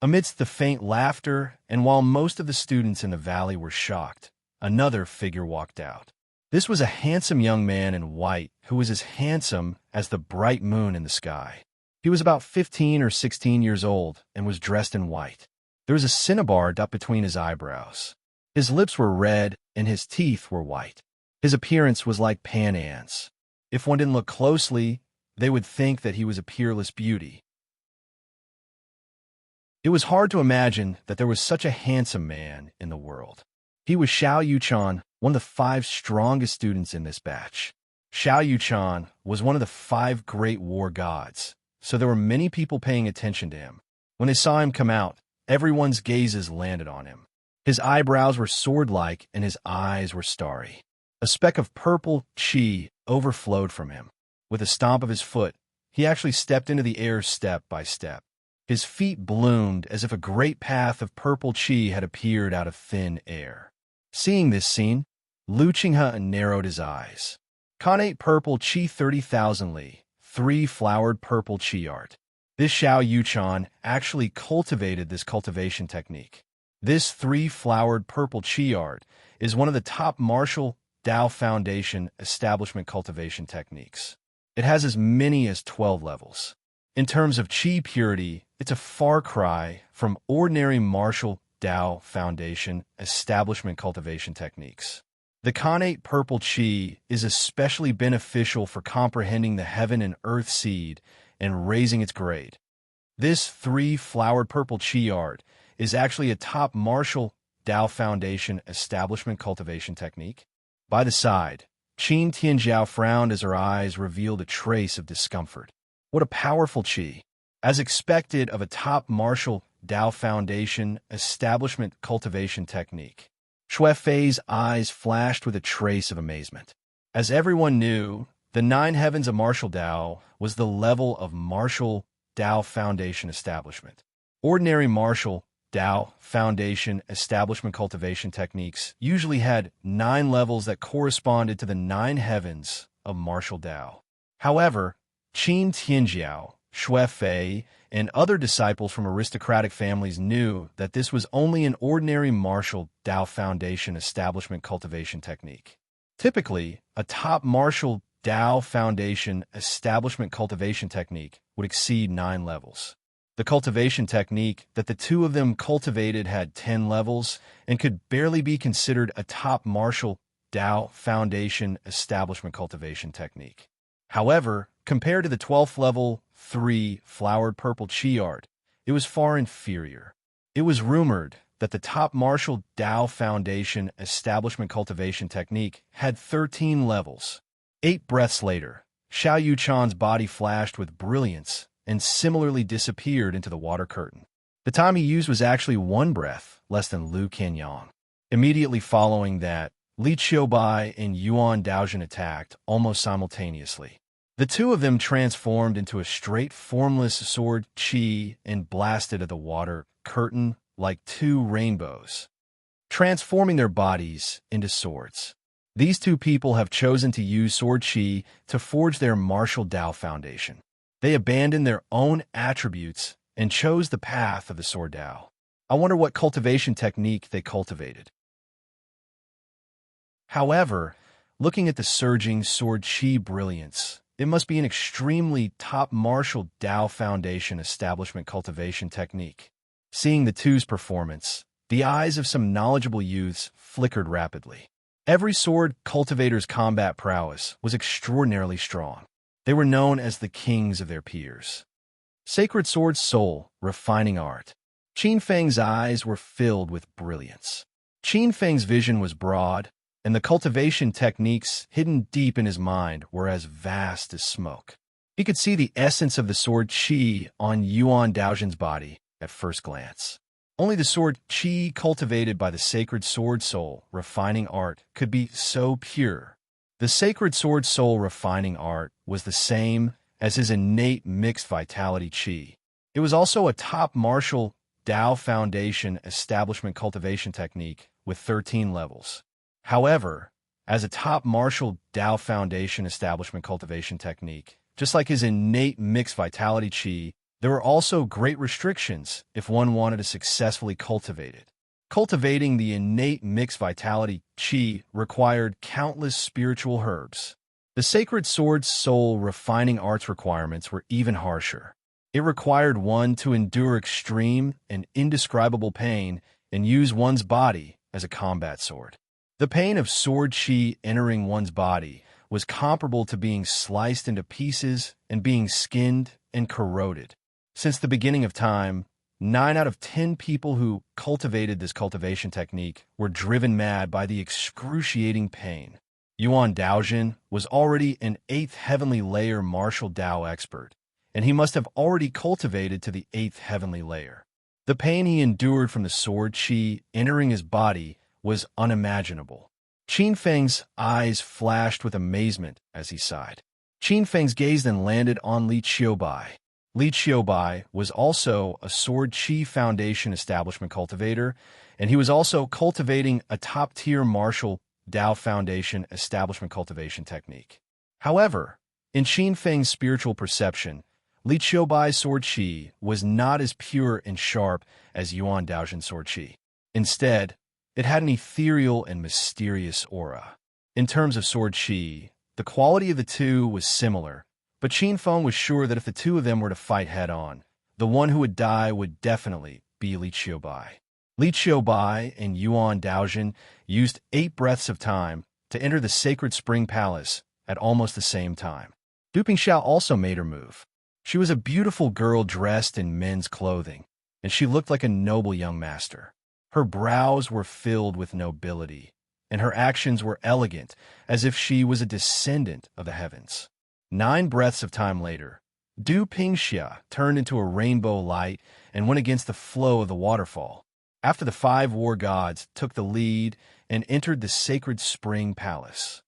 Amidst the faint laughter, and while most of the students in the valley were shocked, another figure walked out. This was a handsome young man in white who was as handsome as the bright moon in the sky. He was about 15 or 16 years old and was dressed in white. There was a cinnabar up between his eyebrows. His lips were red and his teeth were white. His appearance was like Pan An's. If one didn't look closely, they would think that he was a peerless beauty. It was hard to imagine that there was such a handsome man in the world. He was Xiao Yuchan, one of the 5 strongest students in this batch. Xiao Yuchan was one of the 5 great war gods, so there were many people paying attention to him. When they saw him come out, everyone's gazes landed on him. His eyebrows were sword-like and his eyes were starry. A speck of purple qi overflowed from him. With a stomp of his foot, he actually stepped into the air step by step. His feet bloomed as if a great path of purple qi had appeared out of thin air. Seeing this scene, Lu Qinghe narrowed his eyes. Connate purple qi 30,000 li, 3 flowered purple qi art. This Xiao Yuchan actually cultivated this cultivation technique. This 3 flowered purple qi art is one of the top martial Dao Foundation establishment cultivation techniques. It has as many as 12 levels. In terms of qi purity, it's a far cry from ordinary martial Dao Foundation establishment cultivation techniques. The connate purple qi is especially beneficial for comprehending the heaven and earth seed and raising its grade. This 3 flowered purple qi art is actually a top martial Dao Foundation establishment cultivation technique. By the side, Qin Tianjiao frowned as her eyes revealed a trace of discomfort. What a powerful qi! As expected of a top martial Dao Foundation establishment cultivation technique, Shui Fei's eyes flashed with a trace of amazement. As everyone knew, the 9 heavens of martial Dao was the level of martial Dao Foundation establishment. Ordinary martial Dao Foundation establishment cultivation techniques usually had 9 levels that corresponded to the 9 heavens of martial Dao. However, Qin Tianjiao, Shui Fei, and other disciples from aristocratic families knew that this was only an ordinary martial Dao Foundation establishment cultivation technique. Typically, a top martial Dao Foundation establishment cultivation technique would exceed 9 levels. The cultivation technique that the 2 of them cultivated had 10 levels and could barely be considered a top martial Dao Foundation establishment cultivation technique. However, compared to the 12th level 3 flowered purple qi art, it was far inferior. It was rumored that the top martial Dao Foundation establishment cultivation technique had 13 levels. 8 breaths later, Xiao Yuchan's body flashed with brilliance and similarly disappeared into the water curtain. The time he used was actually one breath less than Liu Qianyang. Immediately following that, Li Qiubai and Yuan Daojun attacked almost simultaneously. The two of them transformed into a straight formless sword qi and blasted at the water curtain like two rainbows, transforming their bodies into swords. These two people have chosen to use sword qi to forge their martial Dao foundation. They abandoned their own attributes and chose the path of the sword Dao. I wonder what cultivation technique they cultivated. However, looking at the surging sword qi brilliance, it must be an extremely top martial Dao foundation establishment cultivation technique. Seeing the two's performance, the eyes of some knowledgeable youths flickered rapidly. Every sword cultivator's combat prowess was extraordinarily strong. They were known as the kings of their peers. Sacred Sword Soul, refining art. Qin Feng's eyes were filled with brilliance. Qin Feng's vision was broad, and the cultivation techniques hidden deep in his mind were as vast as smoke. He could see the essence of the sword qi on Yuan Daojun's body at first glance. Only the sword qi cultivated by the Sacred Sword Soul refining art could be so pure. The Sacred Sword Soul refining art was the same as his innate mixed vitality qi. It was also a top martial Dao foundation establishment cultivation technique with 13 levels. However, as a top martial Dao foundation establishment cultivation technique, just like his innate mixed vitality qi, there were also great restrictions if one wanted to successfully cultivate it. Cultivating the innate mixed vitality qi required countless spiritual herbs. The Sacred Sword Soul refining arts requirements were even harsher. It required one to endure extreme and indescribable pain and use one's body as a combat sword. The pain of sword qi entering one's body was comparable to being sliced into pieces and being skinned and corroded. Since the beginning of time, 9 out of 10 people who cultivated this cultivation technique were driven mad by the excruciating pain. Yuan Daojun was already an 8th heavenly layer martial Dao expert, and he must have already cultivated to the 8th heavenly layer. The pain he endured from the sword qi entering his body was unimaginable. Qin Feng's eyes flashed with amazement as he sighed. Qin Feng's gaze then landed on Li Qiubai. Li Qiubai was also a sword qi foundation establishment cultivator, and he was also cultivating a top-tier martial Dao foundation establishment cultivation technique. However, in Qin Feng's spiritual perception, Li Qiubai's sword qi was not as pure and sharp as Yuan Daojun's sword qi. Instead, it had an ethereal and mysterious aura. In terms of sword qi, the quality of the two was similar, but Qin Feng was sure that if the two of them were to fight head-on, the one who would die would definitely be Li Qiubai. Li Qiubai and Yuan Daojun used 8 breaths of time to enter the sacred spring palace at almost the same time. Du Pingxiao also made her move. She was a beautiful girl dressed in men's clothing, and she looked like a noble young master. Her brows were filled with nobility, and her actions were elegant, as if she was a descendant of the heavens. 9 breaths of time later, Du Pingxia turned into a rainbow light and went against the flow of the waterfall. After the 5 war gods took the lead and entered the sacred spring palace.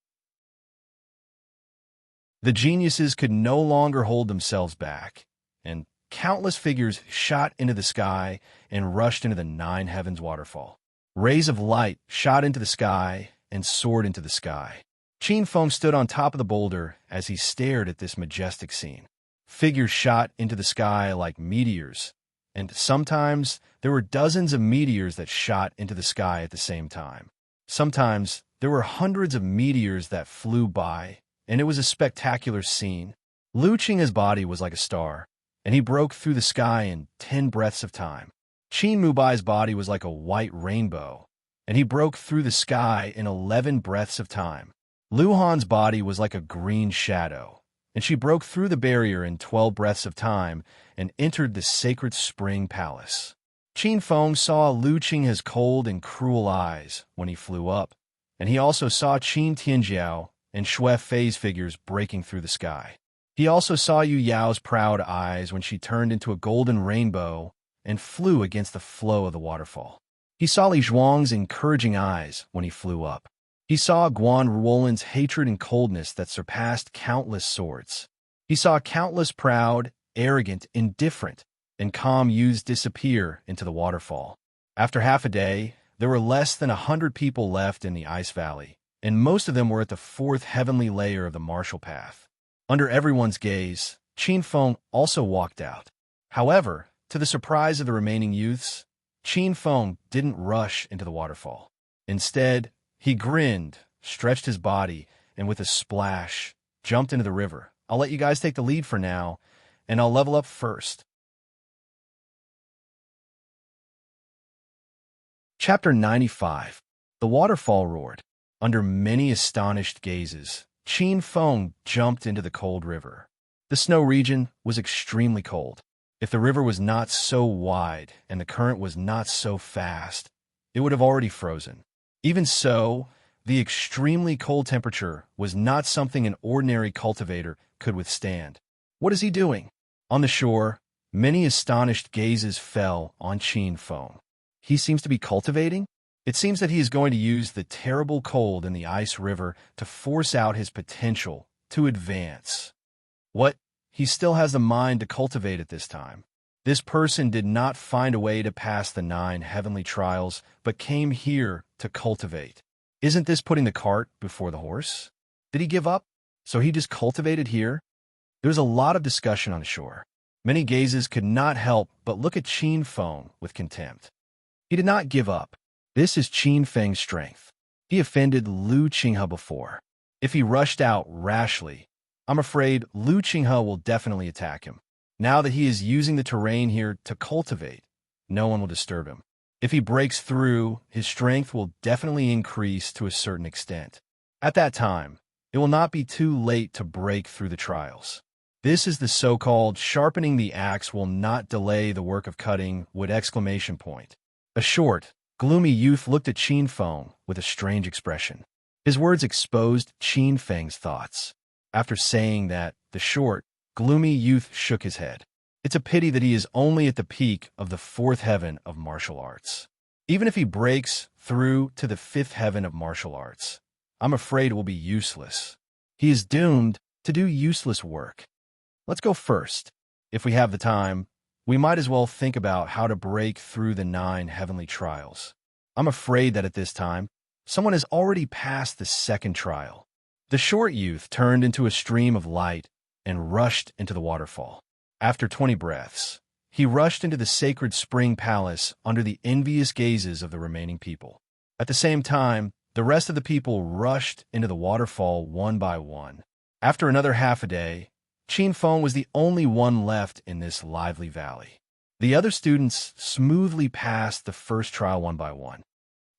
The geniuses could no longer hold themselves back, and countless figures shot into the sky and rushed into the 9 heavens waterfall. Rays of light shot into the sky and soared into the sky. Qin Feng stood on top of the boulder as he stared at this majestic scene. Figures shot into the sky like meteors, and sometimes there were dozens of meteors that shot into the sky at the same time. Sometimes there were hundreds of meteors that flew by, and it was a spectacular scene. Liu Qing's body was like a star, and he broke through the sky in 10 breaths of time. Qin Mubai's body was like a white rainbow, and he broke through the sky in 11 breaths of time. Lu Han's body was like a green shadow, and she broke through the barrier in 12 breaths of time and entered the sacred spring palace. Qin Feng saw Liu Qing's cold and cruel eyes when he flew up, and he also saw Qin Tianjiao and Xue Fei's figures breaking through the sky. He also saw Yu Yao's proud eyes when she turned into a golden rainbow and flew against the flow of the waterfall. He saw Li Zhuang's encouraging eyes when he flew up. He saw Guan Ruolan's hatred and coldness that surpassed countless swords. He saw countless proud, arrogant, indifferent, and calm Yus disappear into the waterfall. After half a day, there were less than 100 people left in the Ice Valley, and most of them were at the fourth heavenly layer of the martial path. Under everyone's gaze, Qin Feng also walked out. However, to the surprise of the remaining youths, Qin Feng didn't rush into the waterfall. Instead, he grinned, stretched his body, and with a splash, jumped into the river. I'll let you guys take the lead for now, and I'll level up first. Chapter 95. The waterfall roared. Under many astonished gazes, Qin Feng jumped into the cold river. The snow region was extremely cold. If the river was not so wide and the current was not so fast, it would have already frozen. Even so, the extremely cold temperature was not something an ordinary cultivator could withstand. What is he doing? On the shore, many astonished gazes fell on Qin Feng. He seems to be cultivating? It seems that he is going to use the terrible cold in the ice river to force out his potential to advance. What? He still has the mind to cultivate at this time. This person did not find a way to pass the 9 heavenly trials, but came here to cultivate. Isn't this putting the cart before the horse? Did he give up? So he just cultivated here? There was a lot of discussion on the shore. Many gazes could not help but look at Qin Feng with contempt. He did not give up. This is Qin Feng's strength. He offended Lu Qinghe before. If he rushed out rashly, I'm afraid Lu Qinghe will definitely attack him. Now that he is using the terrain here to cultivate, no one will disturb him. If he breaks through, his strength will definitely increase to a certain extent. At that time, it will not be too late to break through the trials. This is the so-called sharpening the axe will not delay the work of cutting with exclamation point. A short, gloomy youth looked at Qin Feng with a strange expression. His words exposed Qin Feng's thoughts. After saying that, the short, gloomy youth shook his head. It's a pity that he is only at the peak of the 4th heaven of martial arts. Even if he breaks through to the 5th heaven of martial arts, I'm afraid it will be useless. He is doomed to do useless work. Let's go first. If we have the time, we might as well think about how to break through the 9 heavenly trials. I'm afraid that at this time, someone has already passed the 2nd trial. The short youth turned into a stream of light and rushed into the waterfall. After 20 breaths, he rushed into the sacred spring palace under the envious gazes of the remaining people. At the same time, the rest of the people rushed into the waterfall one by one. After another half a day, Qin Feng was the only one left in this lively valley. The other students smoothly passed the first trial one by one.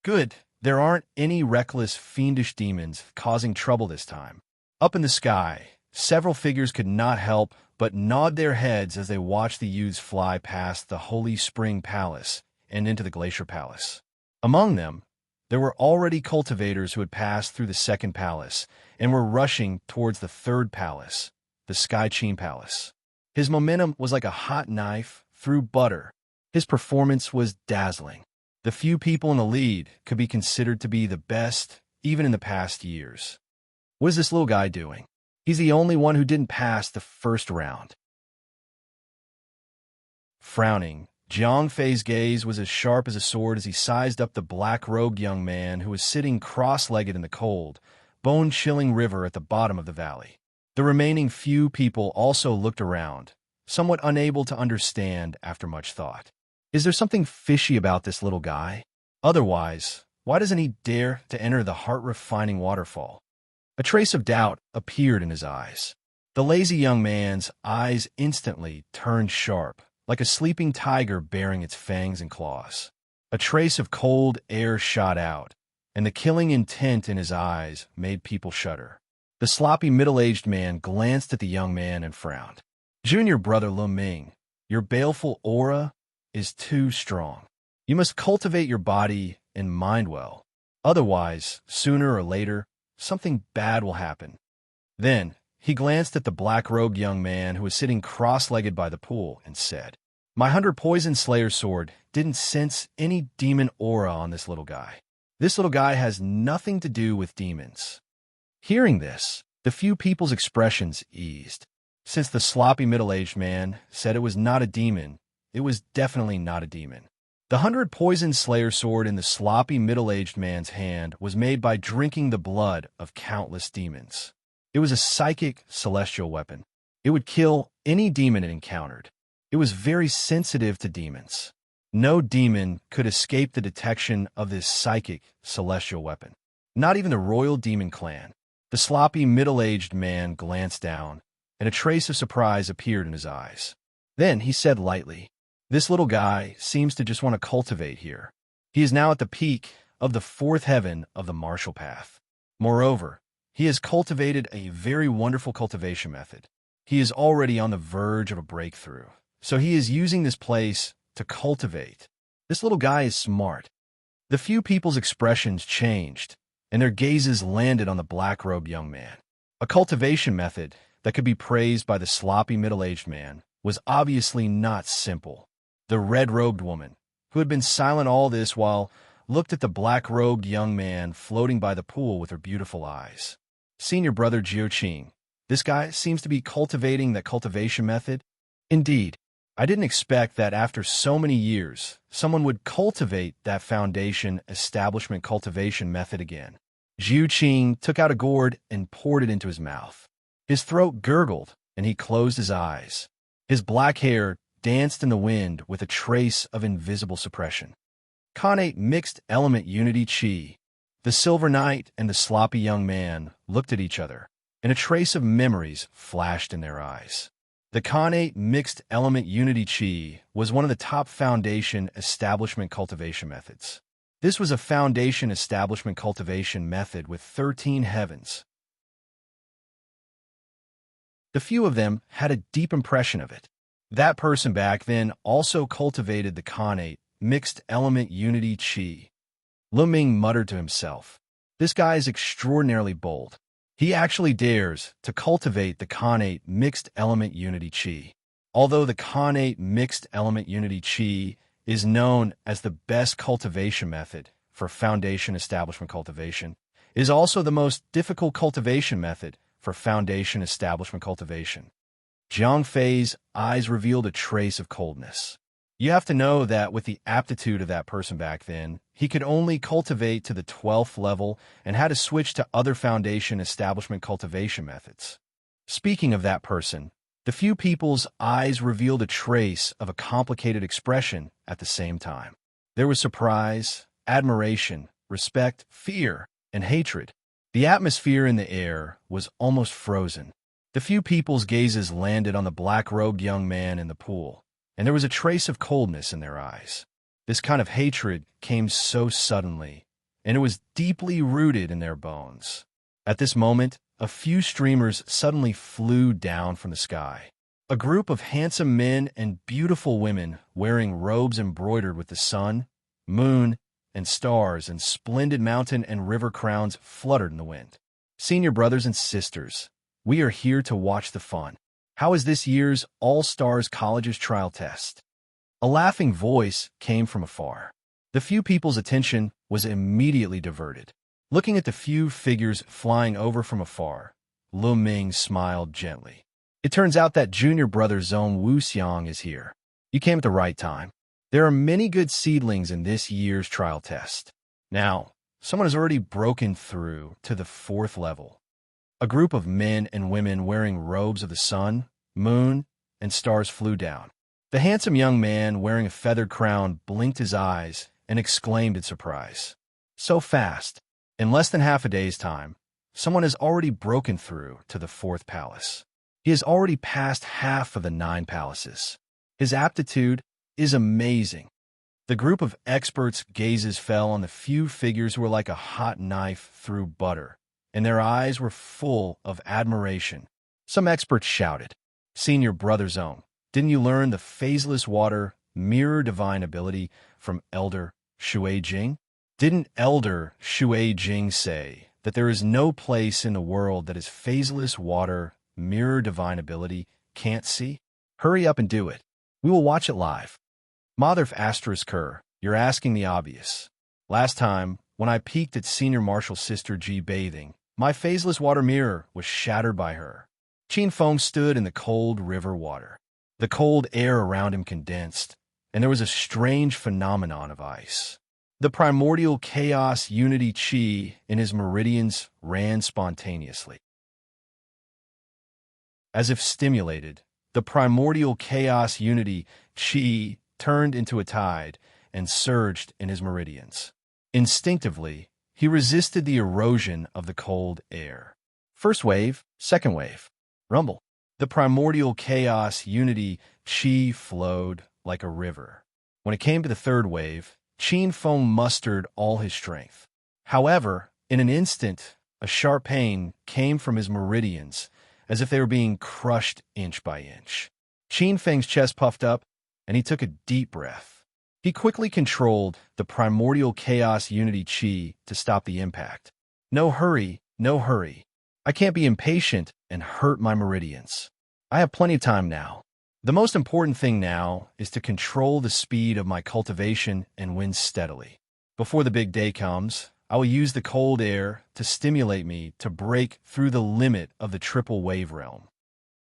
Good, there aren't any reckless, fiendish demons causing trouble this time. Up in the sky, several figures could not help but nod their heads as they watched the youths fly past the Holy Spring Palace and into the Glacier Palace. Among them, there were already cultivators who had passed through the 2nd palace and were rushing towards the 3rd palace, the Sky Qin Palace. His momentum was like a hot knife through butter. His performance was dazzling. The few people in the lead could be considered to be the best, even in the past years. What is this little guy doing? He's the only one who didn't pass the first round. Frowning, Jiang Fei's gaze was as sharp as a sword as he sized up the black-robed young man who was sitting cross-legged in the cold, bone-chilling river at the bottom of the valley. The remaining few people also looked around, somewhat unable to understand after much thought. Is there something fishy about this little guy? Otherwise, why doesn't he dare to enter the heart-refining waterfall? A trace of doubt appeared in his eyes. The lazy young man's eyes instantly turned sharp, like a sleeping tiger baring its fangs and claws. A trace of cold air shot out, and the killing intent in his eyes made people shudder. The sloppy middle-aged man glanced at the young man and frowned. Junior brother Lu Ming, your baleful aura is too strong. You must cultivate your body and mind well. Otherwise, sooner or later, something bad will happen. Then, He glanced at the black-robed young man who was sitting cross-legged by the pool and said, "My 100 poison slayer sword didn't sense any demon aura on this little guy. This little guy has nothing to do with demons." Hearing this, the few people's expressions eased. Since the sloppy middle-aged man said it was not a demon, it was definitely not a demon. The 100 poison slayer sword in the sloppy middle-aged man's hand was made by drinking the blood of countless demons. It was a psychic celestial weapon. It would kill any demon it encountered. It was very sensitive to demons. No demon could escape the detection of this psychic celestial weapon. Not even the royal demon clan. The sloppy middle-aged man glanced down, and a trace of surprise appeared in his eyes. Then he said lightly, "This little guy seems to just want to cultivate here. He is now at the peak of the fourth heaven of the martial path. Moreover, he has cultivated a very wonderful cultivation method. He is already on the verge of a breakthrough. So he is using this place to cultivate. This little guy is smart." The few people's expressions changed, and their gazes landed on the black-robed young man. A cultivation method that could be praised by the sloppy middle-aged man was obviously not simple. The red-robed woman, who had been silent all this while, looked at the black-robed young man floating by the pool with her beautiful eyes. "Senior brother Jiuqing, this guy seems to be cultivating that cultivation method. Indeed, I didn't expect that after so many years, someone would cultivate that foundation establishment cultivation method again." Jiuqing took out a gourd and poured it into his mouth. His throat gurgled, and he closed his eyes. His black hair danced in the wind with a trace of invisible suppression. Khanate mixed element unity chi. The silver knight and the sloppy young man looked at each other, and a trace of memories flashed in their eyes. The Khanate mixed element unity chi was one of the top foundation establishment cultivation methods. This was a foundation establishment cultivation method with 13 heavens. The few of them had a deep impression of it. That person back then also cultivated the Khanate mixed element unity chi. Lu Ming muttered to himself, "This guy is extraordinarily bold. He actually dares to cultivate the Khanate mixed element unity chi." Although the Khanate mixed element unity chi is known as the best cultivation method for foundation establishment cultivation, it is also the most difficult cultivation method for foundation establishment cultivation. Jiang Fei's eyes revealed a trace of coldness. You have to know that with the aptitude of that person back then, he could only cultivate to the 12th level and had to switch to other foundation establishment cultivation methods. Speaking of that person, the few people's eyes revealed a trace of a complicated expression at the same time. There was surprise, admiration, respect, fear, and hatred. The atmosphere in the air was almost frozen. The few people's gazes landed on the black-robed young man in the pool, and there was a trace of coldness in their eyes. This kind of hatred came so suddenly, and it was deeply rooted in their bones. At this moment, a few streamers suddenly flew down from the sky. A group of handsome men and beautiful women wearing robes embroidered with the sun, moon, and stars and splendid mountain and river crowns fluttered in the wind. "Senior brothers and sisters, we are here to watch the fun. How is this year's All-Stars College's trial test?" A laughing voice came from afar. The few people's attention was immediately diverted. Looking at the few figures flying over from afar, Lu Ming smiled gently. "It turns out that junior brother Zhong Wuxiang is here. You came at the right time. There are many good seedlings in this year's trial test. Now, someone has already broken through to the 4th level." A group of men and women wearing robes of the sun, moon, and stars flew down. The handsome young man wearing a feathered crown blinked his eyes and exclaimed in surprise, "So fast! In less than half a day's time, someone has already broken through to the 4th palace. He has already passed half of the 9 palaces. His aptitude is amazing." The group of experts' gazes fell on the few figures who were like a hot knife through butter, and their eyes were full of admiration. Some experts shouted, "Senior brother Zhong, didn't you learn the phaseless water mirror divine ability from Elder Shui Jing? Didn't Elder Shui Jing say that there is no place in the world that is phaseless water mirror divine ability, can't see? Hurry up and do it. We will watch it live. Mother asterisk her, you're asking the obvious. Last time, when I peeked at Senior Marshal Sister G bathing, my phaseless water mirror was shattered by her. Qin Feng stood in the cold river water. The cold air around him condensed, and there was a strange phenomenon of ice. The primordial chaos unity chi in his meridians ran spontaneously. As if stimulated, the primordial chaos unity chi turned into a tide and surged in his meridians. Instinctively, he resisted the erosion of the cold air. First wave, second wave. Rumble. The primordial chaos unity chi flowed like a river. When it came to the third wave, Qin Feng mustered all his strength. However, in an instant, a sharp pain came from his meridians, as if they were being crushed inch by inch. Qin Feng's chest puffed up, and he took a deep breath. He quickly controlled the primordial chaos unity chi to stop the impact. No hurry, no hurry. I can't be impatient and hurt my meridians. I have plenty of time now. The most important thing now is to control the speed of my cultivation and win steadily. Before the big day comes, I will use the cold air to stimulate me to break through the limit of the triple wave realm.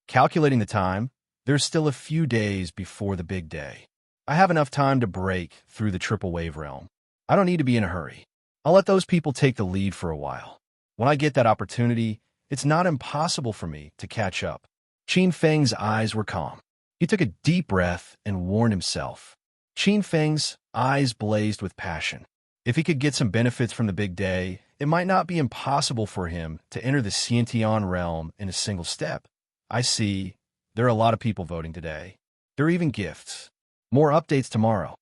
Calculating the time, there's still a few days before the big day. I have enough time to break through the triple wave realm. I don't need to be in a hurry. I'll let those people take the lead for a while. When I get that opportunity, it's not impossible for me to catch up. Qin Feng's eyes were calm. He took a deep breath and warned himself. Qin Feng's eyes blazed with passion. If he could get some benefits from the big day, it might not be impossible for him to enter the Xiantian realm in a single step. I see. There are a lot of people voting today. There are even gifts. More updates tomorrow.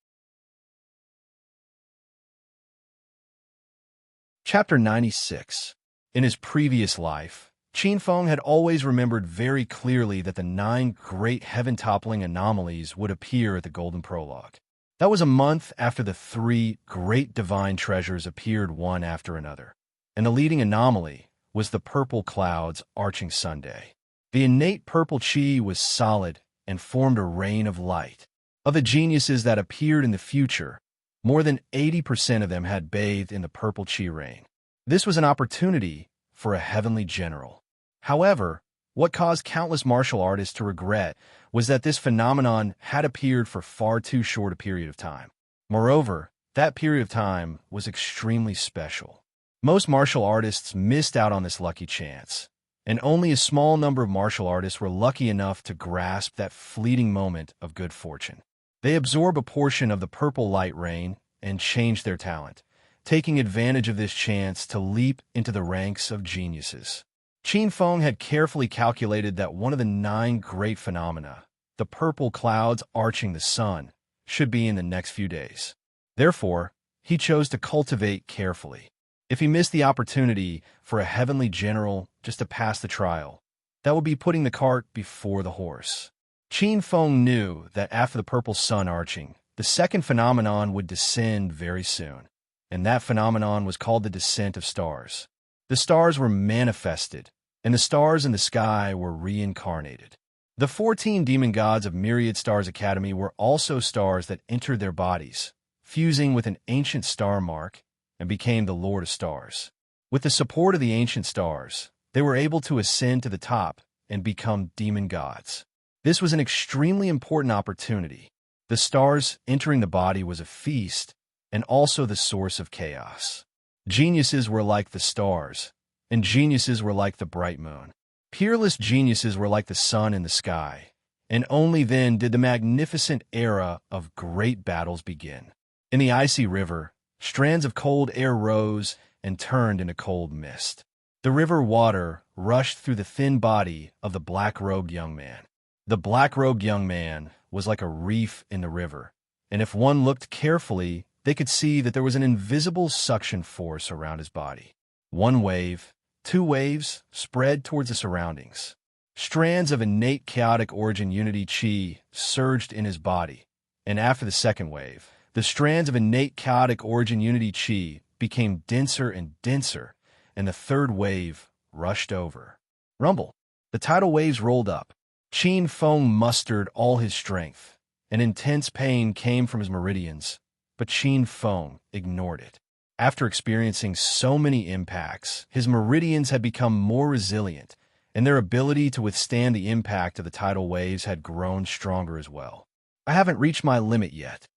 Chapter 96. In his previous life, Qin Feng had always remembered very clearly that the 9 great heaven-toppling anomalies would appear at the Golden Prologue. That was a month after the 3 great divine treasures appeared one after another, and the leading anomaly was the purple clouds arching Sunday. The innate purple chi was solid and formed a rain of light. Of the geniuses that appeared in the future, more than 80% of them had bathed in the purple chi rain. This was an opportunity for a heavenly general. However, what caused countless martial artists to regret was that this phenomenon had appeared for far too short a period of time. Moreover, that period of time was extremely special. Most martial artists missed out on this lucky chance, and only a small number of martial artists were lucky enough to grasp that fleeting moment of good fortune. They absorb a portion of the purple light rain and change their talent, taking advantage of this chance to leap into the ranks of geniuses. Qin Feng had carefully calculated that one of the 9 great phenomena, the purple clouds arching the sun, should be in the next few days. Therefore, he chose to cultivate carefully. If he missed the opportunity for a heavenly general just to pass the trial, that would be putting the cart before the horse. Qin Feng knew that after the purple sun arching, the second phenomenon would descend very soon, and that phenomenon was called the descent of stars. The stars were manifested, and the stars in the sky were reincarnated. The 14 demon gods of Myriad Stars Academy were also stars that entered their bodies, fusing with an ancient star mark, and became the Lord of Stars. With the support of the ancient stars, they were able to ascend to the top and become demon gods. This was an extremely important opportunity. The stars entering the body was a feast, and also the source of chaos. Geniuses were like the stars, and geniuses were like the bright moon. Peerless geniuses were like the sun in the sky, and only then did the magnificent era of great battles begin. In the icy river, strands of cold air rose and turned into cold mist. The river water rushed through the thin body of the black-robed young man. The black-robed young man was like a reef in the river, and if one looked carefully, they could see that there was an invisible suction force around his body. 1 wave, 2 waves spread towards the surroundings. Strands of innate chaotic origin unity chi surged in his body, and after the second wave, the strands of innate chaotic origin unity chi became denser and denser, and the third wave rushed over. Rumble. The tidal waves rolled up. Qin Feng mustered all his strength. An intense pain came from his meridians, but Qin Feng ignored it. After experiencing so many impacts, his meridians had become more resilient, and their ability to withstand the impact of the tidal waves had grown stronger as well. I haven't reached my limit yet.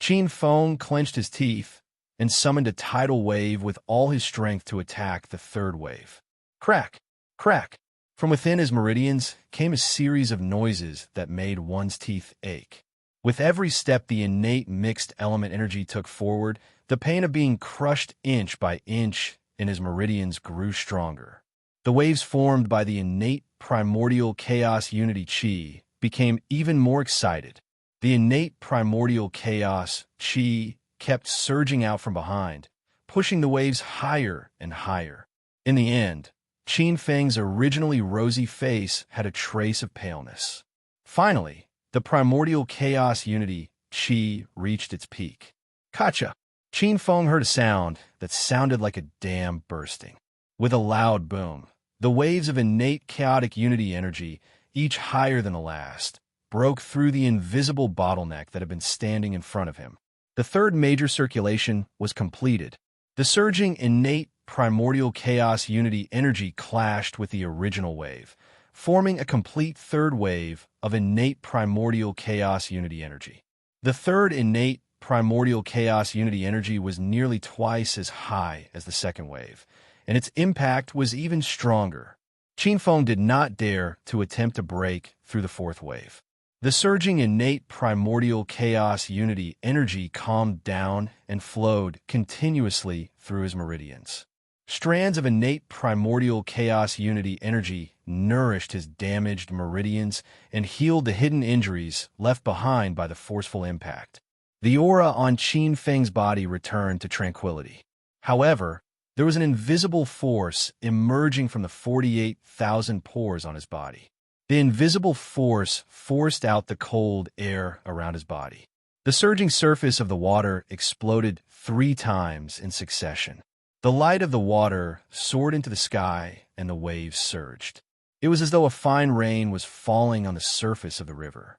Qin Feng clenched his teeth and summoned a tidal wave with all his strength to attack the third wave. Crack! Crack! From within his meridians came a series of noises that made one's teeth ache. With every step the innate mixed element energy took forward, the pain of being crushed inch by inch in his meridians grew stronger. The waves formed by the innate primordial chaos unity chi became even more excited. The innate primordial chaos chi kept surging out from behind, pushing the waves higher and higher. In the end, Qin Feng's originally rosy face had a trace of paleness. Finally, the primordial chaos unity chi reached its peak. Kacha! Qin Feng heard a sound that sounded like a dam bursting. With a loud boom, the waves of innate chaotic unity energy, each higher than the last, broke through the invisible bottleneck that had been standing in front of him. The third major circulation was completed. The surging innate primordial chaos unity energy clashed with the original wave, forming a complete third wave of innate primordial chaos unity energy. The third innate primordial chaos unity energy was nearly twice as high as the second wave, and its impact was even stronger. Qin Feng did not dare to attempt to break through the fourth wave. The surging innate primordial chaos unity energy calmed down and flowed continuously through his meridians. Strands of innate primordial chaos unity energy nourished his damaged meridians and healed the hidden injuries left behind by the forceful impact. The aura on Qin Feng's body returned to tranquility. However, there was an invisible force emerging from the 48,000 pores on his body. The invisible force forced out the cold air around his body. The surging surface of the water exploded 3 times in succession. The light of the water soared into the sky, and the waves surged. It was as though a fine rain was falling on the surface of the river.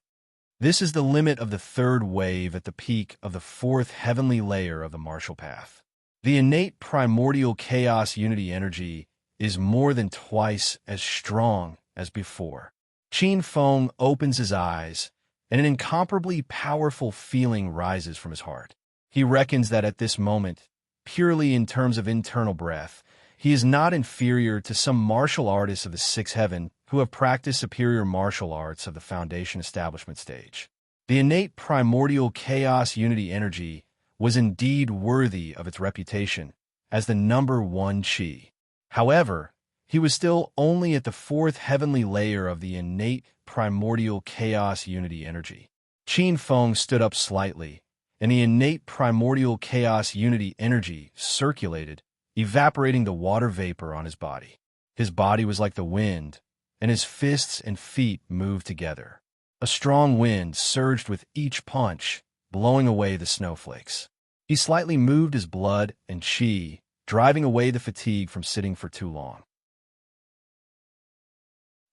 This is the limit of the third wave at the peak of the fourth heavenly layer of the martial path. The innate primordial chaos unity energy is more than twice as strong as before. Qin Feng opens his eyes, and an incomparably powerful feeling rises from his heart. He reckons that at this moment, purely in terms of internal breath, he is not inferior to some martial artists of the sixth heaven who have practiced superior martial arts of the foundation establishment stage. The innate primordial chaos unity energy was indeed worthy of its reputation as the number 1 chi. However, he was still only at the fourth heavenly layer of the innate primordial chaos unity energy. Qin Feng stood up slightly, and the innate primordial chaos unity energy circulated, evaporating the water vapor on his body. His body was like the wind, and his fists and feet moved together. A strong wind surged with each punch, blowing away the snowflakes. He slightly moved his blood and qi, driving away the fatigue from sitting for too long.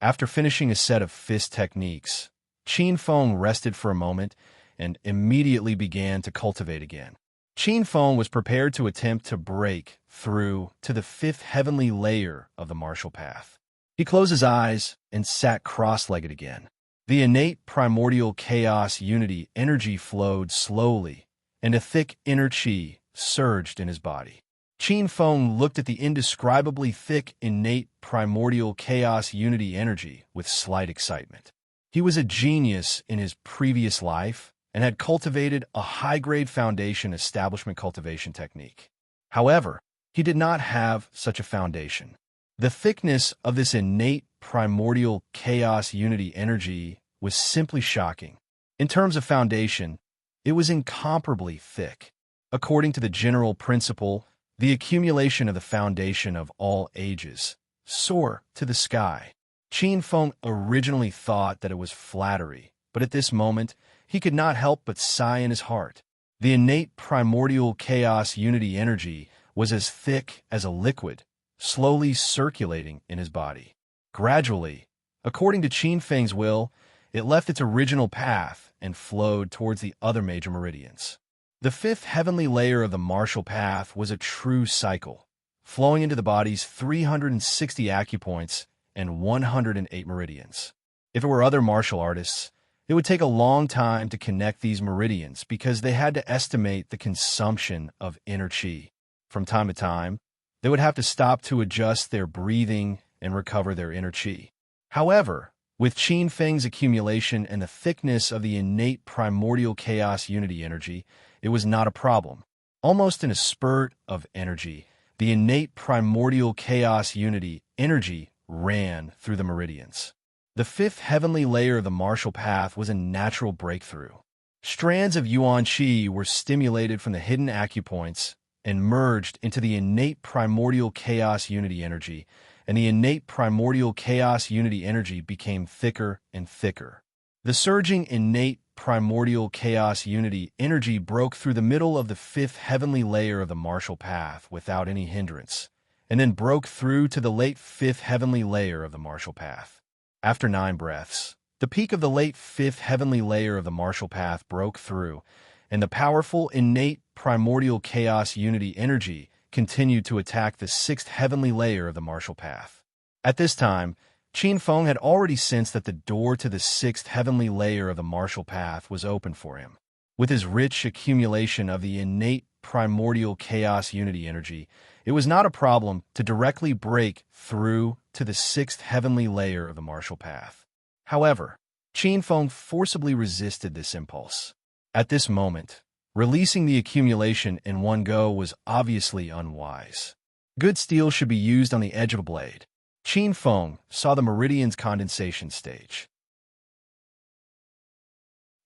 After finishing a set of fist techniques, Qin Feng rested for a moment and immediately began to cultivate again. Qin Feng was prepared to attempt to break through to the 5th heavenly layer of the martial path. He closed his eyes and sat cross-legged again. The innate primordial chaos unity energy flowed slowly, and a thick inner qi surged in his body. Qin Feng looked at the indescribably thick innate primordial chaos unity energy with slight excitement. He was a genius in his previous life and had cultivated a high-grade foundation establishment cultivation technique. However, he did not have such a foundation. The thickness of this innate primordial chaos unity energy was simply shocking. In terms of foundation, it was incomparably thick. According to the general principle, the accumulation of the foundation of all ages soar to the sky. Qin Feng originally thought that it was flattery, but at this moment, he could not help but sigh in his heart. The innate primordial chaos unity energy was as thick as a liquid, slowly circulating in his body. Gradually, according to Qin Feng's will, it left its original path and flowed towards the other major meridians. The fifth heavenly layer of the martial path was a true cycle, flowing into the body's 360 acupoints and 108 meridians. If it were other martial artists, it would take a long time to connect these meridians because they had to estimate the consumption of inner qi. From time to time, they would have to stop to adjust their breathing and recover their inner qi. However, with Qin Feng's accumulation and the thickness of the innate primordial chaos unity energy, it was not a problem. Almost in a spurt of energy, the innate primordial chaos unity energy ran through the meridians. The fifth heavenly layer of the martial path was a natural breakthrough. Strands of yuan qi were stimulated from the hidden acupoints and merged into the innate primordial chaos unity energy, and the innate primordial chaos unity energy became thicker and thicker. The surging innate primordial chaos unity energy broke through the middle of the fifth heavenly layer of the martial path without any hindrance, and then broke through to the late fifth heavenly layer of the martial path. After 9 breaths, the peak of the late fifth heavenly layer of the martial path broke through, and the powerful innate primordial chaos unity energy continued to attack the sixth heavenly layer of the martial path. At this time, Qin Feng had already sensed that the door to the sixth heavenly layer of the martial path was open for him. With his rich accumulation of the innate primordial chaos unity energy, it was not a problem to directly break through to the sixth heavenly layer of the martial path. However, Qin Feng forcibly resisted this impulse. At this moment, releasing the accumulation in one go was obviously unwise. Good steel should be used on the edge of a blade. Qin Feng saw the meridian's condensation stage.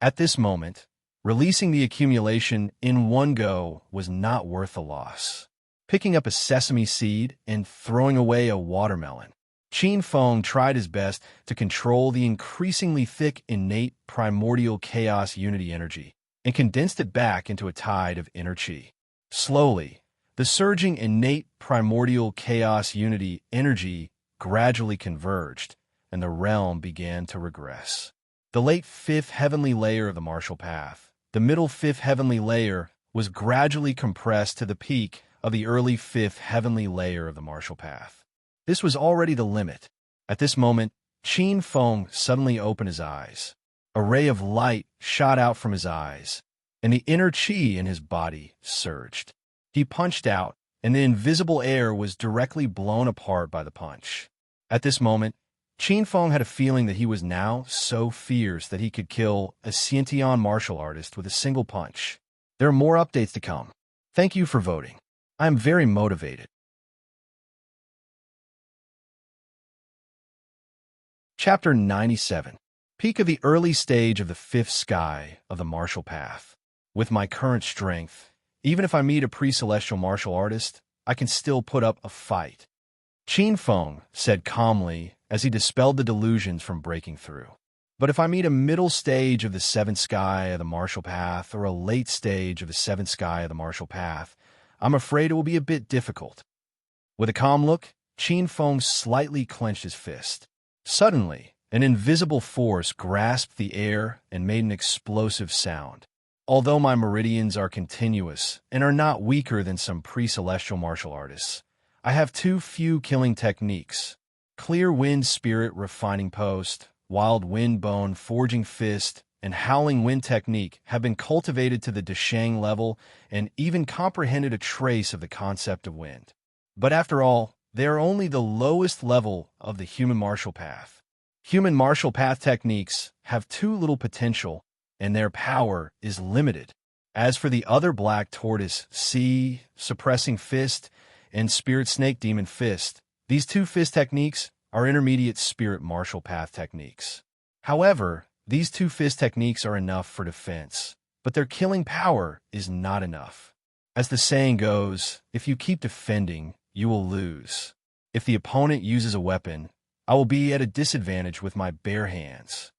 At this moment, releasing the accumulation in one go was not worth the loss. Picking up a sesame seed and throwing away a watermelon, Qin Feng tried his best to control the increasingly thick innate primordial chaos unity energy and condensed it back into a tide of inner qi. Slowly, the surging innate primordial chaos unity energy gradually converged, and the realm began to regress. The late fifth heavenly layer of the martial path, the middle fifth heavenly layer, was gradually compressed to the peak of the early fifth heavenly layer of the martial path. This was already the limit. At this moment, Qin Feng suddenly opened his eyes. A ray of light shot out from his eyes, and the inner qi in his body surged. He punched out, and the invisible air was directly blown apart by the punch. At this moment, Qin Feng had a feeling that he was now so fierce that he could kill a Xiantian martial artist with a single punch. There are more updates to come. Thank you for voting. I am very motivated. Chapter 97. Peak of the early stage of the fifth sky of the martial path. With my current strength, even if I meet a pre-celestial martial artist, I can still put up a fight. Qin Feng said calmly as he dispelled the delusions from breaking through. But if I meet a middle stage of the seventh sky of the martial path or a late stage of the seventh sky of the martial path, I'm afraid it will be a bit difficult. With a calm look, Qin Feng slightly clenched his fist. Suddenly, an invisible force grasped the air and made an explosive sound. Although my meridians are continuous and are not weaker than some pre-celestial martial artists, I have too few killing techniques. Clear wind spirit refining post, wild wind bone forging fist, and howling wind technique have been cultivated to the Deshang level and even comprehended a trace of the concept of wind. But after all, they are only the lowest level of the human martial path. Human martial path techniques have too little potential, and their power is limited. As for the other black tortoise, sea, suppressing fist, and spirit snake demon fist, these two fist techniques are intermediate spirit martial path techniques. However, these two fist techniques are enough for defense, but their killing power is not enough. As the saying goes, if you keep defending, you will lose. If the opponent uses a weapon, I will be at a disadvantage with my bare hands.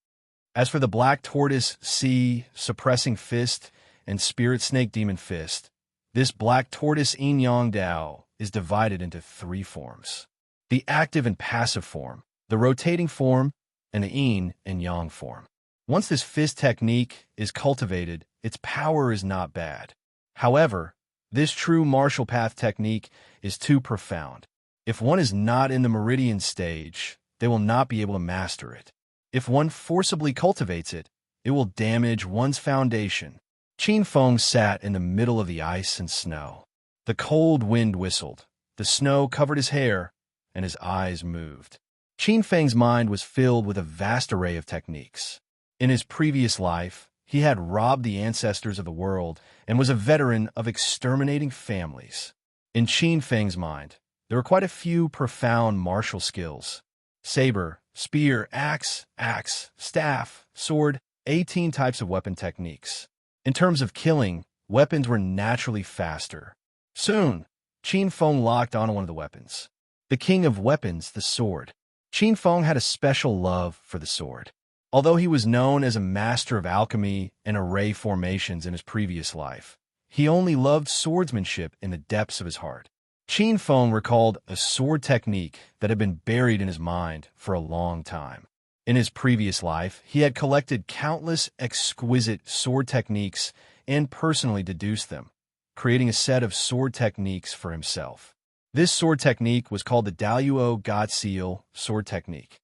As for the black tortoise, sea, suppressing fist, and spirit snake demon fist, this black tortoise yin yang dao is divided into three forms: the active and passive form, the rotating form, and the yin and yang form. Once this fist technique is cultivated, its power is not bad. However, this true martial path technique is too profound. If one is not in the meridian stage, they will not be able to master it. If one forcibly cultivates it, it will damage one's foundation. Qin Feng sat in the middle of the ice and snow. The cold wind whistled, the snow covered his hair, and his eyes moved. Qin Feng's mind was filled with a vast array of techniques. In his previous life, he had robbed the ancestors of the world and was a veteran of exterminating families. In Qin Feng's mind, there were quite a few profound martial skills: saber, spear, axe, staff, sword, 18 types of weapon techniques. In terms of killing, weapons were naturally faster. Soon, Qin Feng locked onto one of the weapons. The king of weapons, the sword. Qin Feng had a special love for the sword. Although he was known as a master of alchemy and array formations in his previous life, he only loved swordsmanship in the depths of his heart. Qin Feng recalled a sword technique that had been buried in his mind for a long time. In his previous life, he had collected countless exquisite sword techniques and personally deduced them, creating a set of sword techniques for himself. This sword technique was called the Daluo God Seal sword technique.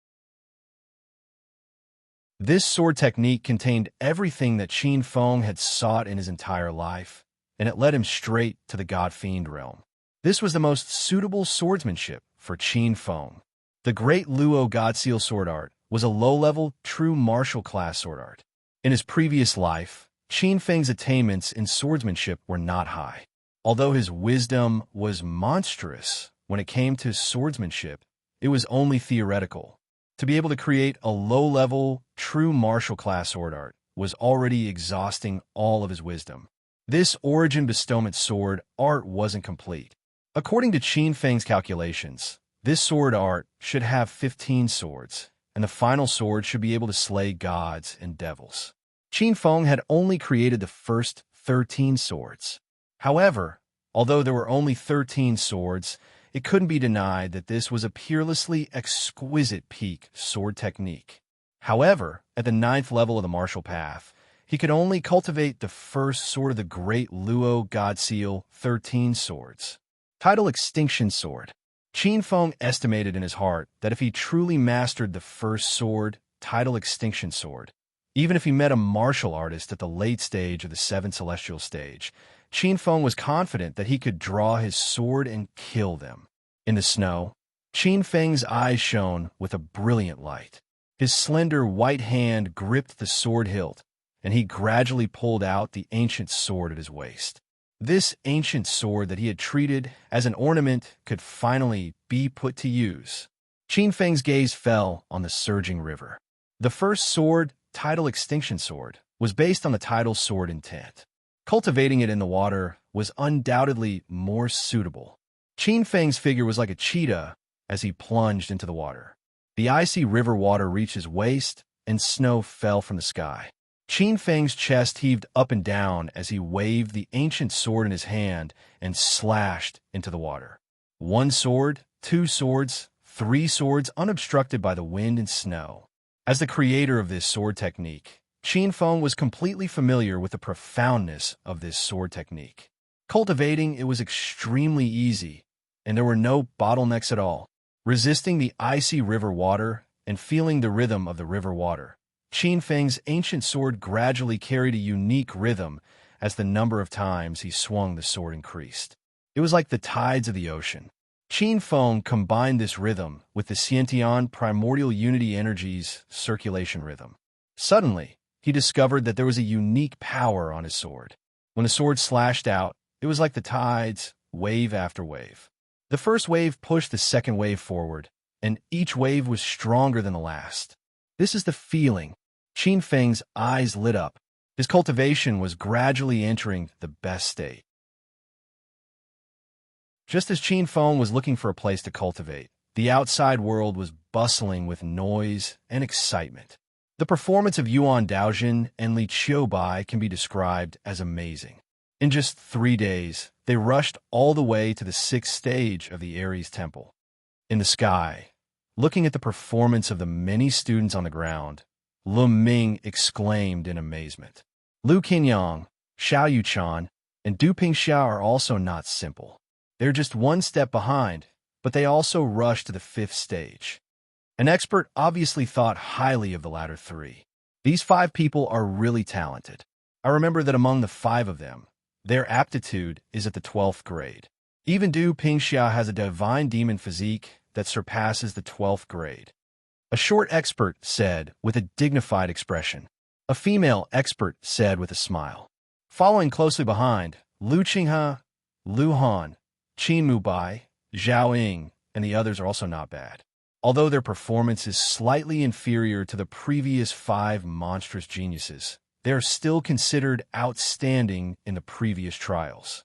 This sword technique contained everything that Qin Feng had sought in his entire life, and it led him straight to the God-Fiend realm. This was the most suitable swordsmanship for Qin Feng. The Great Luo God Seal sword art was a low-level, true martial class sword art. In his previous life, Qin Feng's attainments in swordsmanship were not high. Although his wisdom was monstrous when it came to swordsmanship, it was only theoretical. To be able to create a low-level, true martial class sword art was already exhausting all of his wisdom. This origin bestowment sword art wasn't complete. According to Qin Feng's calculations, this sword art should have 15 swords, and the final sword should be able to slay gods and devils. Qin Feng had only created the first 13 swords. However, although there were only 13 swords, it couldn't be denied that this was a peerlessly exquisite peak sword technique. However, at the 9th level of the martial path, he could only cultivate the first sword of the Great Luo God Seal 13 swords. Title Extinction Sword. Qin Feng estimated in his heart that if he truly mastered the first sword, Title Extinction Sword, even if he met a martial artist at the late stage of the 7th celestial stage, Qin Feng was confident that he could draw his sword and kill them. In the snow, Qin Feng's eyes shone with a brilliant light. His slender white hand gripped the sword hilt, and he gradually pulled out the ancient sword at his waist. This ancient sword that he had treated as an ornament could finally be put to use. Qin Feng's gaze fell on the surging river. The first sword, Title Extinction Sword, was based on the Title Sword intent. Cultivating it in the water was undoubtedly more suitable. Qin Feng's figure was like a cheetah as he plunged into the water. The icy river water reached his waist, and snow fell from the sky. Qin Feng's chest heaved up and down as he waved the ancient sword in his hand and slashed into the water. 1 sword, 2 swords, 3 swords unobstructed by the wind and snow. As the creator of this sword technique, Qin Feng was completely familiar with the profoundness of this sword technique. Cultivating it was extremely easy, and there were no bottlenecks at all. Resisting the icy river water and feeling the rhythm of the river water, Qin Feng's ancient sword gradually carried a unique rhythm as the number of times he swung the sword increased. It was like the tides of the ocean. Qin Feng combined this rhythm with the Xiantian primordial unity energy's circulation rhythm. Suddenly, he discovered that there was a unique power on his sword. When the sword slashed out, it was like the tides, wave after wave. The first wave pushed the second wave forward, and each wave was stronger than the last. This is the feeling. Qin Feng's eyes lit up. His cultivation was gradually entering the best state. Just as Qin Feng was looking for a place to cultivate, the outside world was bustling with noise and excitement. The performance of Yuan Daojin and Li Qiubai can be described as amazing. In just 3 days, they rushed all the way to the 6th stage of the Ares Temple. In the sky, looking at the performance of the many students on the ground, Lu Ming exclaimed in amazement. Lu Qinyang, Xiao Yuchan, and Du Pingxiao are also not simple. They're just one step behind, but they also rushed to the 5th stage. An expert obviously thought highly of the latter three. These 5 people are really talented. I remember that among the 5 of them, their aptitude is at the 12th grade. Even Du Pingxiao has a divine demon physique that surpasses the 12th grade. A short expert said with a dignified expression. A female expert said with a smile. Following closely behind, Lu Qinghe, Lu Han, Qin Mubai, Zhao Ying, and the others are also not bad. Although their performance is slightly inferior to the previous 5 monstrous geniuses, they are still considered outstanding in the previous trials.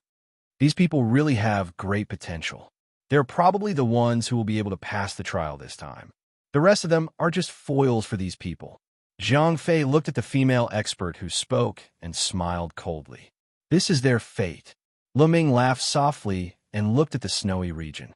These people really have great potential. They're probably the ones who will be able to pass the trial this time. The rest of them are just foils for these people. Zhang Fei looked at the female expert who spoke and smiled coldly. This is their fate. Lu Ming laughed softly and looked at the snowy region.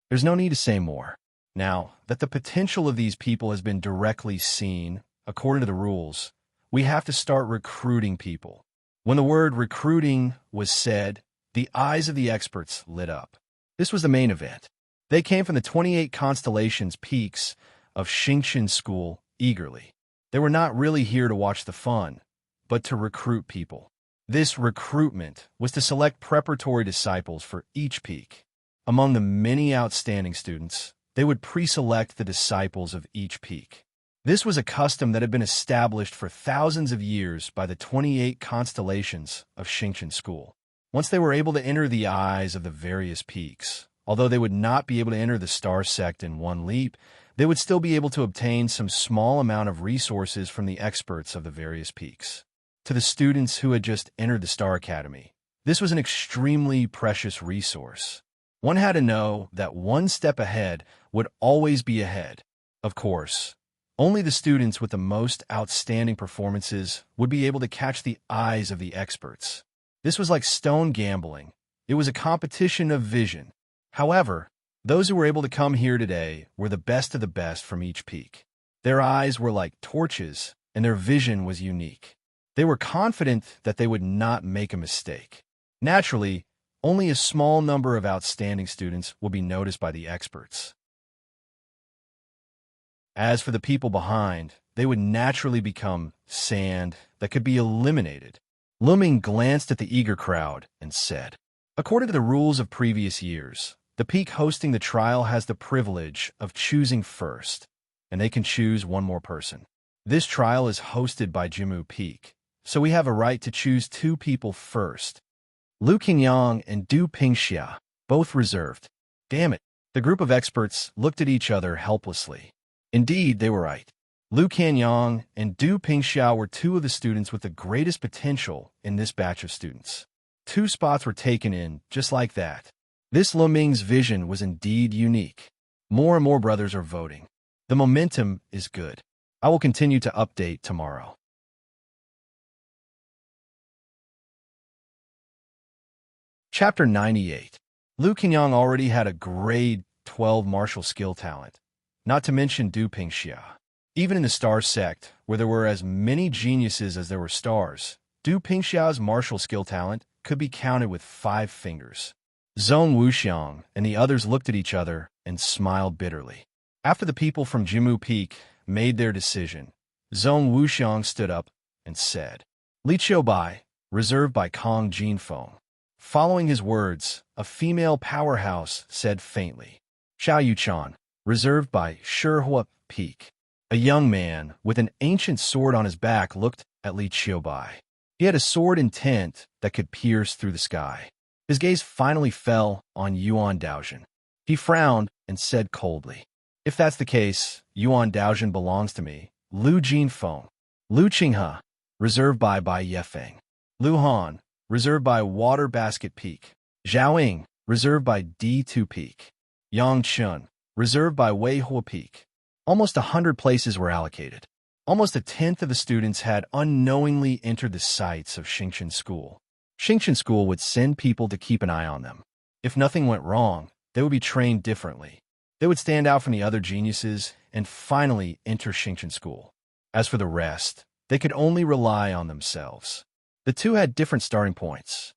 There's no need to say more. Now that the potential of these people has been directly seen, according to the rules, we have to start recruiting people. When the word recruiting was said, the eyes of the experts lit up. This was the main event. They came from the 28 constellations peaks of Xingqian School eagerly. They were not really here to watch the fun, but to recruit people. This recruitment was to select preparatory disciples for each peak. Among the many outstanding students, they would pre-select the disciples of each peak. This was a custom that had been established for thousands of years by the 28 constellations of Xingqian School. Once they were able to enter the eyes of the various peaks, although they would not be able to enter the star sect in one leap, they would still be able to obtain some small amount of resources from the experts of the various peaks. To the students who had just entered the Star Academy, this was an extremely precious resource. One had to know that one step ahead would always be ahead. Of course, only the students with the most outstanding performances would be able to catch the eyes of the experts. This was like stone gambling. It was a competition of vision. However, those who were able to come here today were the best of the best from each peak. Their eyes were like torches, and their vision was unique. They were confident that they would not make a mistake. Naturally, only a small number of outstanding students will be noticed by the experts. As for the people behind, they would naturally become sand that could be eliminated. Lu Ming glanced at the eager crowd and said, according to the rules of previous years, the peak hosting the trial has the privilege of choosing first, and they can choose one more person. This trial is hosted by Jimu Peak, so we have a right to choose 2 people first. Lu Qinyang and Du Pingxia, both reserved. Damn it. The group of experts looked at each other helplessly. Indeed, they were right. Lu Qinyang and Du Pingxiao were 2 of the students with the greatest potential in this batch of students. 2 spots were taken in just like that. This Lu Ming's vision was indeed unique. More and more brothers are voting. The momentum is good. I will continue to update tomorrow. Chapter 98. Lu Qinyang already had a grade 12 martial skill talent, not to mention Du Pingxia. Even in the star sect, where there were as many geniuses as there were stars, Du Pingxiao's martial skill talent could be counted with 5 fingers. Zhong Wuxiang and the others looked at each other and smiled bitterly. After the people from Jimu Peak made their decision, Zhong Wuxiang stood up and said, Li Qiubai, reserved by Kong Jinfeng. Following his words, a female powerhouse said faintly, Xiao Yuchan, reserved by Shihua Peak. A young man with an ancient sword on his back looked at Li Qiubai. He had a sword intent that could pierce through the sky. His gaze finally fell on Yuan Daozhen. He frowned and said coldly, if that's the case, Yuan Daozhen belongs to me. Lu Jinfeng. Lu Qinghe, reserved by Bai Yefeng. Lu Han, reserved by Water Basket Peak. Zhao Ying, reserved by D2 Peak. Yang Chun, reserved by Wei Hua Peak. Almost 100 places were allocated. Almost 1/10 of the students had unknowingly entered the sights of Xingqian School. Xingqian School would send people to keep an eye on them. If nothing went wrong, they would be trained differently. They would stand out from the other geniuses and finally enter Xingqian School. As for the rest, they could only rely on themselves. The two had different starting points.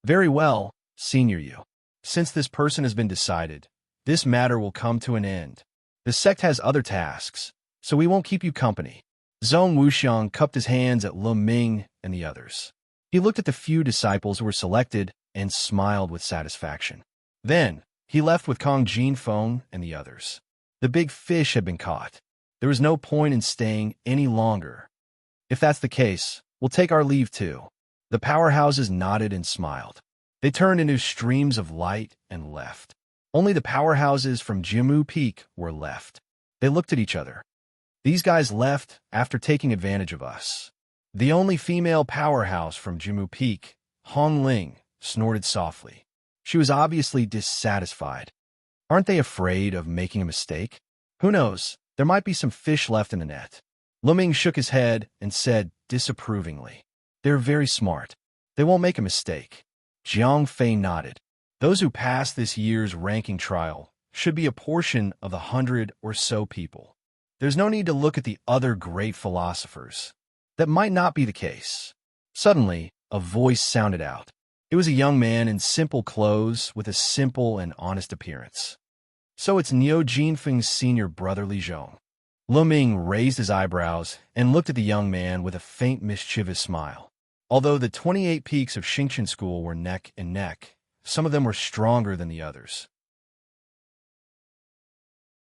Very well, Senior Yu. Since this person has been decided, this matter will come to an end. The sect has other tasks, so we won't keep you company. Zhong Wuxiang cupped his hands at Lu Ming and the others. He looked at the few disciples who were selected and smiled with satisfaction. Then, he left with Kong Jinfeng and the others. The big fish had been caught. There was no point in staying any longer. If that's the case, we'll take our leave too. The powerhouses nodded and smiled. They turned into streams of light and left. Only the powerhouses from Jimu Peak were left. They looked at each other. These guys left after taking advantage of us. The only female powerhouse from Jimu Peak, Hong Ling, snorted softly. She was obviously dissatisfied. Aren't they afraid of making a mistake? Who knows? There might be some fish left in the net. Lu Ming shook his head and said disapprovingly, "They're very smart. They won't make a mistake." Jiang Fei nodded. Those who pass this year's ranking trial should be a portion of the 100 or so people. There's no need to look at the other great philosophers. That might not be the case. Suddenly, a voice sounded out. It was a young man in simple clothes with a simple and honest appearance. So it's Niu Jinfeng's senior brother Li Zhong. Lu Ming raised his eyebrows and looked at the young man with a faint mischievous smile. Although the 28 peaks of Xingqian School were neck and neck, some of them were stronger than the others.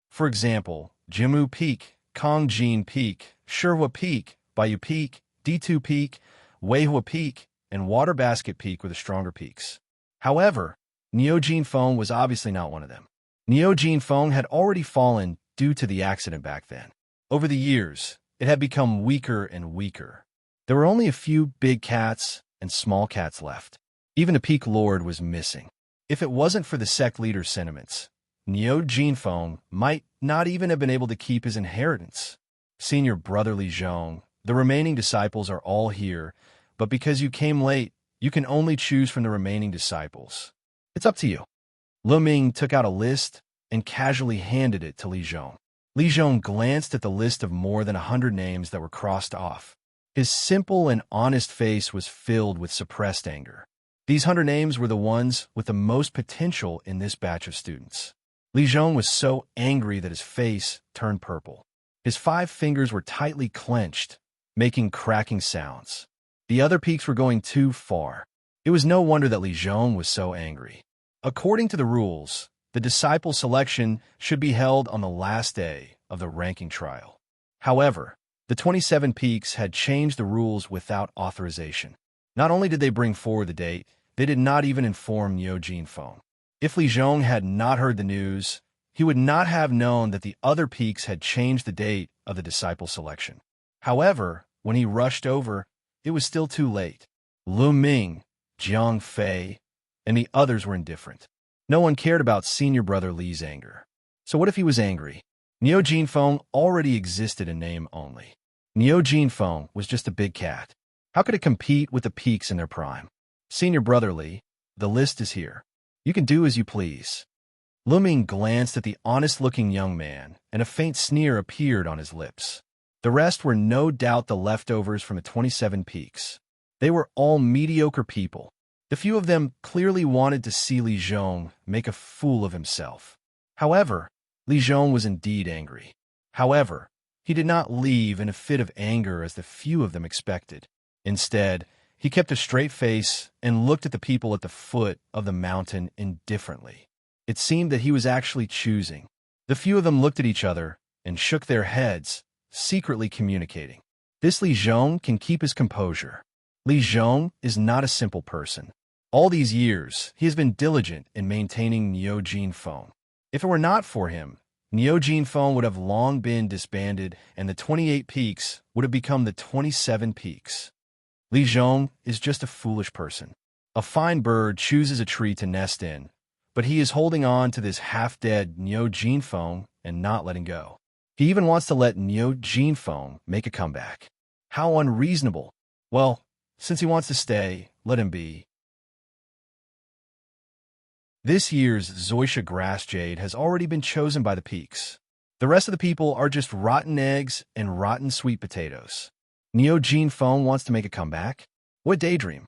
For example, Jimu Peak, Kongjin Peak, Shihua Peak, Baiyu Peak, D2 Peak, Weihua Peak, and Water Basket Peak were the stronger peaks. However, Niu Jinfeng was obviously not one of them. Niu Jinfeng had already fallen due to the accident back then. Over the years, it had become weaker and weaker. There were only a few big cats and small cats left. Even the Peak Lord was missing. If it wasn't for the sect leader's sentiments, Niu Jinfeng might not even have been able to keep his inheritance. Senior brother Li Zhong, the remaining disciples are all here, but because you came late, you can only choose from the remaining disciples. It's up to you. Lu Ming took out a list and casually handed it to Li Zhong. Li Zhong glanced at the list of more than 100 names that were crossed off. His simple and honest face was filled with suppressed anger. These 100 names were the ones with the most potential in this batch of students. Li Zhong was so angry that his face turned purple. His 5 fingers were tightly clenched, making cracking sounds. The other peaks were going too far. It was no wonder that Li Zhong was so angry. According to the rules, the disciple selection should be held on the last day of the ranking trial. However, the 27 peaks had changed the rules without authorization. Not only did they bring forward the date, they did not even inform Niu Jinfeng. If Li Zhong had not heard the news, he would not have known that the other peaks had changed the date of the disciple selection. However, when he rushed over, it was still too late. Lu Ming, Jiang Fei, and the others were indifferent. No one cared about senior brother Li's anger. So what if he was angry? Niu Jinfeng already existed in name only. Niu Jinfeng was just a big cat. How could it compete with the peaks in their prime? Senior brother Li, the list is here. You can do as you please. Lu Ming glanced at the honest-looking young man, and a faint sneer appeared on his lips. The rest were no doubt the leftovers from the 27 peaks. They were all mediocre people. The few of them clearly wanted to see Li Zhong make a fool of himself. However, Li Zhong was indeed angry. However, he did not leave in a fit of anger as the few of them expected. Instead, he kept a straight face and looked at the people at the foot of the mountain indifferently. It seemed that he was actually choosing. The few of them looked at each other and shook their heads, secretly communicating. This Li Zhong can keep his composure. Li Zhong is not a simple person. All these years, he has been diligent in maintaining Niu Jinfeng. If it were not for him, Niu Jinfeng would have long been disbanded and the 28 peaks would have become the 27 peaks. Li Zhong is just a foolish person. A fine bird chooses a tree to nest in, but he is holding on to this half-dead Niu Jinfeng and not letting go. He even wants to let Niu Jinfeng make a comeback. How unreasonable. Well, since he wants to stay, let him be. This year's Zoysia grass jade has already been chosen by the peaks. The rest of the people are just rotten eggs and rotten sweet potatoes. Neo Jean Feng wants to make a comeback? What daydream?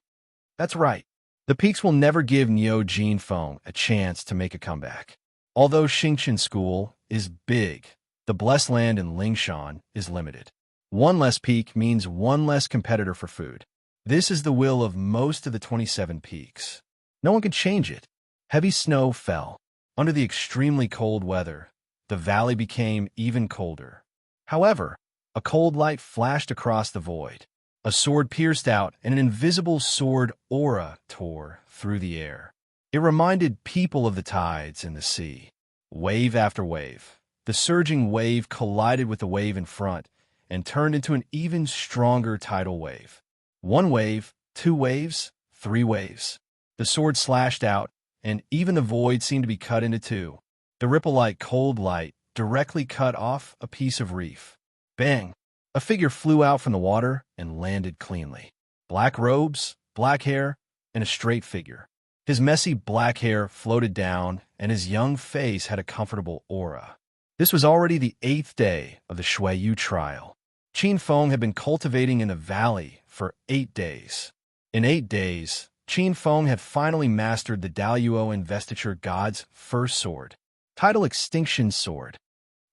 That's right. The peaks will never give Neo Jean Feng a chance to make a comeback. Although Xingqian School is big, the blessed land in Lingshan is limited. One less peak means one less competitor for food. This is the will of most of the 27 peaks. No one can change it. Heavy snow fell. Under the extremely cold weather, the valley became even colder. However, a cold light flashed across the void. A sword pierced out, and an invisible sword aura tore through the air. It reminded people of the tides in the sea. Wave after wave, the surging wave collided with the wave in front and turned into an even stronger tidal wave. One wave, two waves, three waves. The sword slashed out, and even the void seemed to be cut into two. The ripple-like cold light directly cut off a piece of reef. Bang! A figure flew out from the water and landed cleanly. Black robes, black hair, and a straight figure. His messy black hair floated down, and his young face had a comfortable aura. This was already the 8th day of the Shuiyu trial. Qin Feng had been cultivating in the valley for 8 days. In 8 days, Qin Feng had finally mastered the Daluo Investiture God's first sword, Tidal Extinction Sword.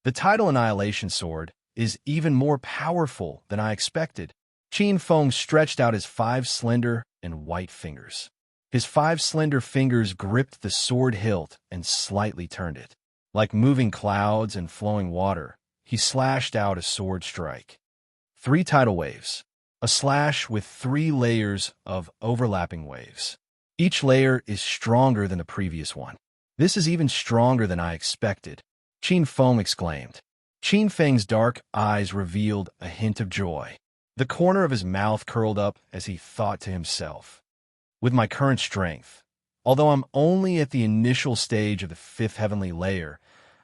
The Tidal Annihilation Sword is even more powerful than I expected. Qin Feng stretched out his 5 slender and white fingers. His 5 slender fingers gripped the sword hilt and slightly turned it. Like moving clouds and flowing water, he slashed out a sword strike. 3 tidal waves. A slash with 3 layers of overlapping waves. Each layer is stronger than the previous one. This is even stronger than I expected, Qin Feng exclaimed. Qin Feng's dark eyes revealed a hint of joy. The corner of his mouth curled up as he thought to himself. With my current strength, although I'm only at the initial stage of the 5th heavenly layer,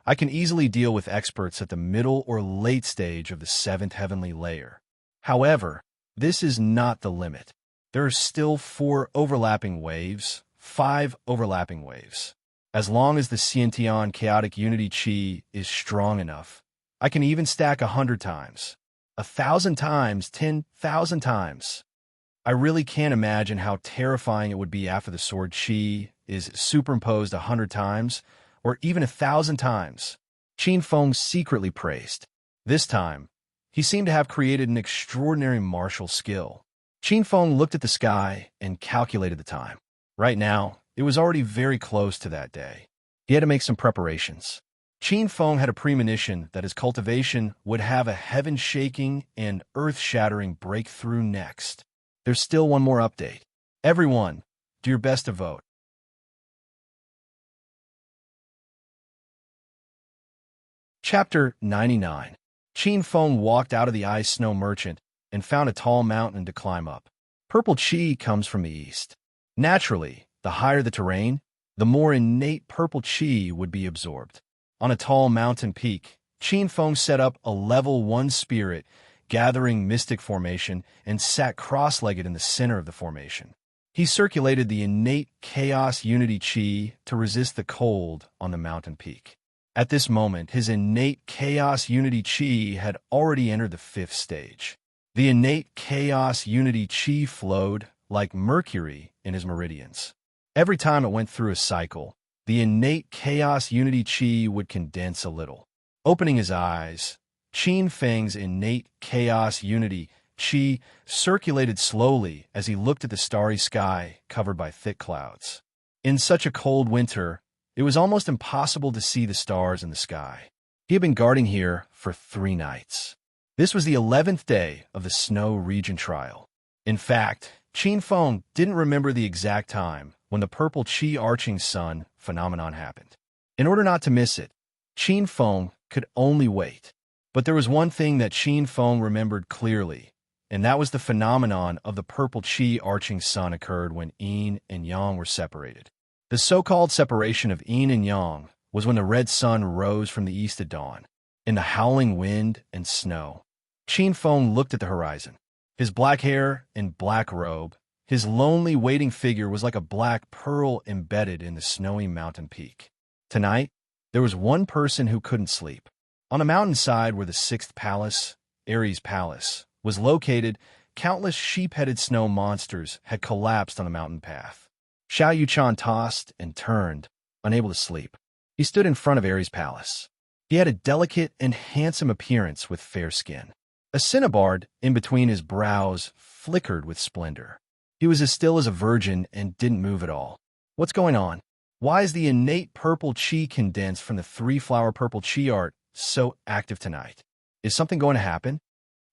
I can easily deal with experts at the middle or late stage of the 7th heavenly layer. However, this is not the limit. There are still 4 overlapping waves, 5 overlapping waves. As long as the Xiantian chaotic unity chi is strong enough, I can even stack 100 times, 1,000 times, 10,000 times. I really can't imagine how terrifying it would be after the sword chi is superimposed 100 times, or even 1,000 times. Qin Feng secretly praised. This time, he seemed to have created an extraordinary martial skill. Qin Feng looked at the sky and calculated the time. Right now, it was already very close to that day. He had to make some preparations. Qin Feng had a premonition that his cultivation would have a heaven-shaking and earth-shattering breakthrough next. There's still one more update. Everyone, do your best to vote. Chapter 99. Qin Feng walked out of the ice snow merchant and found a tall mountain to climb up. Purple chi comes from the east. Naturally, the higher the terrain, the more innate purple chi would be absorbed. On a tall mountain peak, Qin Feng set up a level 1 spirit, gathering mystic formation, and sat cross-legged in the center of the formation. He circulated the innate chaos unity chi to resist the cold on the mountain peak. At this moment, his innate chaos unity chi had already entered the 5th stage. The innate chaos unity chi flowed like mercury in his meridians. Every time it went through a cycle, the innate chaos unity chi would condense a little. Opening his eyes, Qin Feng's innate chaos unity chi circulated slowly as he looked at the starry sky covered by thick clouds. In such a cold winter, it was almost impossible to see the stars in the sky. He had been guarding here for 3 nights. This was the 11th day of the Snow Region trial. In fact, Qin Feng didn't remember the exact time when the purple chi arching sun phenomenon happened. In order not to miss it, Qin Feng could only wait. But there was one thing that Qin Feng remembered clearly, and that was the phenomenon of the purple chi arching sun occurred when yin and yang were separated. The so-called separation of yin and yang was when the red sun rose from the east at dawn. In the howling wind and snow, Qin Feng looked at the horizon. His black hair and black robe, His lonely waiting figure was like a black pearl embedded in the snowy mountain peak. Tonight, there was one person who couldn't sleep. On a mountainside where the sixth palace, Ares' palace, was located, countless sheep-headed snow monsters had collapsed on the mountain path. Xiao Yuchan tossed and turned, unable to sleep. He stood in front of Ares' palace. He had a delicate and handsome appearance with fair skin. A cinnabard in between his brows flickered with splendor. He was as still as a virgin and didn't move at all. What's going on? Why is the innate purple chi condensed from the three-flower purple chi art so active tonight? Is something going to happen?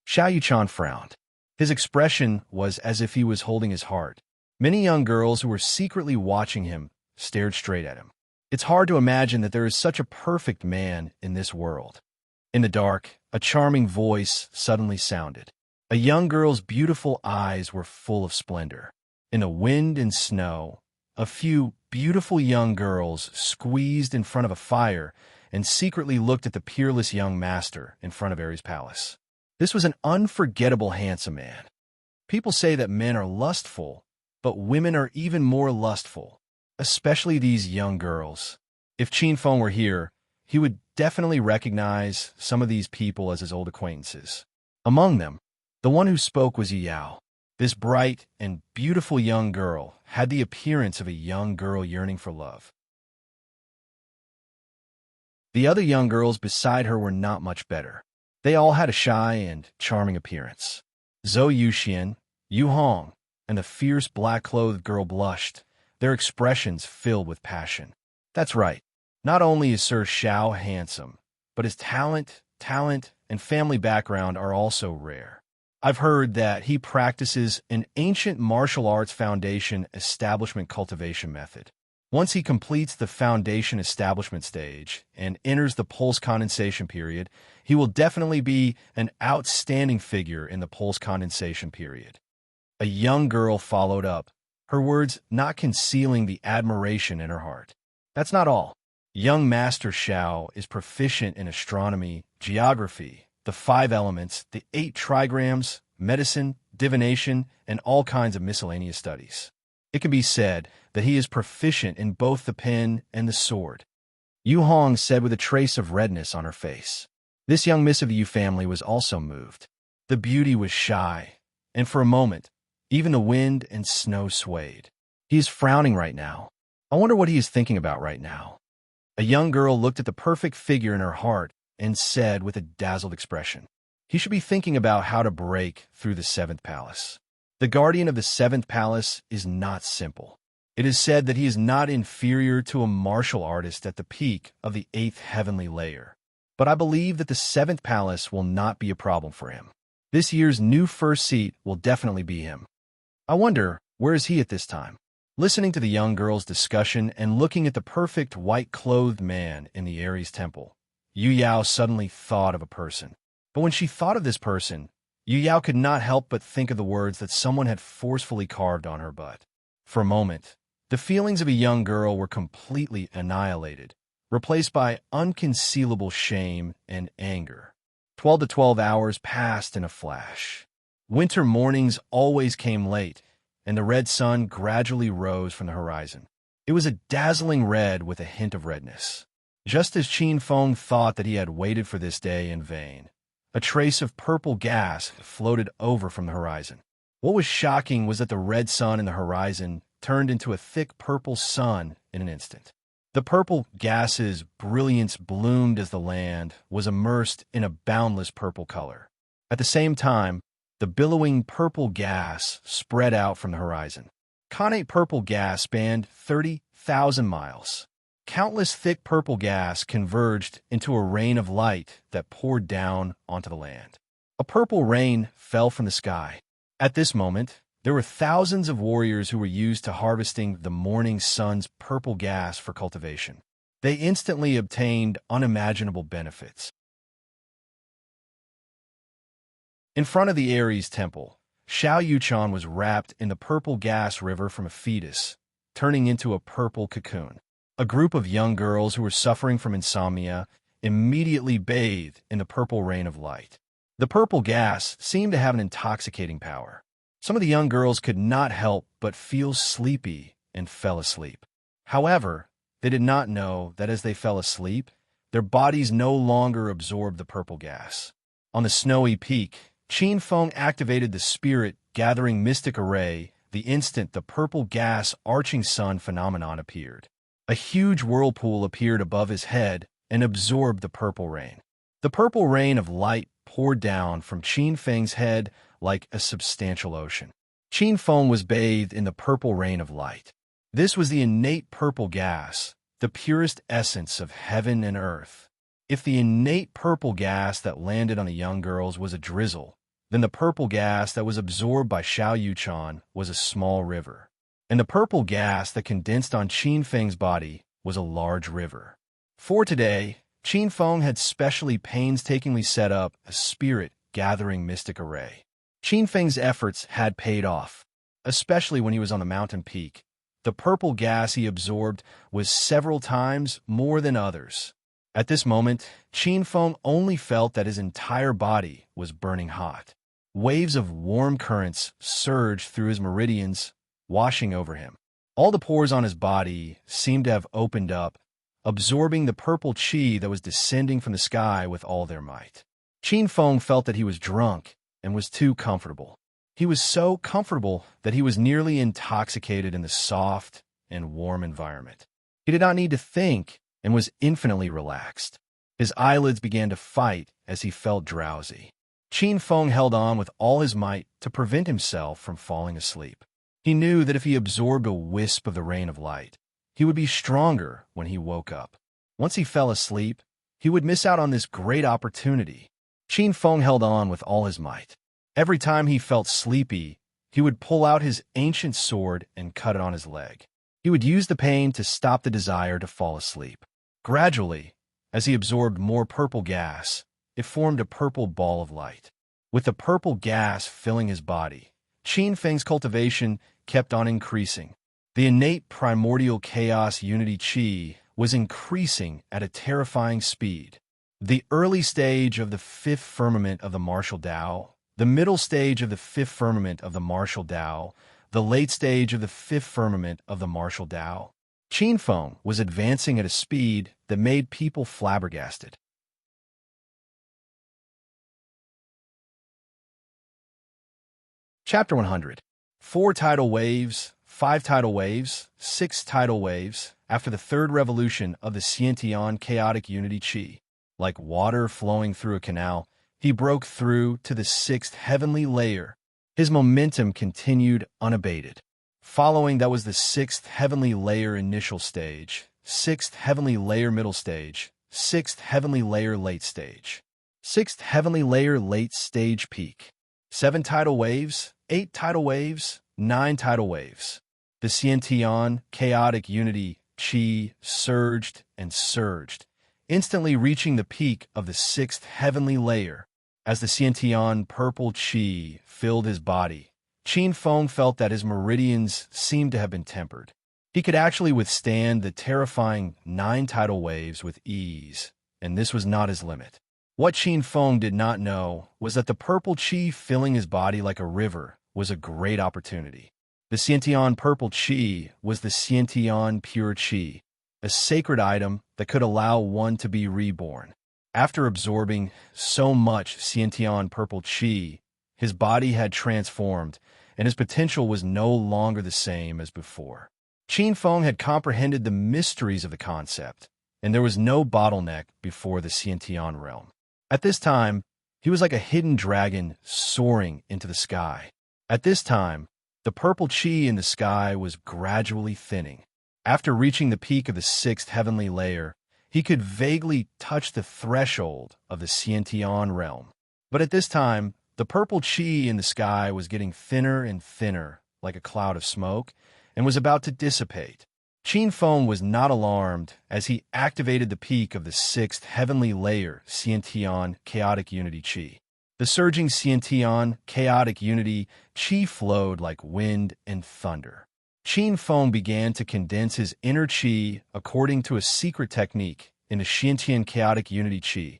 Xiao Yuchan frowned. His expression was as if he was holding his heart. Many young girls who were secretly watching him stared straight at him. It's hard to imagine that there is such a perfect man in this world. In the dark, a charming voice suddenly sounded. A young girl's beautiful eyes were full of splendor. In the wind and snow, a few beautiful young girls squeezed in front of a fire and secretly looked at the peerless young master in front of Ares' palace. This was an unforgettable handsome man. People say that men are lustful, but women are even more lustful, especially these young girls. If Qin Feng were here, he would definitely recognize some of these people as his old acquaintances. Among them, the one who spoke was Yi Yao. This bright and beautiful young girl had the appearance of a young girl yearning for love. The other young girls beside her were not much better. They all had a shy and charming appearance. Zhou Yuxian, Yu Hong, and the fierce black-clothed girl blushed, their expressions filled with passion. That's right. Not only is Sir Xiao handsome, but his talent, and family background are also rare. I've heard that he practices an ancient martial arts foundation establishment cultivation method. Once he completes the foundation establishment stage and enters the pulse condensation period, he will definitely be an outstanding figure in the pulse condensation period. A young girl followed up, her words not concealing the admiration in her heart. That's not all. Young Master Xiao is proficient in astronomy, geography, the 5 elements, the 8 trigrams, medicine, divination, and all kinds of miscellaneous studies. It can be said that he is proficient in both the pen and the sword. Yu Hong said with a trace of redness on her face. This young miss of the Yu family was also moved. The beauty was shy, and for a moment, even the wind and snow swayed. He is frowning right now. I wonder what he is thinking about right now. A young girl looked at the perfect figure in her heart and said with a dazzled expression, he should be thinking about how to break through the 7th palace. The guardian of the 7th palace is not simple. It is said that he is not inferior to a martial artist at the peak of the 8th heavenly layer. But I believe that the 7th palace will not be a problem for him. This year's new first seat will definitely be him. I wonder, where is he at this time? Listening to the young girl's discussion and looking at the perfect white-clothed man in the Ares temple, Yu Yao suddenly thought of a person. But when she thought of this person, Yu Yao could not help but think of the words that someone had forcefully carved on her butt. For a moment, the feelings of a young girl were completely annihilated, replaced by unconcealable shame and anger. 12 to 12 hours passed in a flash. Winter mornings always came late, and the red sun gradually rose from the horizon. It was a dazzling red with a hint of redness. Just as Qin Feng thought that he had waited for this day in vain, a trace of purple gas floated over from the horizon. What was shocking was that the red sun in the horizon turned into a thick purple sun in an instant. The purple gas's brilliance bloomed as the land was immersed in a boundless purple color. At the same time, the billowing purple gas spread out from the horizon. Connate purple gas spanned 30,000 miles. Countless thick purple gas converged into a rain of light that poured down onto the land. A purple rain fell from the sky. At this moment, there were thousands of warriors who were used to harvesting the morning sun's purple gas for cultivation. They instantly obtained unimaginable benefits. In front of the Ares temple, Xiao Yuchan was wrapped in the purple gas river from a fetus, turning into a purple cocoon. A group of young girls who were suffering from insomnia immediately bathed in the purple rain of light. The purple gas seemed to have an intoxicating power. Some of the young girls could not help but feel sleepy and fell asleep. However, they did not know that as they fell asleep, their bodies no longer absorbed the purple gas. On the snowy peak, Qin Feng activated the spirit-gathering mystic array the instant the purple gas arching sun phenomenon appeared. A huge whirlpool appeared above his head and absorbed the purple rain. The purple rain of light poured down from Qin Feng's head like a substantial ocean. Qin Feng was bathed in the purple rain of light. This was the innate purple gas, the purest essence of heaven and earth. If the innate purple gas that landed on the young girls was a drizzle, then the purple gas that was absorbed by Xiao Yuchan was a small river. And the purple gas that condensed on Qin Feng's body was a large river. For today, Qin Feng had specially painstakingly set up a spirit-gathering mystic array. Qin Feng's efforts had paid off, especially when he was on the mountain peak. The purple gas he absorbed was several times more than others. At this moment, Qin Feng only felt that his entire body was burning hot. Waves of warm currents surged through his meridians, washing over him. All the pores on his body seemed to have opened up, absorbing the purple qi that was descending from the sky with all their might. Qin Feng felt that he was drunk and was too comfortable. He was so comfortable that he was nearly intoxicated in the soft and warm environment. He did not need to think and was infinitely relaxed. His eyelids began to fight as he felt drowsy. Qin Feng held on with all his might to prevent himself from falling asleep. He knew that if he absorbed a wisp of the rain of light, he would be stronger when he woke up. Once he fell asleep, he would miss out on this great opportunity. Qin Feng held on with all his might. Every time he felt sleepy, he would pull out his ancient sword and cut it on his leg. He would use the pain to stop the desire to fall asleep. Gradually, as he absorbed more purple gas, it formed a purple ball of light. With the purple gas filling his body, Qin Feng's cultivation kept on increasing. The innate primordial chaos unity qi was increasing at a terrifying speed. The early stage of the fifth firmament of the martial Tao, the middle stage of the fifth firmament of the martial Tao, the late stage of the fifth firmament of the martial Tao. Qin Feng was advancing at a speed that made people flabbergasted. Chapter 100. 4 tidal waves, 5 tidal waves, 6 tidal waves, after the third revolution of the Xiantian chaotic unity qi. Like water flowing through a canal, he broke through to the 6th heavenly layer. His momentum continued unabated. Following that was the 6th heavenly layer initial stage, 6th heavenly layer middle stage, 6th heavenly layer late stage, 6th heavenly layer late stage peak. 7 tidal waves, 8 tidal waves, 9 tidal waves. The Xiantian chaotic unity qi surged and surged, instantly reaching the peak of the 6th heavenly layer. As the Xiantian purple qi filled his body, Qin Feng felt that his meridians seemed to have been tempered. He could actually withstand the terrifying 9 tidal waves with ease, and this was not his limit. What Qin Feng did not know was that the purple qi filling his body like a river was a great opportunity. The Xiantian purple qi was the Xiantian pure qi, a sacred item that could allow one to be reborn. After absorbing so much Xiantian purple qi, his body had transformed, and his potential was no longer the same as before. Qin Feng had comprehended the mysteries of the concept, and there was no bottleneck before the Xiantian realm. At this time, he was like a hidden dragon soaring into the sky. At this time, the purple qi in the sky was gradually thinning. After reaching the peak of the 6th heavenly layer, he could vaguely touch the threshold of the Xiantian realm. But at this time, the purple qi in the sky was getting thinner and thinner, like a cloud of smoke, and was about to dissipate. Qin Feng was not alarmed as he activated the peak of the 6th heavenly layer Xiantian chaotic unity qi. The surging Xiantian chaotic unity qi flowed like wind and thunder. Qin Feng began to condense his inner qi according to a secret technique in the Xiantian chaotic unity qi,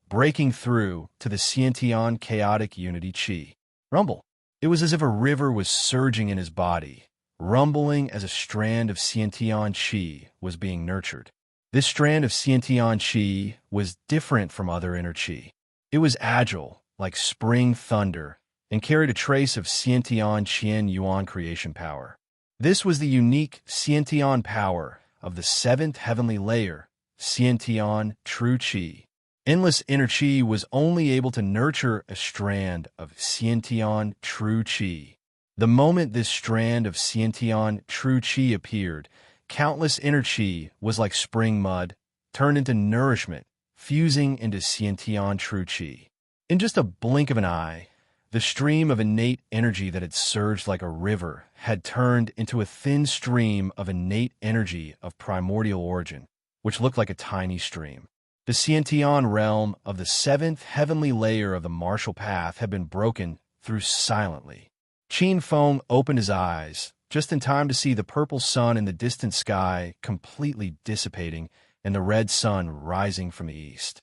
breaking through to the Xiantian chaotic unity qi. Rumble. It was as if a river was surging in his body, rumbling as a strand of Xiantian qi was being nurtured. This strand of Xiantian qi was different from other inner qi. It was agile, like spring thunder, and carried a trace of Xiantian Qian Yuan creation power. This was the unique Xiantian power of the seventh heavenly layer, Xiantian true qi. Endless inner qi was only able to nurture a strand of Xiantian true qi. The moment this strand of Xiantian true qi appeared, countless inner qi was like spring mud, turned into nourishment, fusing into Xiantian true qi. In just a blink of an eye, the stream of innate energy that had surged like a river had turned into a thin stream of innate energy of primordial origin, which looked like a tiny stream. The Xiantian realm of the seventh heavenly layer of the martial path had been broken through silently. Qin Feng opened his eyes, just in time to see the purple sun in the distant sky completely dissipating and the red sun rising from the east.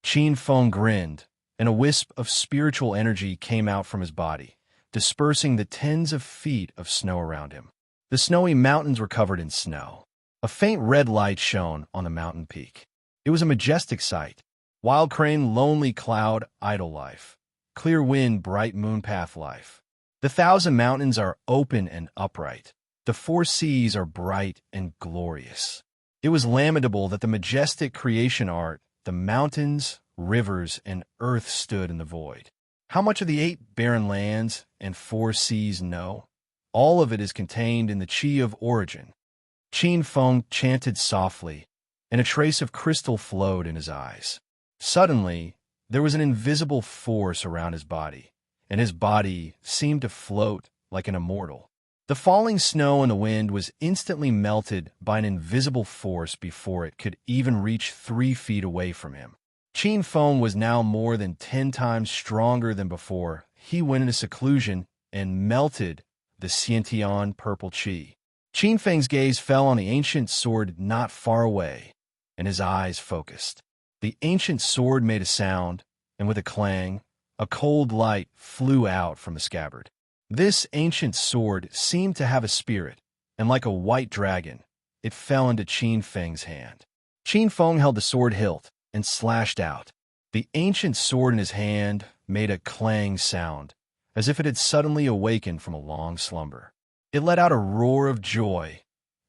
Qin Feng grinned, and a wisp of spiritual energy came out from his body, dispersing the tens of feet of snow around him. The snowy mountains were covered in snow. A faint red light shone on the mountain peak. It was a majestic sight. Wild crane, lonely cloud, idle life. Clear wind, bright moonpath life. The 1,000 mountains are open and upright. The 4 seas are bright and glorious. It was lamentable that the majestic creation art, the mountains, rivers, and earth stood in the void. How much of the 8 barren lands and 4 seas know? All of it is contained in the qi of origin. Qin Feng chanted softly, and a trace of crystal flowed in his eyes. Suddenly, there was an invisible force around his body, and his body seemed to float like an immortal. The falling snow and the wind was instantly melted by an invisible force before it could even reach 3 feet away from him. Qin Feng was now more than 10 times stronger than before. He went into seclusion and melted the Xiantian purple qi. Qin Feng's gaze fell on the ancient sword not far away, and his eyes focused. The ancient sword made a sound, and with a clang, a cold light flew out from the scabbard. This ancient sword seemed to have a spirit, and like a white dragon, it fell into Qin Feng's hand. Qin Feng held the sword hilt and slashed out. The ancient sword in his hand made a clang sound, as if it had suddenly awakened from a long slumber. It let out a roar of joy,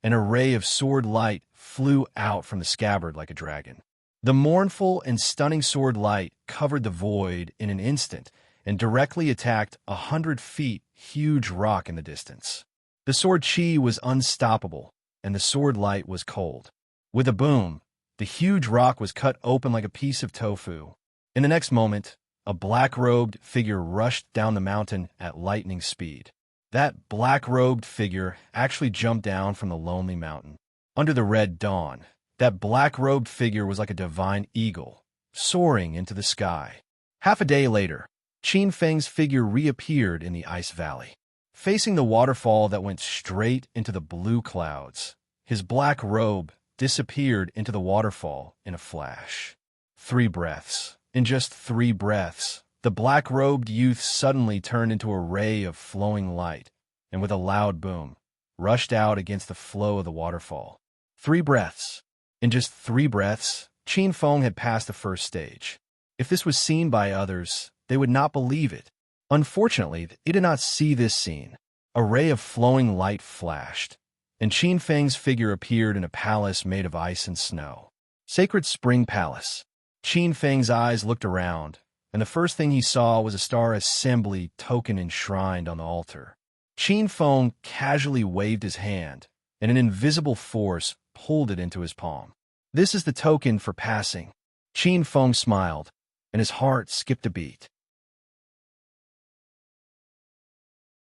and a ray of sword light flew out from the scabbard like a dragon. The mournful and stunning sword light covered the void in an instant and directly attacked 100 feet huge rock in the distance. The sword qi was unstoppable, and the sword light was cold. With a boom, the huge rock was cut open like a piece of tofu. In the next moment, a black-robed figure rushed down the mountain at lightning speed. That black-robed figure actually jumped down from the lonely mountain. Under the red dawn, that black-robed figure was like a divine eagle, soaring into the sky. Half a day later, Qin Feng's figure reappeared in the ice valley. Facing the waterfall that went straight into the blue clouds, his black robe disappeared into the waterfall in a flash. 3 breaths. In just 3 breaths, the black-robed youth suddenly turned into a ray of flowing light, and with a loud boom, rushed out against the flow of the waterfall. 3 breaths. In just 3 breaths, Qin Feng had passed the first stage. If this was seen by others, they would not believe it. Unfortunately, they did not see this scene. A ray of flowing light flashed, and Qin Feng's figure appeared in a palace made of ice and snow. Sacred Spring Palace. Qin Feng's eyes looked around, and the first thing he saw was a star assembly token enshrined on the altar. Qin Feng casually waved his hand, and an invisible force pulled it into his palm. This is the token for passing. Qin Feng smiled, and his heart skipped a beat.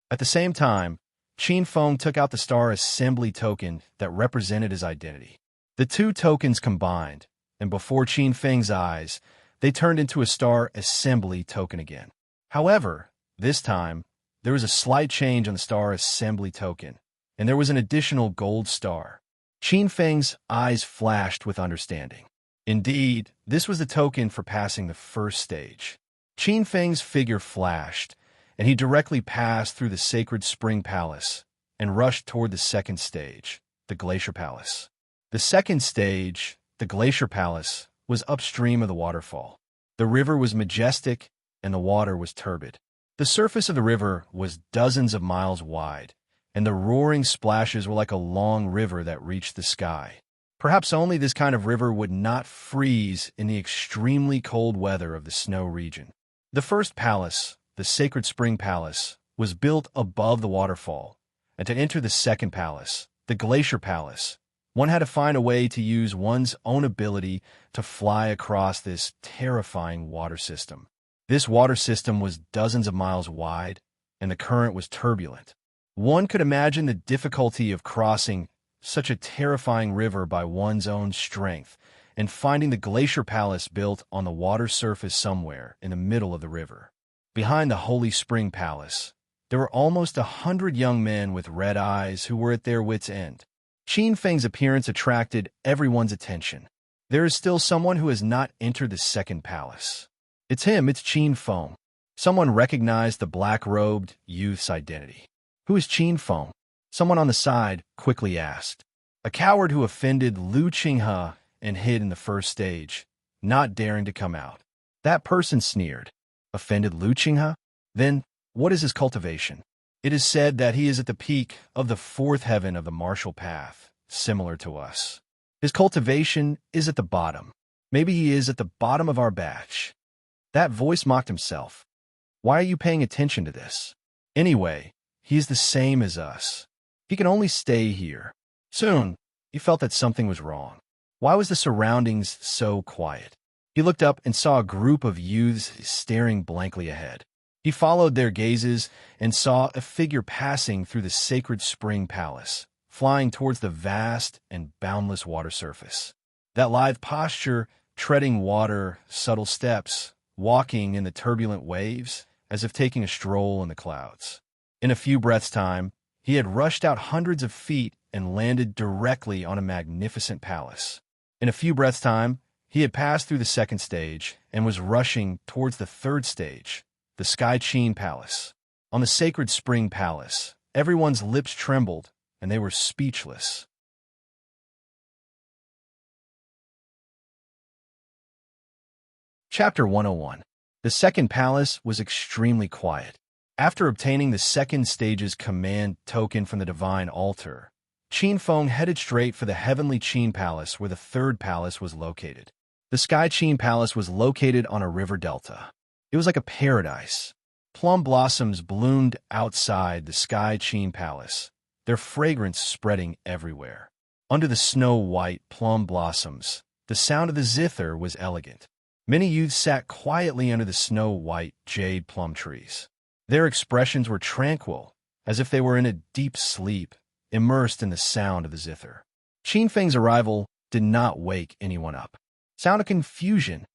At the same time, Qin Feng took out the star assembly token that represented his identity. The 2 tokens combined, and before Qin Feng's eyes, they turned into a star assembly token again. However, this time, there was a slight change on the star assembly token, and there was an additional gold star. Qin Feng's eyes flashed with understanding. Indeed, this was the token for passing the first stage. Qin Feng's figure flashed, and he directly passed through the sacred spring palace and rushed toward the second stage, the glacier palace. The second stage, the glacier palace, was upstream of the waterfall. The river was majestic, and the water was turbid. The surface of the river was dozens of miles wide, and the roaring splashes were like a long river that reached the sky. Perhaps only this kind of river would not freeze in the extremely cold weather of the snow region. The first palace, the Sacred Spring Palace, was built above the waterfall, and to enter the second palace, the Glacier Palace, one had to find a way to use one's own ability to fly across this terrifying water system. This water system was dozens of miles wide, and the current was turbulent. One could imagine the difficulty of crossing such a terrifying river by one's own strength and finding the Glacier Palace built on the water surface somewhere in the middle of the river. Behind the Holy Spring Palace, there were almost 100 young men with red eyes who were at their wits' end. Qin Feng's appearance attracted everyone's attention. There is still someone who has not entered the second palace. It's him, it's Qin Feng. Someone recognized the black-robed youth's identity. Who is Qin Feng? Someone on the side quickly asked. A coward who offended Lu Qinghe and hid in the first stage, not daring to come out. That person sneered. Offended Lu Qinghe? Then, what is his cultivation? It is said that he is at the peak of the fourth heaven of the martial path, similar to us. His cultivation is at the bottom. Maybe he is at the bottom of our batch. That voice mocked himself. Why are you paying attention to this? Anyway, he is the same as us. He can only stay here. Soon, he felt that something was wrong. Why was the surroundings so quiet? He looked up and saw a group of youths staring blankly ahead. He followed their gazes and saw a figure passing through the Sacred Spring Palace, flying towards the vast and boundless water surface. That lithe posture, treading water, subtle steps, walking in the turbulent waves, as if taking a stroll in the clouds. In a few breaths' time, he had rushed out hundreds of feet and landed directly on a magnificent palace. In a few breaths' time, he had passed through the second stage and was rushing towards the third stage, the Sky Qin Palace. On the Sacred Spring Palace, everyone's lips trembled, and they were speechless. Chapter 101. The second palace was extremely quiet. After obtaining the second stage's command token from the divine altar, Qin Feng headed straight for the heavenly Qin Palace where the third palace was located. The Sky Qin Palace was located on a river delta. It was like a paradise. Plum blossoms bloomed outside the Sky Qin Palace, their fragrance spreading everywhere. Under the snow-white plum blossoms, the sound of the zither was elegant. Many youths sat quietly under the snow-white jade plum trees. Their expressions were tranquil, as if they were in a deep sleep, immersed in the sound of the zither. Qin Feng's arrival did not wake anyone up. Sound of confusion.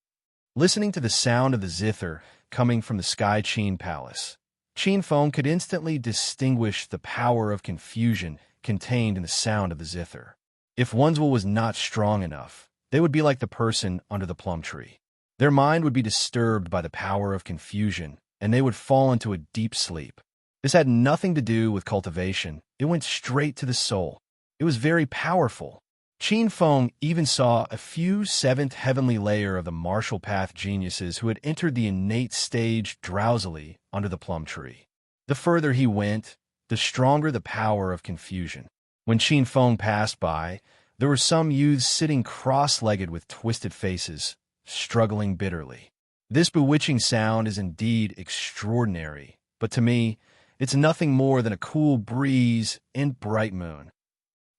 Listening to the sound of the zither coming from the Sky Qin Palace, Qin Feng could instantly distinguish the power of confusion contained in the sound of the zither. If one's will was not strong enough, they would be like the person under the plum tree. Their mind would be disturbed by the power of confusion, and they would fall into a deep sleep. This had nothing to do with cultivation. It went straight to the soul. It was very powerful. Qin Feng even saw a few seventh heavenly layer of the martial path geniuses who had entered the innate stage drowsily under the plum tree. The further he went, the stronger the power of confusion. When Qin Feng passed by, there were some youths sitting cross-legged with twisted faces, struggling bitterly. This bewitching sound is indeed extraordinary, but to me, it's nothing more than a cool breeze and bright moon.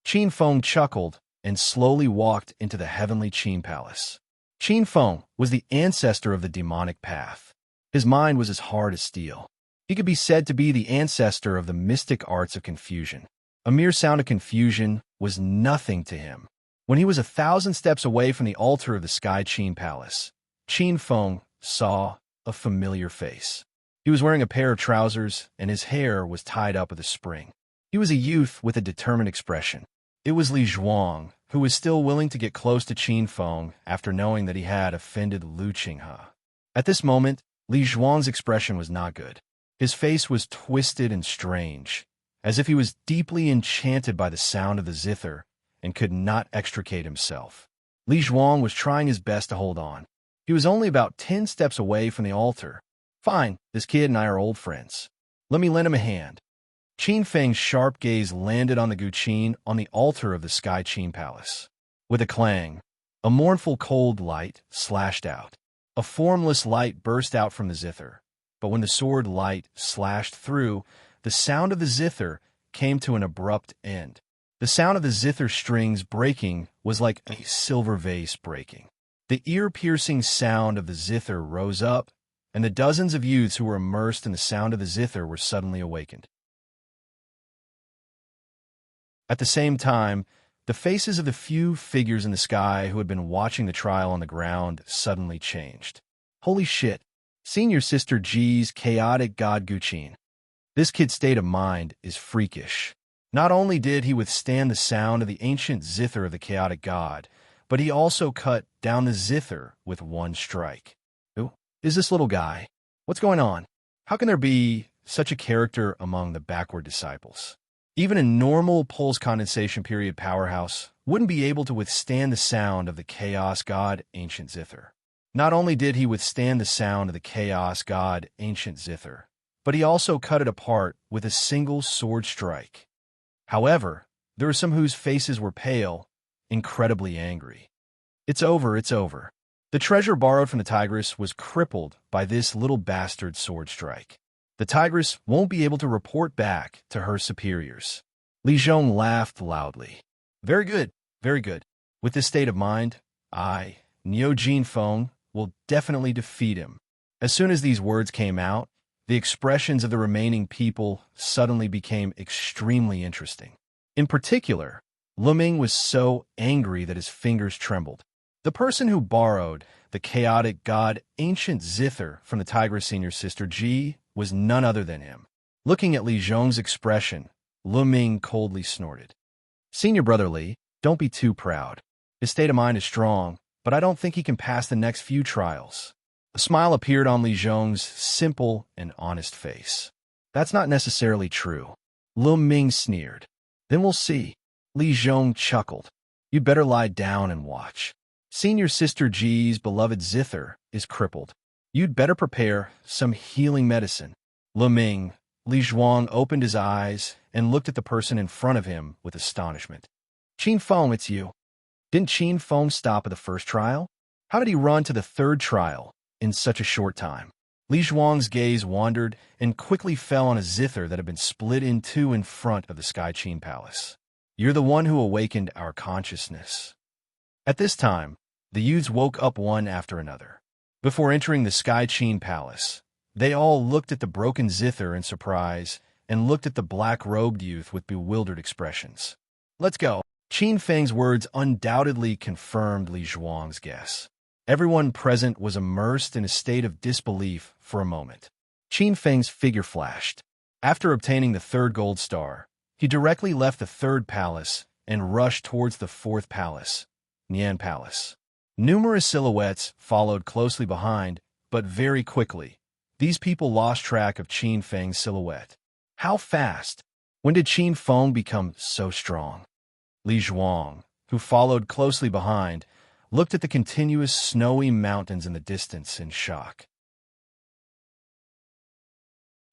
Qin Feng chuckled and slowly walked into the heavenly Qin Palace. Qin Feng was the ancestor of the demonic path. His mind was as hard as steel. He could be said to be the ancestor of the mystic arts of confusion. A mere sound of confusion was nothing to him. When he was 1,000 steps away from the altar of the Sky Qin Palace, Qin Feng saw a familiar face. He was wearing a pair of trousers, and his hair was tied up with a spring. He was a youth with a determined expression. It was Li Zhuang, who was still willing to get close to Qin Feng after knowing that he had offended Lu Qinghe. At this moment, Li Zhuang's expression was not good. His face was twisted and strange, as if he was deeply enchanted by the sound of the zither and could not extricate himself. Li Zhuang was trying his best to hold on. He was only about 10 steps away from the altar. Fine, this kid and I are old friends. Let me lend him a hand. Qin Feng's sharp gaze landed on the Guqin on the altar of the Sky Qin Palace. With a clang, a mournful cold light slashed out. A formless light burst out from the zither, but when the sword light slashed through, the sound of the zither came to an abrupt end. The sound of the zither strings breaking was like a silver vase breaking. The ear-piercing sound of the zither rose up, and the dozens of youths who were immersed in the sound of the zither were suddenly awakened. At the same time, the faces of the few figures in the sky who had been watching the trial on the ground suddenly changed. Holy shit, Senior Sister G's chaotic god Guqin. This kid's state of mind is freakish. Not only did he withstand the sound of the ancient zither of the chaotic god, but he also cut down the zither with one strike. Who is this little guy? What's going on? How can there be such a character among the backward disciples? Even a normal pulse condensation period powerhouse wouldn't be able to withstand the sound of the chaos god ancient zither. Not only did he withstand the sound of the chaos god ancient zither, but he also cut it apart with a single sword strike. However, there were some whose faces were pale, incredibly angry. It's over, it's over. The treasure borrowed from the tigress was crippled by this little bastard sword strike. The tigress won't be able to report back to her superiors. Li Zhong laughed loudly. Very good, very good. With this state of mind, I, Niu Jinfeng, will definitely defeat him. As soon as these words came out, the expressions of the remaining people suddenly became extremely interesting. In particular, Luming was so angry that his fingers trembled. The person who borrowed the chaotic god ancient zither from the tigress senior sister Ji was none other than him. Looking at Li Zhong's expression, Luming coldly snorted. Senior brother Li, don't be too proud. His state of mind is strong, but I don't think he can pass the next few trials. A smile appeared on Li Zhong's simple and honest face. That's not necessarily true. Luming sneered. Then we'll see. Li Zhong chuckled. You'd better lie down and watch. Senior Sister Ji's beloved zither is crippled. You'd better prepare some healing medicine. Luming, Li Zhuang opened his eyes and looked at the person in front of him with astonishment. Qin Feng, it's you. Didn't Qin Feng stop at the first trial? How did he run to the third trial in such a short time? Li Zhuang's gaze wandered and quickly fell on a zither that had been split in two in front of the Sky Qin Palace. You're the one who awakened our consciousness. At this time, the youths woke up one after another. Before entering the Sky Qin Palace, they all looked at the broken zither in surprise and looked at the black-robed youth with bewildered expressions. Let's go. Qin Feng's words undoubtedly confirmed Li Zhuang's guess. Everyone present was immersed in a state of disbelief for a moment. Qin Feng's figure flashed. After obtaining the third gold star, he directly left the third palace and rushed towards the fourth palace, Nian Palace. Numerous silhouettes followed closely behind, but very quickly, these people lost track of Qin Feng's silhouette. How fast? When did Qin Feng become so strong? Li Zhuang, who followed closely behind, looked at the continuous snowy mountains in the distance in shock.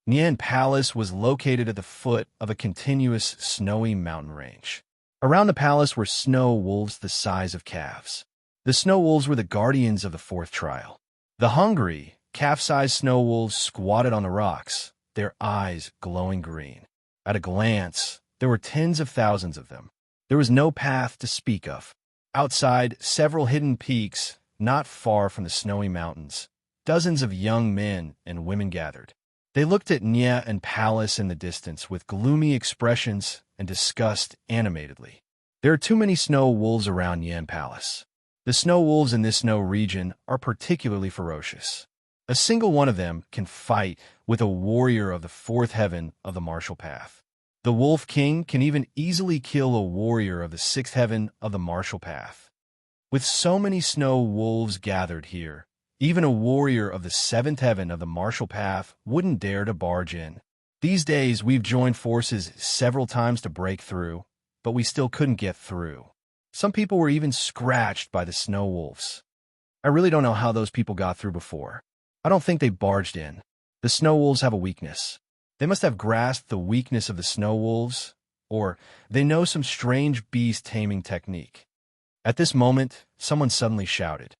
Nian Palace was located at the foot of a continuous snowy mountain range. Around the palace were snow wolves the size of calves. The snow wolves were the guardians of the fourth trial. The hungry, calf-sized snow wolves squatted on the rocks, their eyes glowing green. At a glance, there were tens of thousands of them. There was no path to speak of. Outside several hidden peaks, not far from the snowy mountains, dozens of young men and women gathered. They looked at Nia and Palace in the distance with gloomy expressions and disgust animatedly. There are too many snow wolves around Nian Palace. The snow wolves in this snow region are particularly ferocious. A single one of them can fight with a warrior of the fourth heaven of the martial path. The Wolf King can even easily kill a warrior of the sixth heaven of the martial path. With so many snow wolves gathered here, Even a warrior of the seventh heaven of the martial path wouldn't dare to barge in. These days, we've joined forces several times to break through, but we still couldn't get through. Some people were even scratched by the snow wolves. I really don't know how those people got through before. I don't think they barged in. The snow wolves have a weakness. They must have grasped the weakness of the snow wolves, or they know some strange beast taming technique. At this moment, someone suddenly shouted,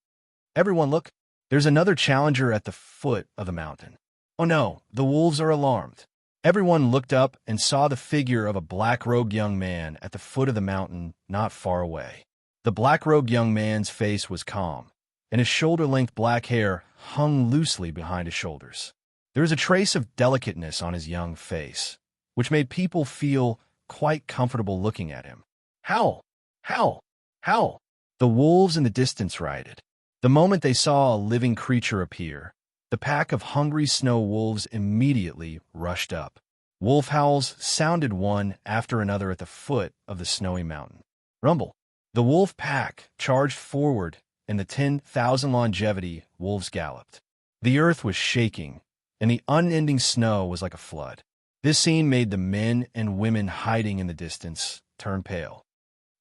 "Everyone look! There's another challenger at the foot of the mountain." Oh no, the wolves are alarmed. Everyone looked up and saw the figure of a black-robed young man at the foot of the mountain not far away. The black-robed young man's face was calm, and his shoulder-length black hair hung loosely behind his shoulders. There was a trace of delicateness on his young face, which made people feel quite comfortable looking at him. Howl! Howl! Howl! The wolves in the distance rioted. The moment they saw a living creature appear, the pack of hungry snow wolves immediately rushed up. Wolf howls sounded one after another at the foot of the snowy mountain. Rumble! The wolf pack charged forward, and the 10,000 longevity wolves galloped. The earth was shaking, and the unending snow was like a flood. This scene made the men and women hiding in the distance turn pale.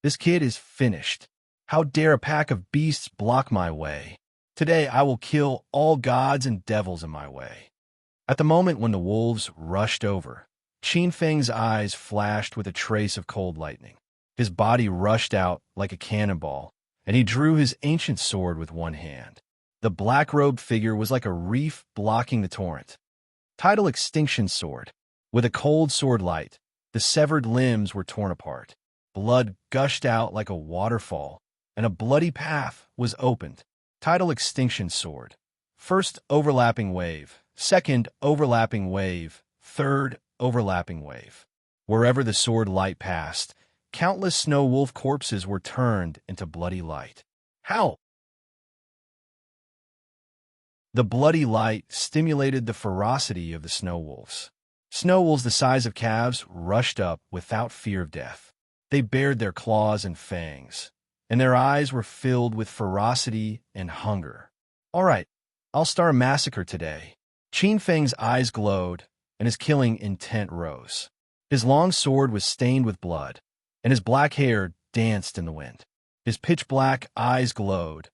This kid is finished. How dare a pack of beasts block my way? Today I will kill all gods and devils in my way. At the moment when the wolves rushed over, Qin Feng's eyes flashed with a trace of cold lightning. His body rushed out like a cannonball, and he drew his ancient sword with one hand. The black-robed figure was like a reef blocking the torrent. Title Extinction Sword. With a cold sword light, the severed limbs were torn apart. Blood gushed out like a waterfall, and a bloody path was opened. Title Extinction Sword. First overlapping wave, second overlapping wave, third overlapping wave. Wherever the sword light passed, countless snow wolf corpses were turned into bloody light. Howl! The bloody light stimulated the ferocity of the snow wolves. Snow wolves the size of calves rushed up without fear of death. They bared their claws and fangs, and their eyes were filled with ferocity and hunger. All right, I'll start a massacre today. Qin Feng's eyes glowed, and his killing intent rose. His long sword was stained with blood, and his black hair danced in the wind. His pitch-black eyes glowed,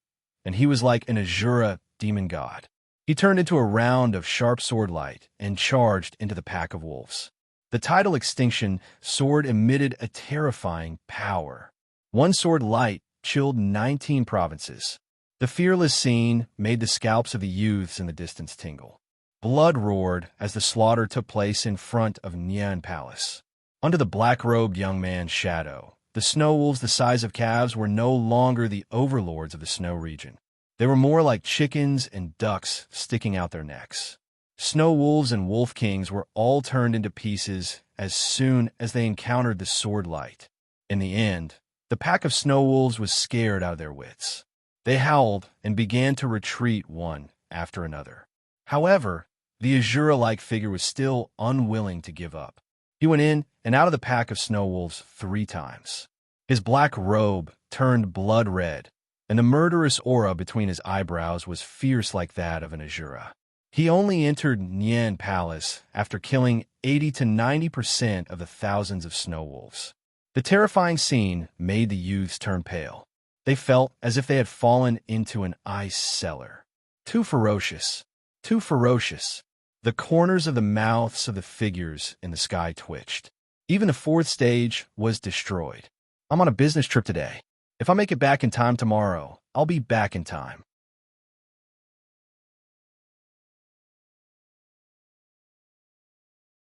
and he was like an Azura demon god. He turned into a round of sharp sword light and charged into the pack of wolves. The Title Extinction Sword emitted a terrifying power. One sword light chilled 19 provinces. The fearless scene made the scalps of the youths in the distance tingle. Blood roared as the slaughter took place in front of Nian Palace. Under the black-robed young man's shadow, the snow wolves the size of calves were no longer the overlords of the snow region. They were more like chickens and ducks sticking out their necks. Snow wolves and wolf kings were all turned into pieces as soon as they encountered the sword light. In the end, the pack of snow wolves was scared out of their wits. They howled and began to retreat one after another. However, the Azura-like figure was still unwilling to give up. He went in and out of the pack of snow wolves 3 times. His black robe turned blood red, and the murderous aura between his eyebrows was fierce like that of an Azura. He only entered Nian Palace after killing 80 to 90% of the thousands of snow wolves. The terrifying scene made the youths turn pale. They felt as if they had fallen into an ice cellar. Too ferocious. Too ferocious. The corners of the mouths of the figures in the sky twitched. Even the 4th stage was destroyed. I'm on a business trip today. If I make it back in time tomorrow, I'll be back in time.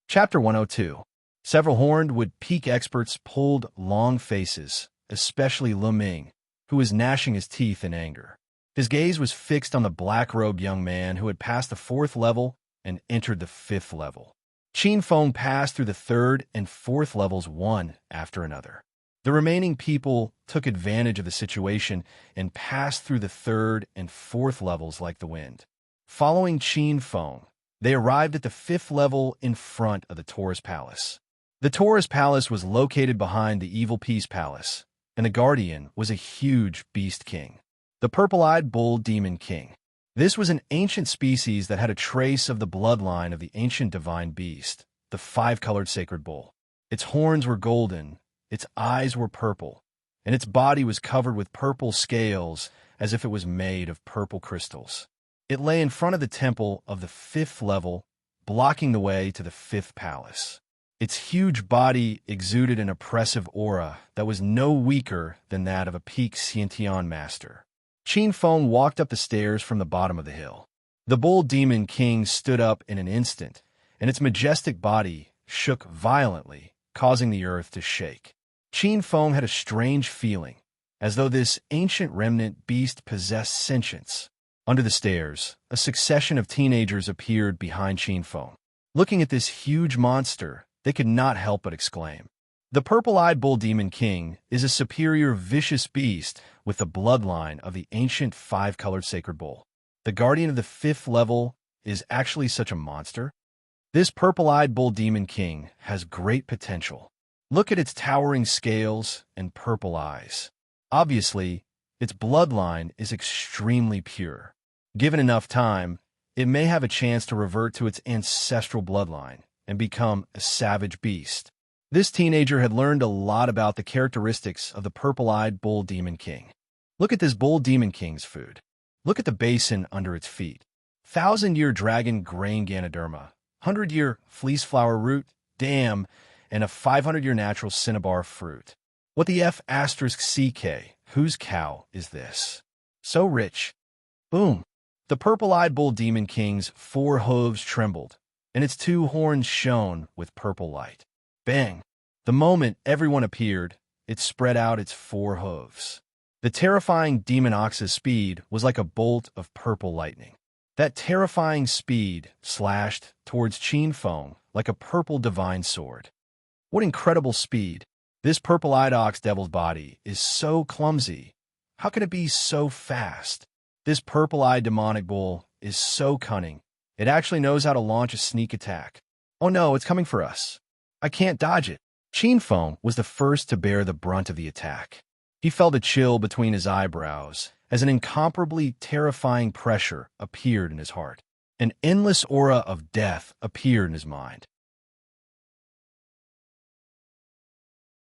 Chapter 102. Several horned wood-peak experts pulled long faces, especially Lu Ming, who was gnashing his teeth in anger. His gaze was fixed on the black-robed young man who had passed the 4th level and entered the 5th level. Qin Feng passed through the 3rd and 4th levels one after another. The remaining people took advantage of the situation and passed through the 3rd and 4th levels like the wind. Following Qin Feng, they arrived at the 5th level in front of the Taurus Palace. The Taurus Palace was located behind the Evil Peace Palace, and the Guardian was a huge beast king, the purple-eyed bull demon king. This was an ancient species that had a trace of the bloodline of the ancient divine beast, the five-colored sacred bull. Its horns were golden, its eyes were purple, and its body was covered with purple scales as if it was made of purple crystals. It lay in front of the temple of the fifth level, blocking the way to the fifth palace. Its huge body exuded an oppressive aura that was no weaker than that of a peak Xiantian master. Qin Feng walked up the stairs from the bottom of the hill. The bull demon king stood up in an instant, and its majestic body shook violently, causing the earth to shake. Qin Feng had a strange feeling, as though this ancient remnant beast possessed sentience. Under the stairs, a succession of teenagers appeared behind Qin Feng. Looking at this huge monster, they could not help but exclaim, "The purple-eyed bull demon king is a superior vicious beast with the bloodline of the ancient five-colored sacred bull. The guardian of the fifth level is actually such a monster? This purple-eyed bull demon king has great potential. Look at its towering scales and purple eyes. Obviously, its bloodline is extremely pure. Given enough time, it may have a chance to revert to its ancestral bloodline and become a savage beast." This teenager had learned a lot about the characteristics of the purple-eyed bull demon king. Look at this bull demon king's food. Look at the basin under its feet. 1,000-year dragon grain Ganoderma, 100-year fleece flower root, damn, and a 500-year natural cinnabar fruit. What the F asterisk CK, whose cow is this? So rich. Boom. The purple-eyed bull demon king's 4 hooves trembled, and its 2 horns shone with purple light. Bang! The moment everyone appeared, it spread out its 4 hooves. The terrifying demon ox's speed was like a bolt of purple lightning. That terrifying speed slashed towards Qin Feng like a purple divine sword. What incredible speed! This purple-eyed ox devil's body is so clumsy. How can it be so fast? This purple-eyed demonic bull is so cunning. It actually knows how to launch a sneak attack. Oh no, it's coming for us. I can't dodge it. Qin Feng was the first to bear the brunt of the attack. He felt a chill between his eyebrows as an incomparably terrifying pressure appeared in his heart. An endless aura of death appeared in his mind.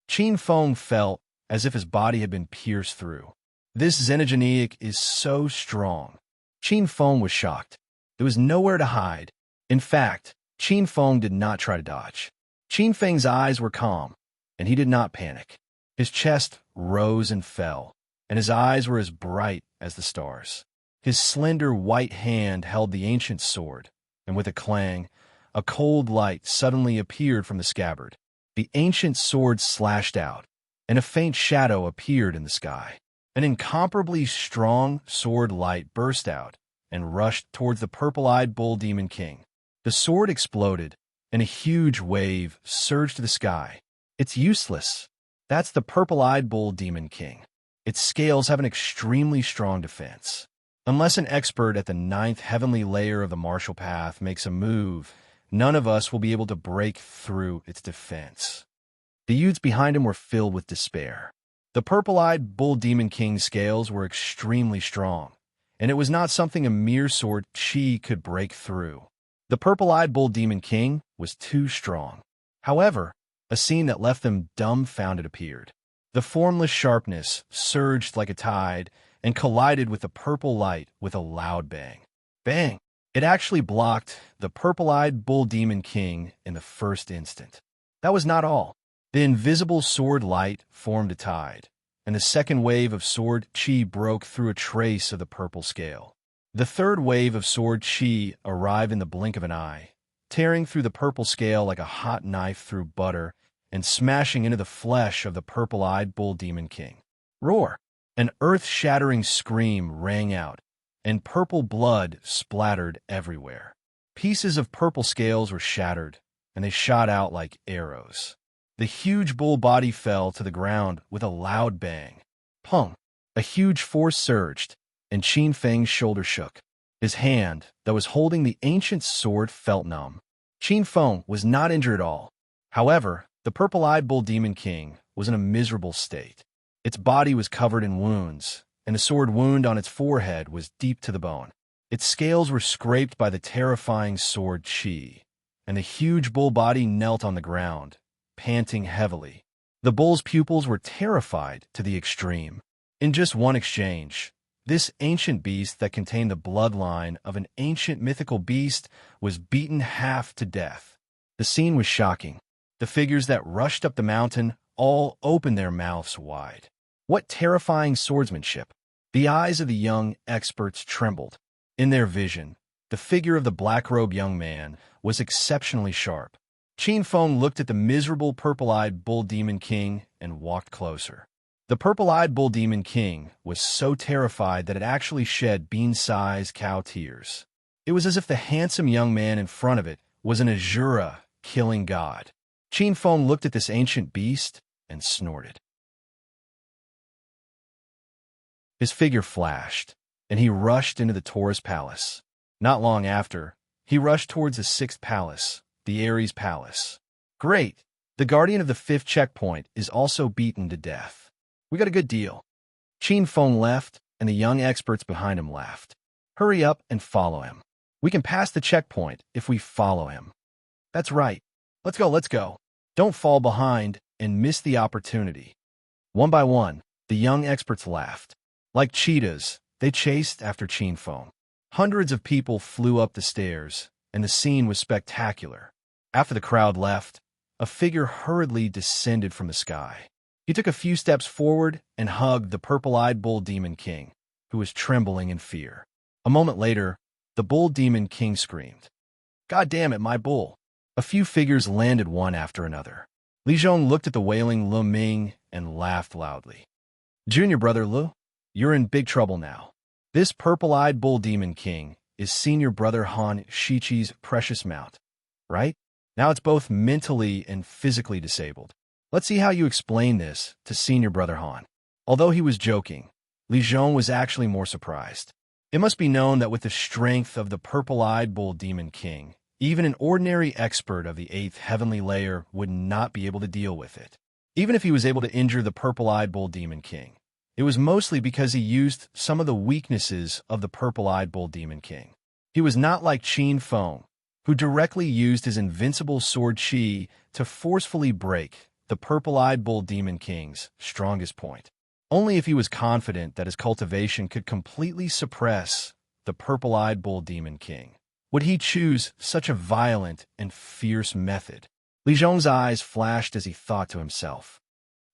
Qin Feng felt as if his body had been pierced through. This xenogeniac is so strong. Qin Feng was shocked. There was nowhere to hide. In fact, Qin Feng did not try to dodge. Qin Feng's eyes were calm, and he did not panic. His chest rose and fell, and his eyes were as bright as the stars. His slender white hand held the ancient sword, and with a clang, a cold light suddenly appeared from the scabbard. The ancient sword slashed out, and a faint shadow appeared in the sky. An incomparably strong sword light burst out and rushed towards the purple-eyed bull demon king. The sword exploded, and a huge wave surged to the sky. It's useless. That's the purple-eyed bull demon king. Its scales have an extremely strong defense. Unless an expert at the 9th heavenly layer of the martial path makes a move, none of us will be able to break through its defense. The youths behind him were filled with despair. The purple-eyed bull demon king's scales were extremely strong, and it was not something a mere sword chi could break through. The purple-eyed bull demon king was too strong. However, a scene that left them dumbfounded appeared. The formless sharpness surged like a tide and collided with the purple light with a loud bang. Bang! It actually blocked the purple-eyed bull demon king in the first instant. That was not all. The invisible sword light formed a tide, and the second wave of sword chi broke through a trace of the purple scale. The third wave of sword chi arrived in the blink of an eye, tearing through the purple scale like a hot knife through butter and smashing into the flesh of the purple-eyed bull demon king. Roar! An earth-shattering scream rang out, and purple blood splattered everywhere. Pieces of purple scales were shattered, and they shot out like arrows. The huge bull body fell to the ground with a loud bang. Pong! A huge force surged, and Qin Feng's shoulder shook. His hand, that was holding the ancient sword, felt numb. Qin Feng was not injured at all. However, the purple-eyed bull demon king was in a miserable state. Its body was covered in wounds, and the sword wound on its forehead was deep to the bone. Its scales were scraped by the terrifying sword Qi, and the huge bull body knelt on the ground, panting heavily. The bull's pupils were terrified to the extreme. In just one exchange, this ancient beast that contained the bloodline of an ancient mythical beast was beaten half to death. The scene was shocking. The figures that rushed up the mountain all opened their mouths wide. What terrifying swordsmanship! The eyes of the young experts trembled. In their vision, the figure of the black-robed young man was exceptionally sharp. Qin Feng looked at the miserable purple-eyed bull demon king and walked closer. The purple-eyed bull demon king was so terrified that it actually shed bean-sized cow tears. It was as if the handsome young man in front of it was an Azura killing god. Qin Feng looked at this ancient beast and snorted. His figure flashed, and he rushed into the Taurus palace. Not long after, he rushed towards the sixth palace, the Ares palace. Great! The guardian of the fifth checkpoint is also beaten to death. We got a good deal. Qin Feng left, and the young experts behind him laughed. Hurry up and follow him. We can pass the checkpoint if we follow him. That's right. Let's go, let's go. Don't fall behind and miss the opportunity. One by one, the young experts laughed. Like cheetahs, they chased after Qin Feng. Hundreds of people flew up the stairs, and the scene was spectacular. After the crowd left, a figure hurriedly descended from the sky. He took a few steps forward and hugged the purple-eyed bull demon king, who was trembling in fear. A moment later, the bull demon king screamed, "God damn it, my bull!" A few figures landed one after another. Li Zhong looked at the wailing Lu Ming and laughed loudly. "Junior brother Lu, you're in big trouble now. This purple-eyed bull demon king is senior brother Han Shiqi's precious mount, right? Now it's both mentally and physically disabled. Let's see how you explain this to senior brother Han." Although he was joking, Li Zhong was actually more surprised. It must be known that with the strength of the purple-eyed bull demon king, even an ordinary expert of the 8th heavenly layer would not be able to deal with it. Even if he was able to injure the purple-eyed bull demon king, it was mostly because he used some of the weaknesses of the purple-eyed bull demon king. He was not like Qin Feng, who directly used his invincible sword Qi to forcefully break the purple-eyed bull demon king's strongest point. Only if he was confident that his cultivation could completely suppress the purple-eyed bull demon king would he choose such a violent and fierce method. Li Zhong's eyes flashed as he thought to himself,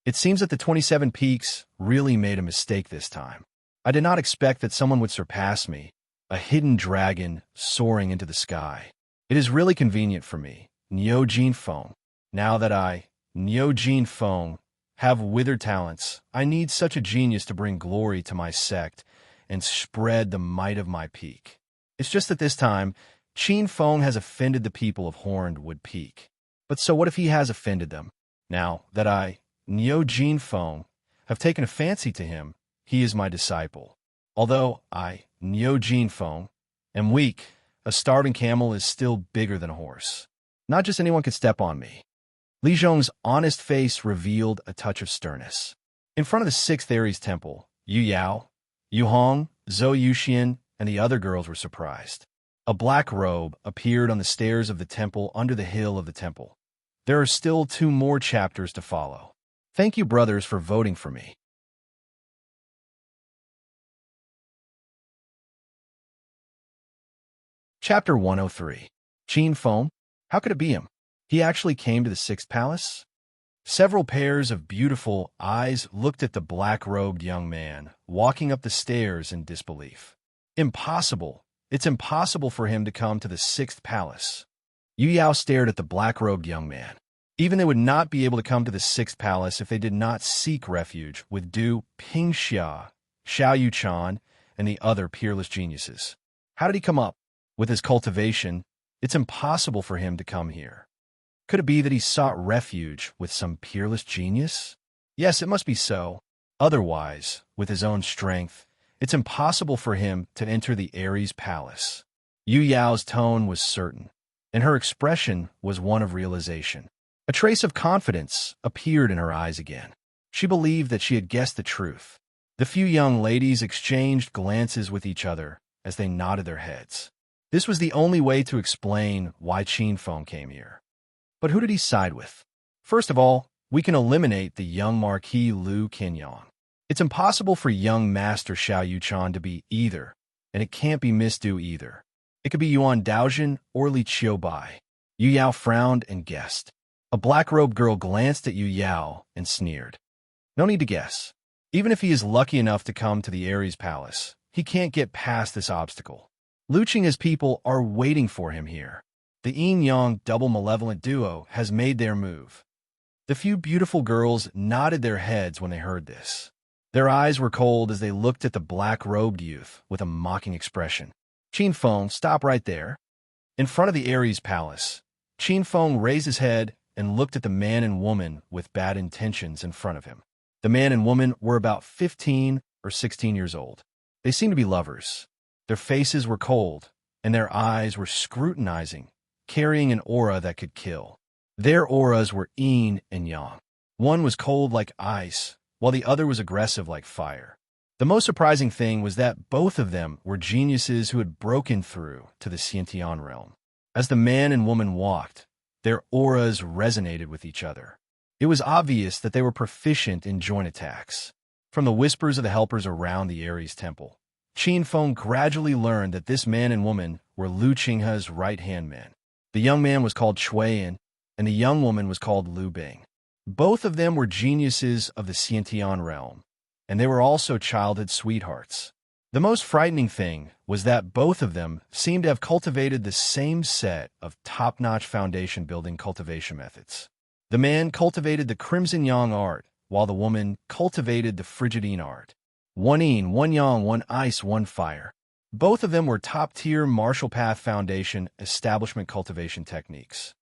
"It seems that the 27 Peaks really made a mistake this time. I did not expect that someone would surpass me, a hidden dragon soaring into the sky. It is really convenient for me, Niu Jin Feng. Now that I, Niu Jin Feng, have withered talents, I need such a genius to bring glory to my sect and spread the might of my peak. It's just that this time, Qin Feng has offended the people of Horned Wood Peak. But so what if he has offended them? Now that I, Niu Jin Feng, have taken a fancy to him, he is my disciple. Although I, Niu Jin Feng, am weak, a starving camel is still bigger than a horse. Not just anyone could step on me." Li Zhong's honest face revealed a touch of sternness. In front of the 6th Ares temple, Yu Yao, Yu Hong, Zhou Yuxian, and the other girls were surprised. A black robe appeared on the stairs of the temple under the hill of the temple. There are still 2 more chapters to follow. Thank you, brothers, for voting for me. Chapter 103. Qin Feng? How could it be him? He actually came to the 6th palace? Several pairs of beautiful eyes looked at the black-robed young man, walking up the stairs in disbelief. Impossible. It's impossible for him to come to the 6th palace. Yu Yao stared at the black-robed young man. Even they would not be able to come to the 6th palace if they did not seek refuge with Du Pingxia, Xiao Yuchan, and the other peerless geniuses. How did he come up? With his cultivation, it's impossible for him to come here. Could it be that he sought refuge with some peerless genius? Yes, it must be so. Otherwise, with his own strength, it's impossible for him to enter the Ares palace. Yu Yao's tone was certain, and her expression was one of realization. A trace of confidence appeared in her eyes again. She believed that she had guessed the truth. The few young ladies exchanged glances with each other as they nodded their heads. This was the only way to explain why Qin Feng came here. But who did he side with? First of all, we can eliminate the young Marquis Lu Qinyang. It's impossible for young Master Xiao Yuchan to be either, and it can't be Miss Du either. It could be Yuan Daojin or Li Qiubai. Yu Yao frowned and guessed. A black-robed girl glanced at Yu Yao and sneered. No need to guess. Even if he is lucky enough to come to the Ares Palace, he can't get past this obstacle. Lu Qing's people are waiting for him here. The yin-yang double malevolent duo has made their move. The few beautiful girls nodded their heads when they heard this. Their eyes were cold as they looked at the black-robed youth with a mocking expression. Qin Feng, stop right there. In front of the Ares Palace, Qin Feng raised his head and looked at the man and woman with bad intentions in front of him. The man and woman were about 15 or 16 years old. They seemed to be lovers. Their faces were cold, and their eyes were scrutinizing, carrying an aura that could kill. Their auras were yin and yang. One was cold like ice, while the other was aggressive like fire. The most surprising thing was that both of them were geniuses who had broken through to the Xiantian realm. As the man and woman walked, their auras resonated with each other. It was obvious that they were proficient in joint attacks. From the whispers of the helpers around the Ares temple, Qin Feng gradually learned that this man and woman were Lu Qinghe's right-hand men. The young man was called Chuan, and the young woman was called Lu Bing. Both of them were geniuses of the Xiantian realm, and they were also childhood sweethearts. The most frightening thing was that both of them seemed to have cultivated the same set of top-notch foundation-building cultivation methods. The man cultivated the Crimson Yang art, while the woman cultivated the Frigidine art. One yin, one yang, one ice, one fire. Both of them were top-tier martial path foundation establishment cultivation techniques.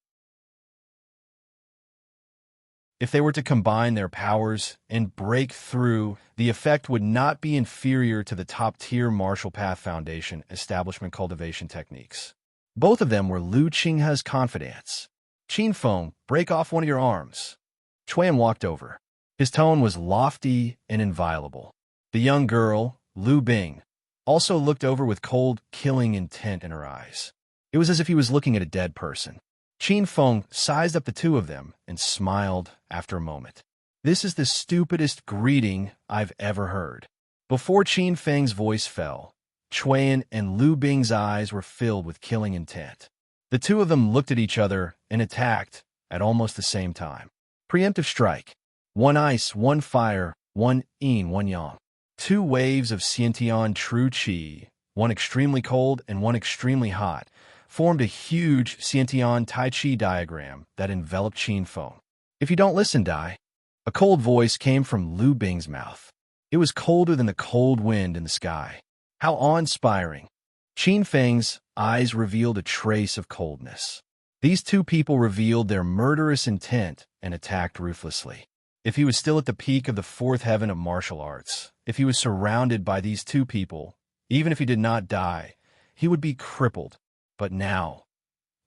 If they were to combine their powers and break through, the effect would not be inferior to the top-tier martial path foundation establishment cultivation techniques. Both of them were Lu Qinghe's confidants. Qin Feng, break off one of your arms. Chuan walked over. His tone was lofty and inviolable. The young girl, Lu Bing, also looked over with cold, killing intent in her eyes. It was as if he was looking at a dead person. Qin Feng sized up the two of them and smiled after a moment. This is the stupidest greeting I've ever heard. Before Qin Feng's voice fell, Chuan and Lu Bing's eyes were filled with killing intent. The two of them looked at each other and attacked at almost the same time. Preemptive strike. One ice, one fire, one yin, one yang. Two waves of Xiantian true qi, one extremely cold and one extremely hot, formed a huge Xiantian Tai Chi diagram that enveloped Qin Feng. If you don't listen, die. A cold voice came from Lu Bing's mouth. It was colder than the cold wind in the sky. How awe-inspiring. Qin Feng's eyes revealed a trace of coldness. These two people revealed their murderous intent and attacked ruthlessly. If he was still at the peak of the fourth heaven of martial arts, if he was surrounded by these two people, even if he did not die, he would be crippled. But now,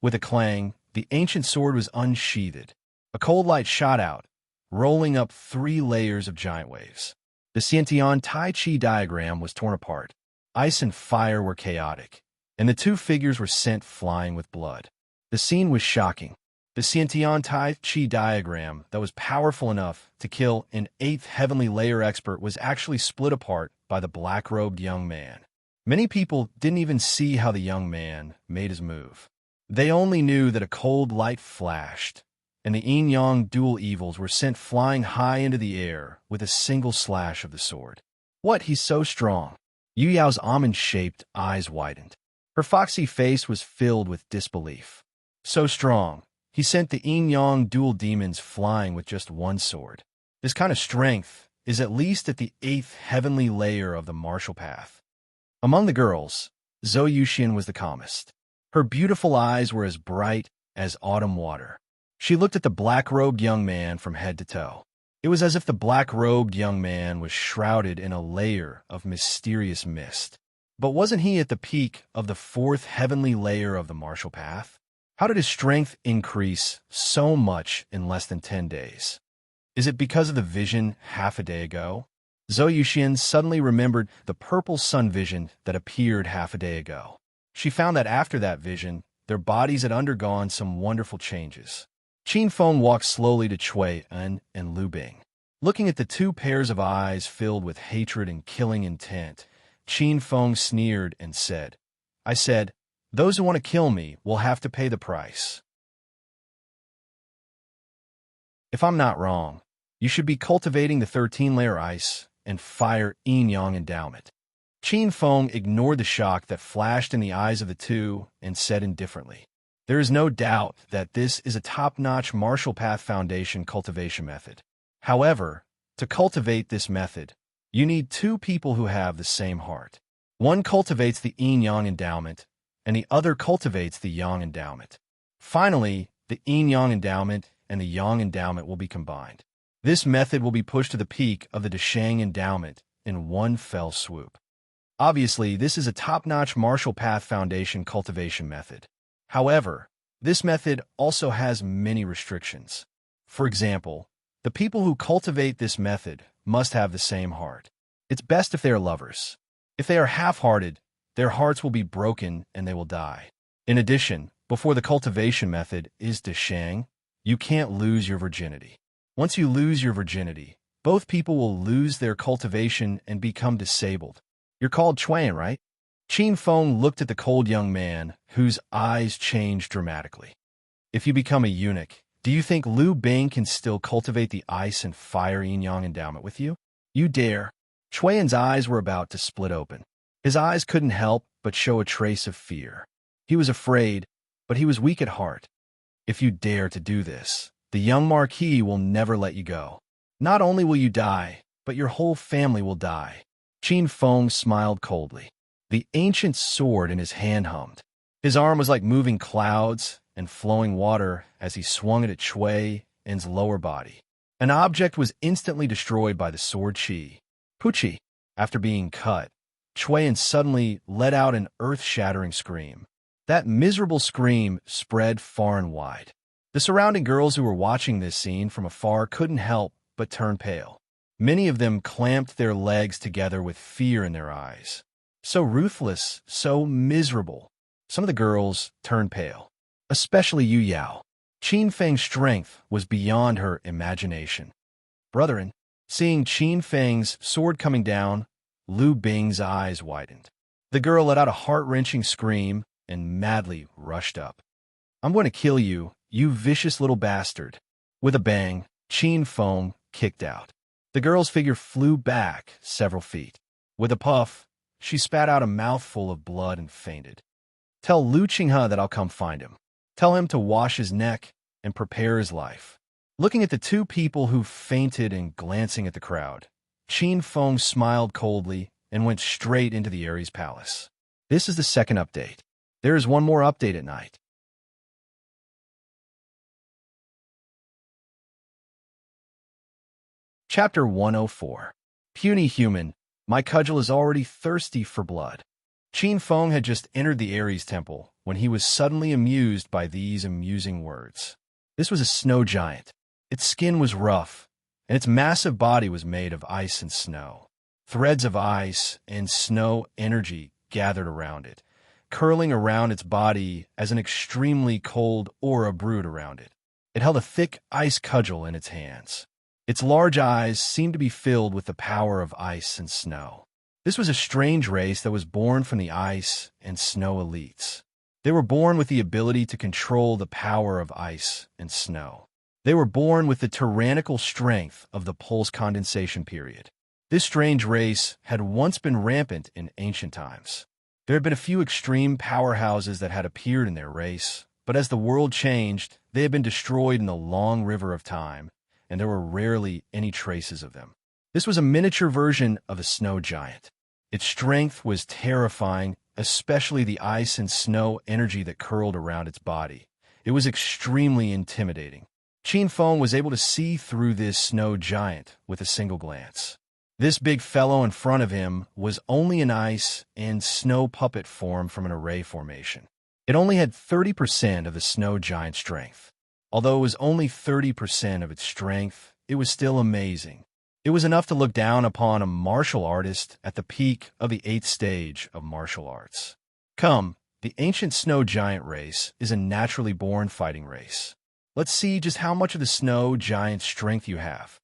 with a clang, the ancient sword was unsheathed. A cold light shot out, rolling up 3 layers of giant waves. The Xiantian Tai Chi diagram was torn apart. Ice and fire were chaotic, and the two figures were sent flying with blood. The scene was shocking. The Xiantian Tai Chi diagram that was powerful enough to kill an 8th heavenly layer expert was actually split apart by the black-robed young man. Many people didn't even see how the young man made his move. They only knew that a cold light flashed, and the yin-yang dual evils were sent flying high into the air with a single slash of the sword. What? He's so strong. Yu Yao's almond-shaped eyes widened. Her foxy face was filled with disbelief. So strong. He sent the yin-yang dual demons flying with just one sword. This kind of strength is at least at the 8th heavenly layer of the martial path. Among the girls, Zhou Yuxian was the calmest. Her beautiful eyes were as bright as autumn water. She looked at the black-robed young man from head to toe. It was as if the black-robed young man was shrouded in a layer of mysterious mist. But wasn't he at the peak of the 4th heavenly layer of the martial path? How did his strength increase so much in less than 10 days? Is it because of the vision half a day ago? Zhou Yuxian suddenly remembered the purple sun vision that appeared half a day ago. She found that after that vision, their bodies had undergone some wonderful changes. Qin Feng walked slowly to Cui En and Lu Bing. Looking at the two pairs of eyes filled with hatred and killing intent, Qin Feng sneered and said, I said, those who want to kill me will have to pay the price. If I'm not wrong, you should be cultivating the 13-layer ice and fire yin-yang endowment. Qin Feng ignored the shock that flashed in the eyes of the two and said indifferently, there is no doubt that this is a top-notch Martial Path Foundation cultivation method. However, to cultivate this method, you need two people who have the same heart. One cultivates the yin-yang endowment, and the other cultivates the yang endowment. Finally, the yin-yang endowment and the yang endowment will be combined. This method will be pushed to the peak of the Deshang endowment in one fell swoop. Obviously, this is a top-notch Martial Path Foundation cultivation method. However, this method also has many restrictions. For example, the people who cultivate this method must have the same heart. It's best if they are lovers. If they are half-hearted, their hearts will be broken and they will die. In addition, before the cultivation method is Deshang, you can't lose your virginity. Once you lose your virginity, both people will lose their cultivation and become disabled. You're called Chuan, right? Qin Feng looked at the cold young man, whose eyes changed dramatically. If you become a eunuch, do you think Lu Bing can still cultivate the ice and fire yin-yang endowment with you? You dare. Chuan's eyes were about to split open. His eyes couldn't help but show a trace of fear. He was afraid, but he was weak at heart. If you dare to do this, the young Marquis will never let you go. Not only will you die, but your whole family will die. Qin Feng smiled coldly. The ancient sword in his hand hummed. His arm was like moving clouds and flowing water as he swung it at Cui En's lower body. An object was instantly destroyed by the sword chi. Puchi. After being cut, Cui En suddenly let out an earth-shattering scream. That miserable scream spread far and wide. The surrounding girls who were watching this scene from afar couldn't help but turn pale. Many of them clamped their legs together with fear in their eyes. So ruthless, so miserable. Some of the girls turned pale, especially Yu Yao. Qin Feng's strength was beyond her imagination. Brethren, seeing Qin Feng's sword coming down, Lu Bing's eyes widened. The girl let out a heart-wrenching scream and madly rushed up. I'm going to kill you, you vicious little bastard. With a bang, Qin Feng kicked out. The girl's figure flew back several feet. With a puff, she spat out a mouthful of blood and fainted. Tell Lu Qinghe that I'll come find him. Tell him to wash his neck and prepare his life. Looking at the two people who fainted and glancing at the crowd, Qin Feng smiled coldly and went straight into the Ares palace. This is the second update. There is one more update at night. Chapter 104. Puny human, my cudgel is already thirsty for blood. Qin Feng had just entered the Ares temple when he was suddenly amused by these amusing words. This was a snow giant. Its skin was rough, and its massive body was made of ice and snow. Threads of ice and snow energy gathered around it, curling around its body as an extremely cold aura brewed around it. It held a thick ice cudgel in its hands. Its large eyes seemed to be filled with the power of ice and snow. This was a strange race that was born from the ice and snow elites. They were born with the ability to control the power of ice and snow. They were born with the tyrannical strength of the pulse condensation period. This strange race had once been rampant in ancient times. There had been a few extreme powerhouses that had appeared in their race, but as the world changed, they had been destroyed in the long river of time, and there were rarely any traces of them. This was a miniature version of a snow giant. Its strength was terrifying, especially the ice and snow energy that curled around its body. It was extremely intimidating. Qin Feng was able to see through this snow giant with a single glance. This big fellow in front of him was only an ice and snow puppet formed from an array formation. It only had 30% of the snow giant's strength. Although it was only 30% of its strength, it was still amazing. It was enough to look down upon a martial artist at the peak of the 8th stage of martial arts. Come, the ancient snow giant race is a naturally born fighting race. Let's see just how much of the snow giant strength you have.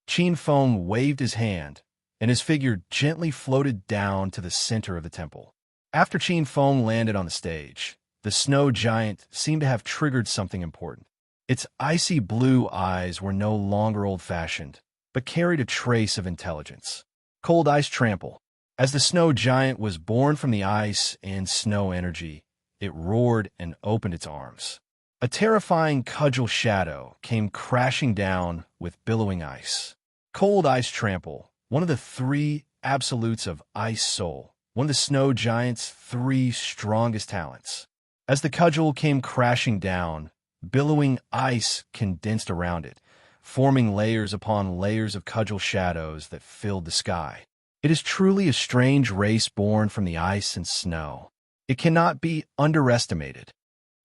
Qin Feng waved his hand, and his figure gently floated down to the center of the temple. After Qin Feng landed on the stage, the snow giant seemed to have triggered something important. Its icy blue eyes were no longer old-fashioned, but carried a trace of intelligence. Cold ice trample. As the snow giant was born from the ice and snow energy, it roared and opened its arms. A terrifying cudgel shadow came crashing down with billowing ice. Cold ice trample, one of the 3 absolutes of ice soul, one of the snow giant's 3 strongest talents. As the cudgel came crashing down, billowing ice condensed around it, forming layers upon layers of cudgel shadows that filled the sky. It is truly a strange race born from the ice and snow. It cannot be underestimated.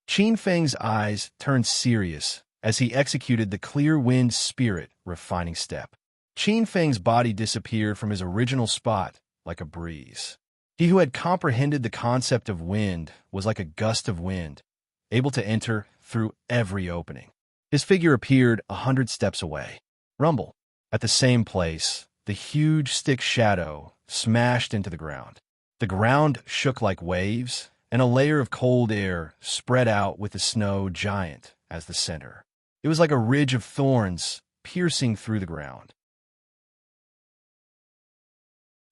Qin Feng's eyes turned serious as he executed the clear wind spirit refining step. Qin Feng's body disappeared from his original spot like a breeze. He who had comprehended the concept of wind was like a gust of wind, able to enter through every opening. His figure appeared 100 steps away. Rumble. At the same place, the huge stick shadow smashed into the ground. The ground shook like waves, and a layer of cold air spread out with the snow giant as the center. It was like a ridge of thorns piercing through the ground.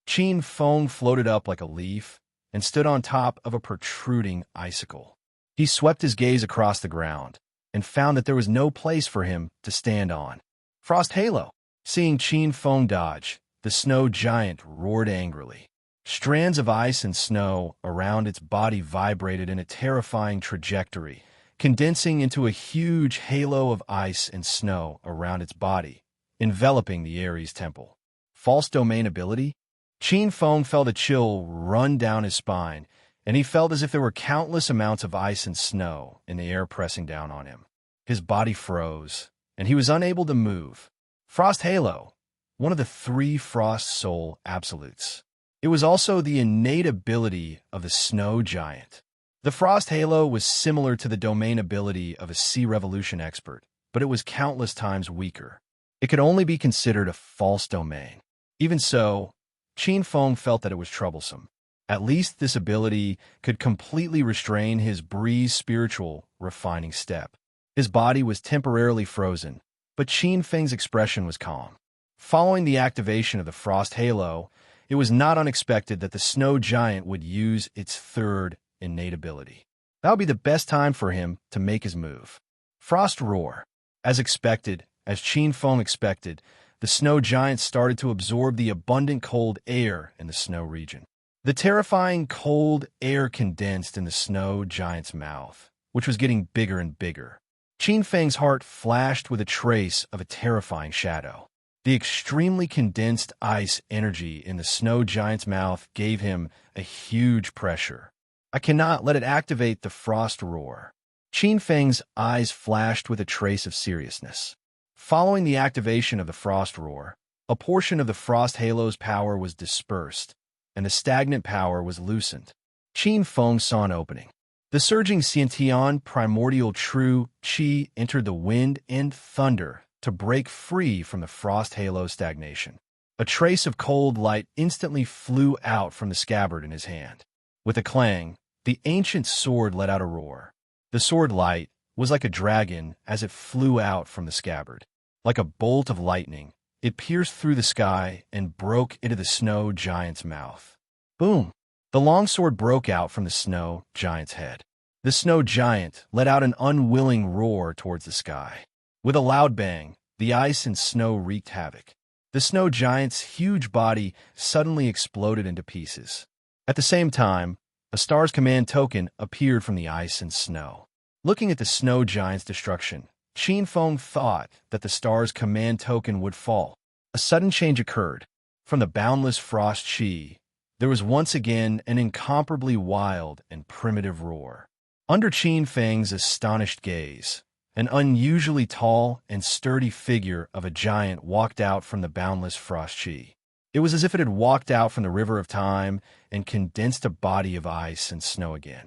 Qin Feng floated up like a leaf and stood on top of a protruding icicle. He swept his gaze across the ground and found that there was no place for him to stand on. Frost Halo. Seeing Qin Feng dodge, the snow giant roared angrily. Strands of ice and snow around its body vibrated in a terrifying trajectory, condensing into a huge halo of ice and snow around its body, enveloping the Ares temple. False domain ability? Qin Feng felt a chill run down his spine, and he felt as if there were countless amounts of ice and snow in the air pressing down on him. His body froze, and he was unable to move. Frost Halo, one of the 3 Frost Soul absolutes. It was also the innate ability of the snow giant. The Frost Halo was similar to the domain ability of a Sea Revolution expert, but it was countless times weaker. It could only be considered a false domain. Even so, Qin Feng felt that it was troublesome. At least this ability could completely restrain his breeze spiritual refining step. His body was temporarily frozen, but Qin Feng's expression was calm. Following the activation of the Frost Halo, it was not unexpected that the snow giant would use its 3rd innate ability. That would be the best time for him to make his move. Frost Roar. As expected, as Qin Feng expected, the snow giant started to absorb the abundant cold air in the snow region. The terrifying cold air condensed in the snow giant's mouth, which was getting bigger and bigger. Qin Feng's heart flashed with a trace of a terrifying shadow. The extremely condensed ice energy in the snow giant's mouth gave him a huge pressure. I cannot let it activate the Frost Roar. Qin Feng's eyes flashed with a trace of seriousness. Following the activation of the Frost Roar, a portion of the Frost Halo's power was dispersed, and the stagnant power was loosened. Qin Feng saw an opening. The surging Xiantian primordial true Qi entered the wind and thunder to break free from the Frost Halo's stagnation. A trace of cold light instantly flew out from the scabbard in his hand. With a clang, the ancient sword let out a roar. The sword light was like a dragon as it flew out from the scabbard. Like a bolt of lightning, it pierced through the sky and broke into the snow giant's mouth. Boom! The longsword broke out from the snow giant's head. The snow giant let out an unwilling roar towards the sky. With a loud bang, the ice and snow wreaked havoc. The snow giant's huge body suddenly exploded into pieces. At the same time, a star's command token appeared from the ice and snow. Looking at the snow giant's destruction, Qin Feng thought that the star's command token would fall. A sudden change occurred. From the boundless frost Qi, there was once again an incomparably wild and primitive roar. Under Qin Feng's astonished gaze, An unusually tall and sturdy figure of a giant walked out from the boundless frost chi. It was as if it had walked out from the river of time and condensed a body of ice and snow again.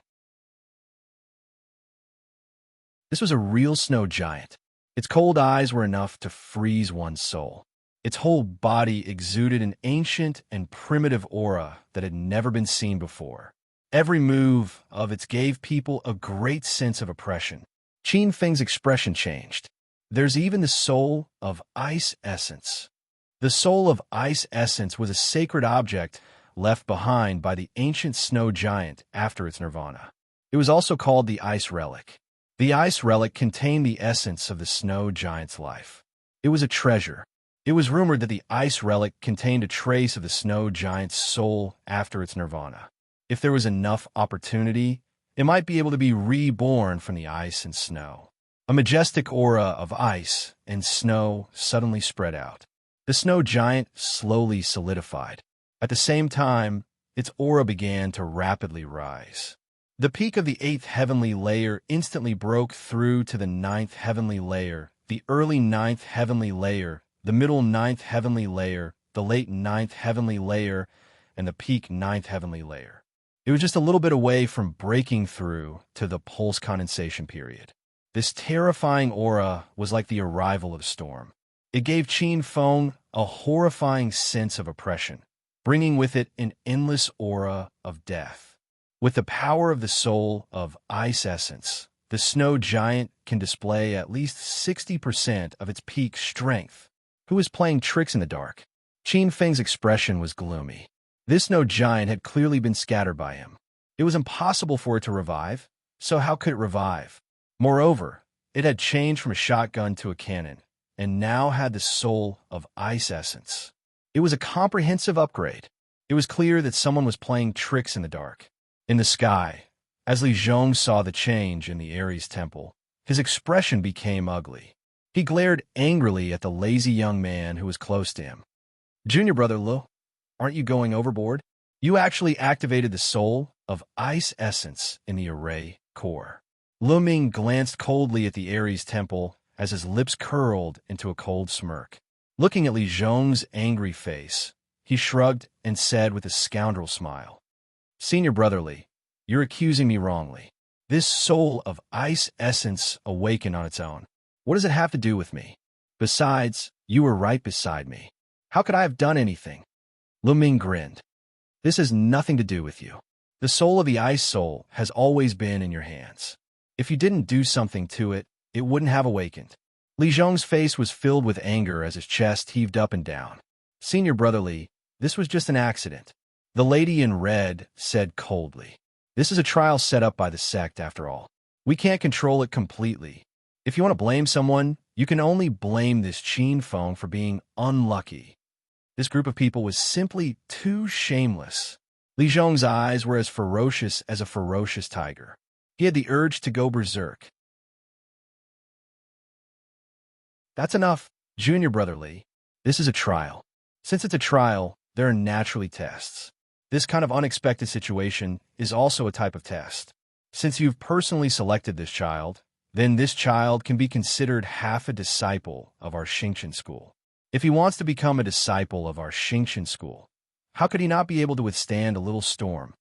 This was a real snow giant. Its cold eyes were enough to freeze one's soul. Its whole body exuded an ancient and primitive aura that had never been seen before. Every move of it gave people a great sense of oppression. Qin Feng's expression changed. There's even the soul of ice essence. The soul of ice essence was a sacred object left behind by the ancient snow giant after its nirvana. It was also called the ice relic. The ice relic contained the essence of the snow giant's life. It was a treasure. It was rumored that the ice relic contained a trace of the snow giant's soul after its nirvana. If there was enough opportunity, it might be able to be reborn from the ice and snow. A majestic aura of ice and snow suddenly spread out. The snow giant slowly solidified. At the same time, its aura began to rapidly rise. The peak of the 8th heavenly layer instantly broke through to the 9th heavenly layer, the early 9th heavenly layer, the middle 9th heavenly layer, the late 9th heavenly layer, and the peak 9th heavenly layer. It was just a little bit away from breaking through to the pulse condensation period. This terrifying aura was like the arrival of a storm. It gave Qin Feng a horrifying sense of oppression, bringing with it an endless aura of death. With the power of the soul of ice essence, the snow giant can display at least 60% of its peak strength. Who is playing tricks in the dark? Qin Feng's expression was gloomy. This snow giant had clearly been scattered by him. It was impossible for it to revive, so how could it revive? Moreover, it had changed from a shotgun to a cannon, and now had the soul of ice essence. It was a comprehensive upgrade. It was clear that someone was playing tricks in the dark. In the sky, as Li Zhong saw the change in the Ares temple, his expression became ugly. He glared angrily at the lazy young man who was close to him. Junior brother Lu, aren't you going overboard? You actually activated the soul of ice essence in the array core. Lu Ming glanced coldly at the Ares temple as his lips curled into a cold smirk. Looking at Li Zhong's angry face, he shrugged and said with a scoundrel smile, Senior brotherly, you're accusing me wrongly. This soul of ice essence awakened on its own. What does it have to do with me? Besides, you were right beside me. How could I have done anything? Lu Ming grinned. This has nothing to do with you. The soul of the ice soul has always been in your hands. If you didn't do something to it, it wouldn't have awakened. Li Zhong's face was filled with anger as his chest heaved up and down. Senior brotherly, this was just an accident. The lady in red said coldly. This is a trial set up by the sect, after all. We can't control it completely. If you want to blame someone, you can only blame this Qin Feng for being unlucky. This group of people was simply too shameless. Li Zhong's eyes were as ferocious as a ferocious tiger. He had the urge to go berserk. That's enough, Junior brotherly. This is a trial. Since it's a trial, there are naturally tests. This kind of unexpected situation is also a type of test. Since you've personally selected this child, then this child can be considered half a disciple of our Xingqian school. If he wants to become a disciple of our Xingqian school, how could he not be able to withstand a little storm?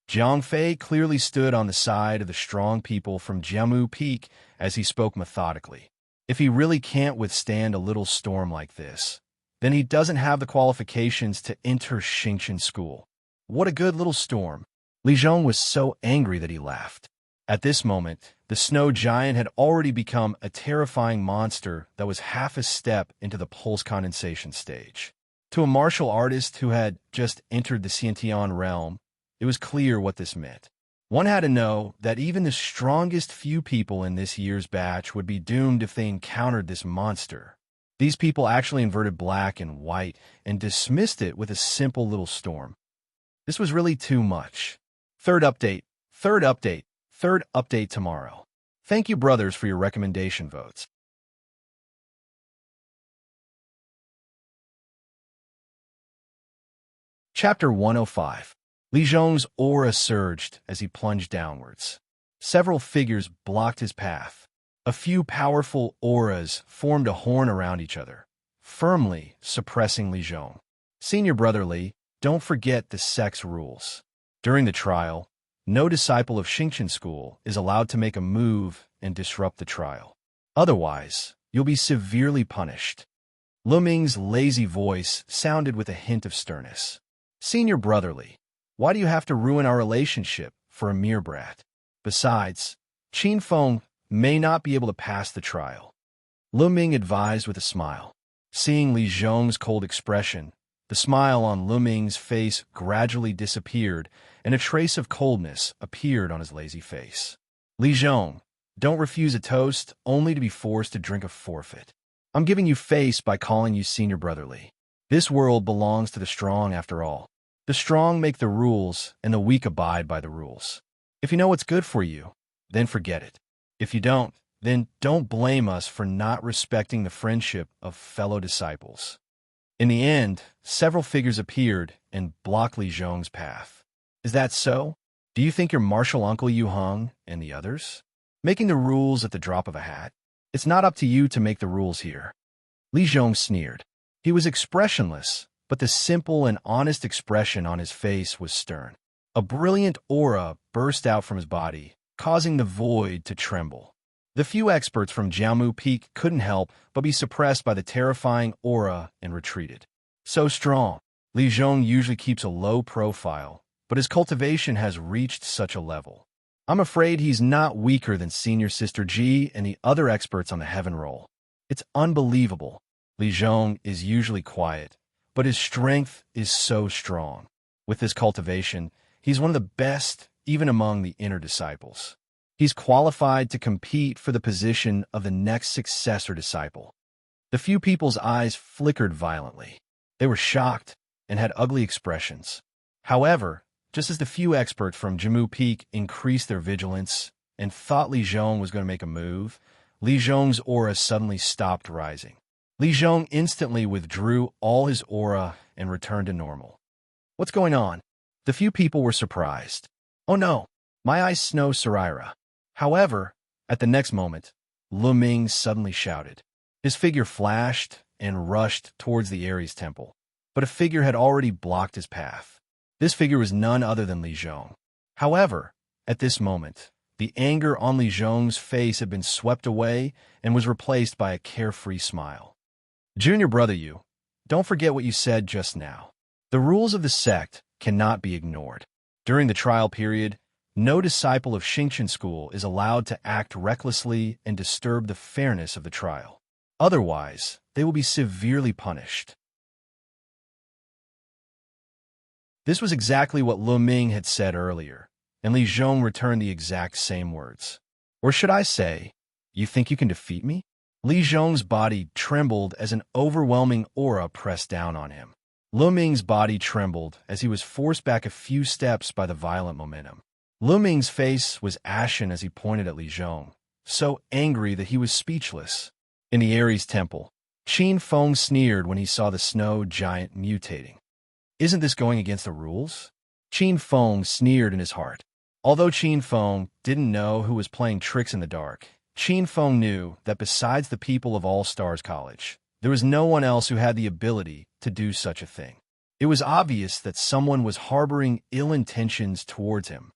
Jiang Fei clearly stood on the side of the strong people from Jiamu Peak as he spoke methodically. If he really can't withstand a little storm like this, then he doesn't have the qualifications to enter Xingqian school. What a good little storm. Li Zhong was so angry that he laughed. At this moment, the snow giant had already become a terrifying monster that was half a step into the pulse condensation stage. To a martial artist who had just entered the Xiantian realm, it was clear what this meant. One had to know that even the strongest few people in this year's batch would be doomed if they encountered this monster. These people actually inverted black and white and dismissed it with a simple little storm. This was really too much. Third update tomorrow. Thank you, brothers, for your recommendation votes. Chapter 105. Li Zhong's aura surged as he plunged downwards. Several figures blocked his path. A few powerful auras formed a horn around each other, firmly suppressing Li Zhong. Senior Brother Li, don't forget the sect's rules. During the trial, no disciple of Xingqian school is allowed to make a move and disrupt the trial. Otherwise, you'll be severely punished. Lu Ming's lazy voice sounded with a hint of sternness. Senior Brother Li, why do you have to ruin our relationship for a mere brat? Besides, Qin Feng may not be able to pass the trial. Lu Ming advised with a smile. Seeing Li Zhong's cold expression, the smile on Lu Ming's face gradually disappeared, and a trace of coldness appeared on his lazy face. Li Zhong, don't refuse a toast only to be forced to drink a forfeit. I'm giving you face by calling you Senior Brother Li. This world belongs to the strong after all. The strong make the rules, and the weak abide by the rules. If you know what's good for you, then forget it. If you don't, then don't blame us for not respecting the friendship of fellow disciples. In the end, several figures appeared and blocked Li Zhong's path. Is that so? Do you think your martial uncle Yu Heng and the others? Making the rules at the drop of a hat? It's not up to you to make the rules here. Li Zhong sneered. He was expressionless, but the simple and honest expression on his face was stern. A brilliant aura burst out from his body, causing the void to tremble. The few experts from Jiamu Peak couldn't help but be suppressed by the terrifying aura and retreated. So strong, Li Zhong usually keeps a low profile, but his cultivation has reached such a level. I'm afraid he's not weaker than Senior Sister Ji and the other experts on the Heaven Roll. It's unbelievable. Li Zhong is usually quiet, but his strength is so strong. With this cultivation, he's one of the best even among the inner disciples. He's qualified to compete for the position of the next successor disciple. The few people's eyes flickered violently. They were shocked and had ugly expressions. However, just as the few experts from Jimu Peak increased their vigilance and thought Li Zhong was going to make a move, Li Zhong's aura suddenly stopped rising. Li Zhong instantly withdrew all his aura and returned to normal. What's going on? The few people were surprised. Oh no, my eyes know Sarira. However, at the next moment, Lu Ming suddenly shouted. His figure flashed and rushed towards the Ares temple, but a figure had already blocked his path. This figure was none other than Li Zhong. However, at this moment, the anger on Li Zhong's face had been swept away and was replaced by a carefree smile. Junior Brother Yu, don't forget what you said just now. The rules of the sect cannot be ignored. During the trial period, no disciple of Xingqian school is allowed to act recklessly and disturb the fairness of the trial. Otherwise, they will be severely punished. This was exactly what Lu Ming had said earlier, and Li Zhong returned the exact same words. Or should I say, you think you can defeat me? Li Zhong's body trembled as an overwhelming aura pressed down on him. Lu Ming's body trembled as he was forced back a few steps by the violent momentum. Lu Ming's face was ashen as he pointed at Li Zhong, so angry that he was speechless. In the Ares temple, Qin Feng sneered when he saw the snow giant mutating. Isn't this going against the rules? Qin Feng sneered in his heart. Although Qin Feng didn't know who was playing tricks in the dark, Qin Feng knew that besides the people of All Stars College, there was no one else who had the ability to do such a thing. It was obvious that someone was harboring ill intentions towards him.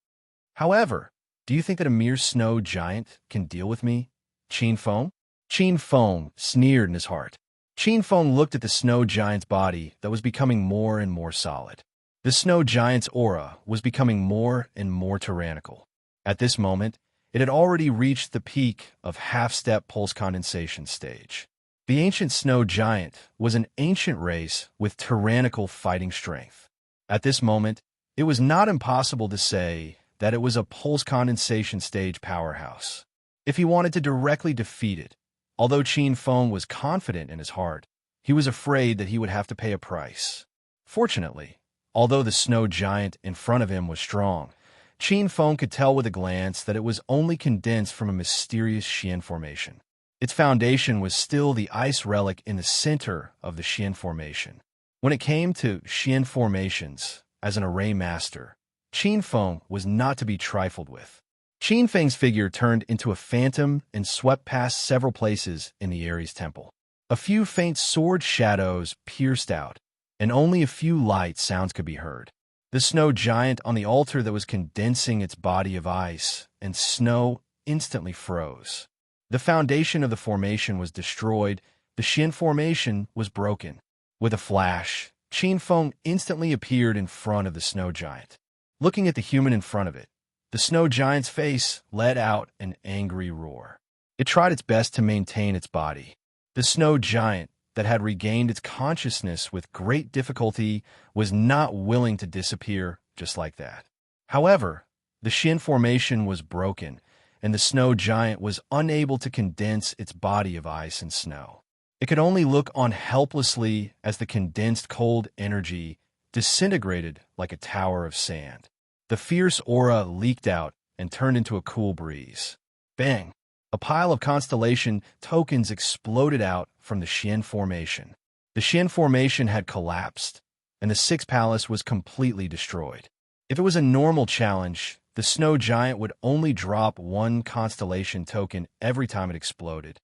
However, do you think that a mere snow giant can deal with me, Qin Feng? Qin Feng sneered in his heart. Qin Feng looked at the snow giant's body that was becoming more and more solid. The snow giant's aura was becoming more and more tyrannical. At this moment, it had already reached the peak of half-step pulse condensation stage. The ancient snow giant was an ancient race with tyrannical fighting strength. At this moment, it was not impossible to say that it was a pulse condensation stage powerhouse. If he wanted to directly defeat it, although Qin Feng was confident in his heart, he was afraid that he would have to pay a price. Fortunately, although the snow giant in front of him was strong, Qin Feng could tell with a glance that it was only condensed from a mysterious Xian formation. Its foundation was still the ice relic in the center of the Xian formation. When it came to Xian formations, as an array master, Qin Feng was not to be trifled with. Qin Feng's figure turned into a phantom and swept past several places in the Aries temple. A few faint sword shadows pierced out, and only a few light sounds could be heard. The snow giant on the altar that was condensing its body of ice and snow instantly froze. The foundation of the formation was destroyed. The Xin formation was broken. With a flash, Qin Feng instantly appeared in front of the snow giant. Looking at the human in front of it, the snow giant's face let out an angry roar. It tried its best to maintain its body. The snow giant, that had regained its consciousness with great difficulty, was not willing to disappear just like that. However, the Xin formation was broken, and the snow giant was unable to condense its body of ice and snow. It could only look on helplessly as the condensed cold energy disintegrated like a tower of sand. The fierce aura leaked out and turned into a cool breeze. Bang! A pile of constellation tokens exploded out from the Xian formation. The Xian formation had collapsed, and the Sixth Palace was completely destroyed. If it was a normal challenge, the snow giant would only drop one constellation token every time it exploded.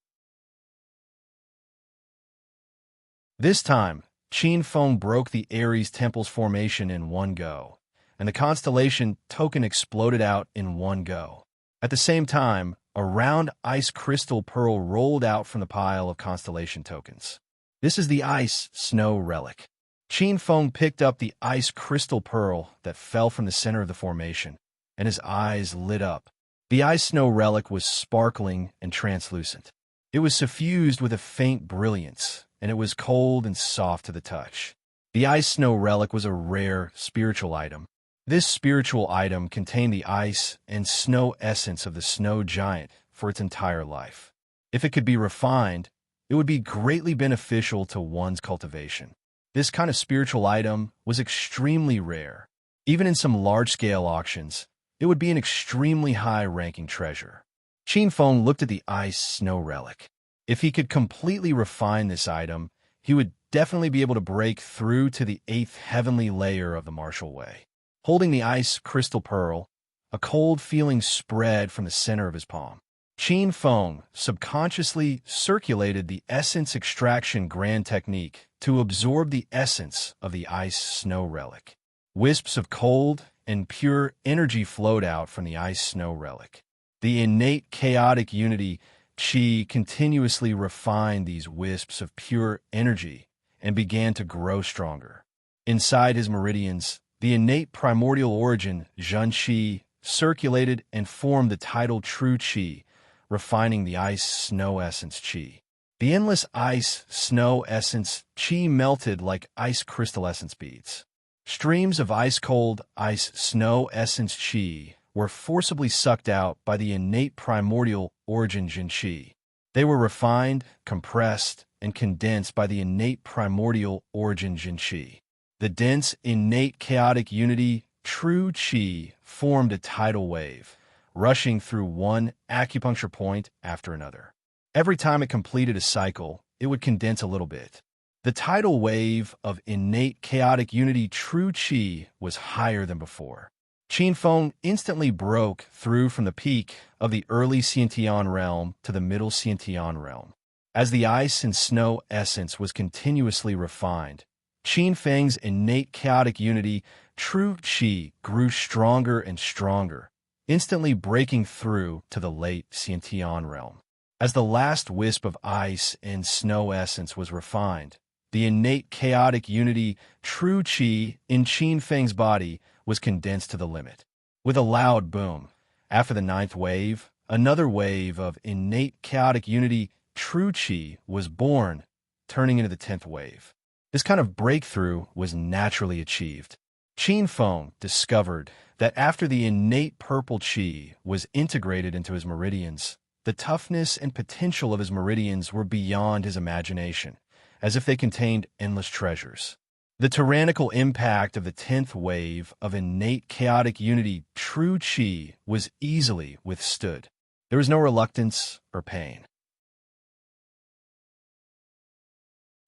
This time, Qin Feng broke the Aries Temple's formation in one go, and the constellation token exploded out in one go. At the same time, a round ice crystal pearl rolled out from the pile of constellation tokens. This is the ice snow relic. Qin Feng picked up the ice crystal pearl that fell from the center of the formation, and his eyes lit up. The ice snow relic was sparkling and translucent. It was suffused with a faint brilliance, and it was cold and soft to the touch. The ice snow relic was a rare spiritual item. This spiritual item contained the ice and snow essence of the snow giant for its entire life. If it could be refined, it would be greatly beneficial to one's cultivation. This kind of spiritual item was extremely rare. Even in some large-scale auctions, it would be an extremely high-ranking treasure. Qin Feng looked at the ice snow relic. If he could completely refine this item, he would definitely be able to break through to the 8th heavenly layer of the martial way. Holding the ice crystal pearl, a cold feeling spread from the center of his palm. Qin Feng subconsciously circulated the essence extraction grand technique to absorb the essence of the ice snow relic. Wisps of cold and pure energy flowed out from the ice snow relic. The innate chaotic unity Qi continuously refined these wisps of pure energy and began to grow stronger. Inside his meridians, the innate primordial origin, Zhen Qi, circulated and formed the tidal true Qi, refining the ice snow essence Qi. The endless ice snow essence Qi melted like ice crystal essence beads. Streams of ice-cold ice snow essence Qi were forcibly sucked out by the innate primordial origin Zhen Qi. They were refined, compressed, and condensed by the innate primordial origin Zhen Qi. The dense, innate, chaotic unity, true Qi, formed a tidal wave, rushing through one acupuncture point after another. Every time it completed a cycle, it would condense a little bit. The tidal wave of innate, chaotic unity, true Qi, was higher than before. Qin Feng instantly broke through from the peak of the early Xiantian realm to the middle Xiantian realm. As the ice and snow essence was continuously refined, Qin Feng's innate chaotic unity, true Qi, grew stronger and stronger, instantly breaking through to the late Xiantian realm. As the last wisp of ice and snow essence was refined, the innate chaotic unity, true Qi, in Qin Feng's body was condensed to the limit. With a loud boom, after the 9th wave, another wave of innate chaotic unity, true Qi, was born, turning into the 10th wave. This kind of breakthrough was naturally achieved. Qin Feng discovered that after the innate purple Qi was integrated into his meridians, the toughness and potential of his meridians were beyond his imagination, as if they contained endless treasures. The tyrannical impact of the 10th wave of innate chaotic unity, true Qi, was easily withstood. There was no reluctance or pain.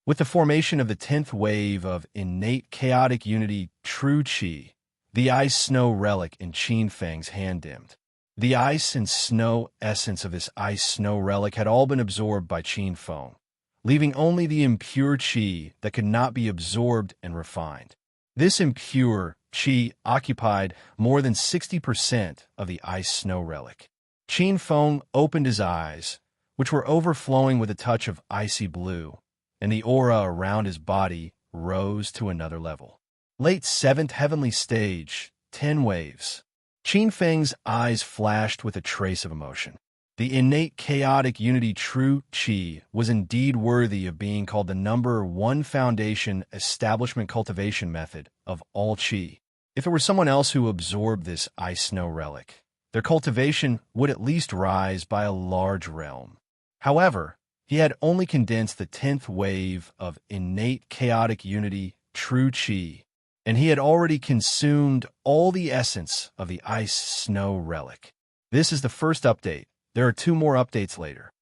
With the formation of the 10th wave of innate chaotic unity, true Qi, the ice snow relic in Qin Feng's hand dimmed. The ice and snow essence of this ice-snow relic had all been absorbed by Qin Feng, leaving only the impure qi that could not be absorbed and refined. This impure qi occupied more than 60% of the ice-snow relic. Qin Feng opened his eyes, which were overflowing with a touch of icy blue, and the aura around his body rose to another level. Late 7th Heavenly Stage, 10 waves. Qin Feng's eyes flashed with a trace of emotion. The innate chaotic unity true qi was indeed worthy of being called the number 1 foundation establishment cultivation method of all qi. If it were someone else who absorbed this ice-snow relic, their cultivation would at least rise by a large realm. However, he had only condensed the 10th wave of innate chaotic unity true qi, and he had already consumed all the essence of the ice-snow relic. This is the first update. There are 2 more updates later.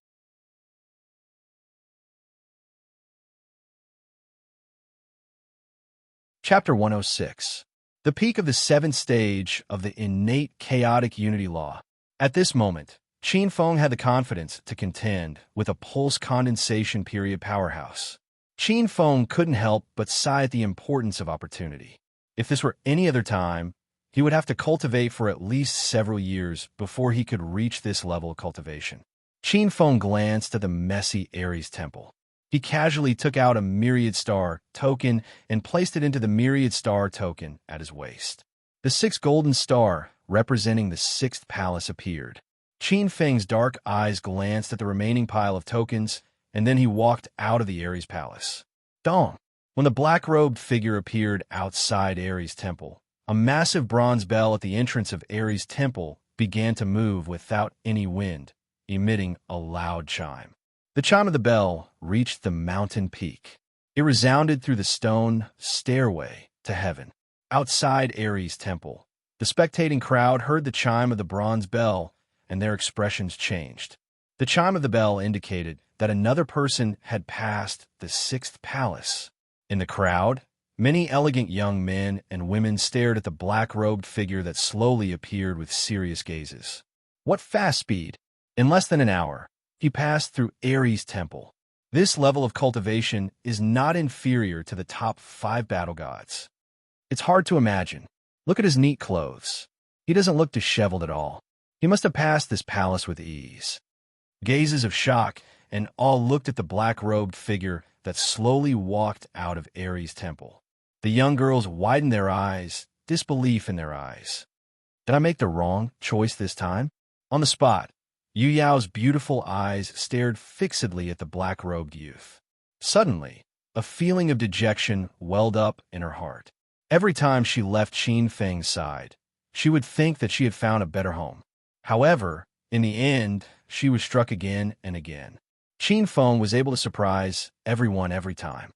Chapter 106. The peak of the 7th stage of the innate chaotic unity law. At this moment, Qin Feng had the confidence to contend with a pulse condensation period powerhouse. Qin Feng couldn't help but sigh at the importance of opportunity. If this were any other time, he would have to cultivate for at least several years before he could reach this level of cultivation. Qin Feng glanced at the messy Aries temple. He casually took out a myriad star token and placed it into the myriad star token at his waist. The 6th golden star, representing the 6th palace, appeared. Qin Feng's dark eyes glanced at the remaining pile of tokens, and then he walked out of the Aries palace. Dawn. When the black-robed figure appeared outside Aries temple, a massive bronze bell at the entrance of Aries temple began to move without any wind, emitting a loud chime. The chime of the bell reached the mountain peak. It resounded through the stone stairway to heaven. Outside Aries temple, the spectating crowd heard the chime of the bronze bell, and their expressions changed. The chime of the bell indicated that another person had passed the 6th palace. In the crowd, many elegant young men and women stared at the black-robed figure that slowly appeared with serious gazes. What fast speed! In less than an hour, he passed through Aries temple. This level of cultivation is not inferior to the top 5 battle gods. It's hard to imagine. Look at his neat clothes. He doesn't look disheveled at all. He must have passed this palace with ease. Gazes of shock and awe looked at the black-robed figure that slowly walked out of Aries temple. The young girls widened their eyes, disbelief in their eyes. Did I make the wrong choice this time? On the spot, Yu Yao's beautiful eyes stared fixedly at the black-robed youth. Suddenly, a feeling of dejection welled up in her heart. Every time she left Qin Feng's side, she would think that she had found a better home. However, in the end, she was struck again and again. Qin Feng was able to surprise everyone every time.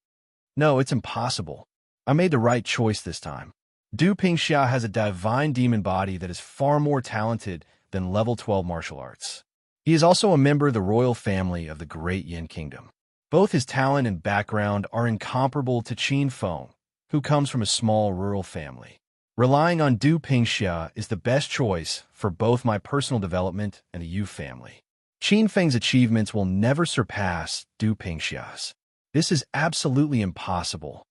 No, it's impossible. I made the right choice this time. Du Pingxia has a divine demon body that is far more talented than level 12 martial arts. He is also a member of the royal family of the Great Yin Kingdom. Both his talent and background are incomparable to Qin Feng, who comes from a small rural family. Relying on Du Pingxia is the best choice for both my personal development and the Yu family. Qin Feng's achievements will never surpass Du Pingxia's. This is absolutely impossible.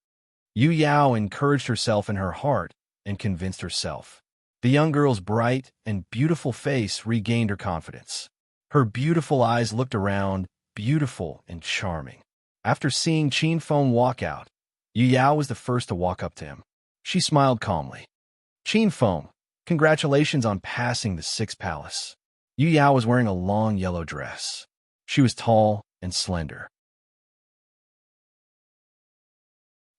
Yu Yao encouraged herself in her heart and convinced herself. The young girl's bright and beautiful face regained her confidence. Her beautiful eyes looked around, beautiful and charming. After seeing Qin Feng walk out, Yu Yao was the first to walk up to him. She smiled calmly. Qin Feng, congratulations on passing the 6th palace. Yu Yao was wearing a long yellow dress. She was tall and slender.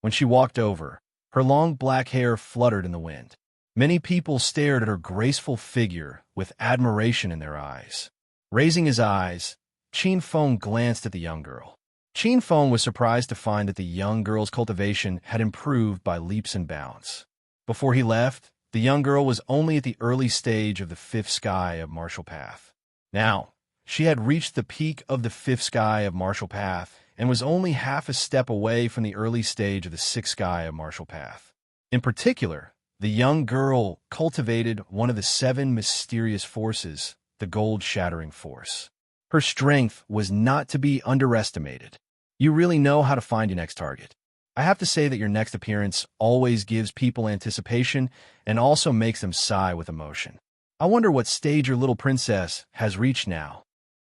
When she walked over, her long black hair fluttered in the wind. Many people stared at her graceful figure with admiration in their eyes. Raising his eyes, Qin Feng glanced at the young girl. Qin Feng was surprised to find that the young girl's cultivation had improved by leaps and bounds. Before he left, the young girl was only at the early stage of the 5th sky of martial path. Now, she had reached the peak of the 5th sky of martial path and was only half a step away from the early stage of the 6th sky of martial path. In particular, The young girl cultivated one of the 7 mysterious forces, the gold-shattering force. Her strength was not to be underestimated. You really know how to find your next target. I have to say that your next appearance always gives people anticipation and also makes them sigh with emotion. I wonder what stage your little princess has reached now.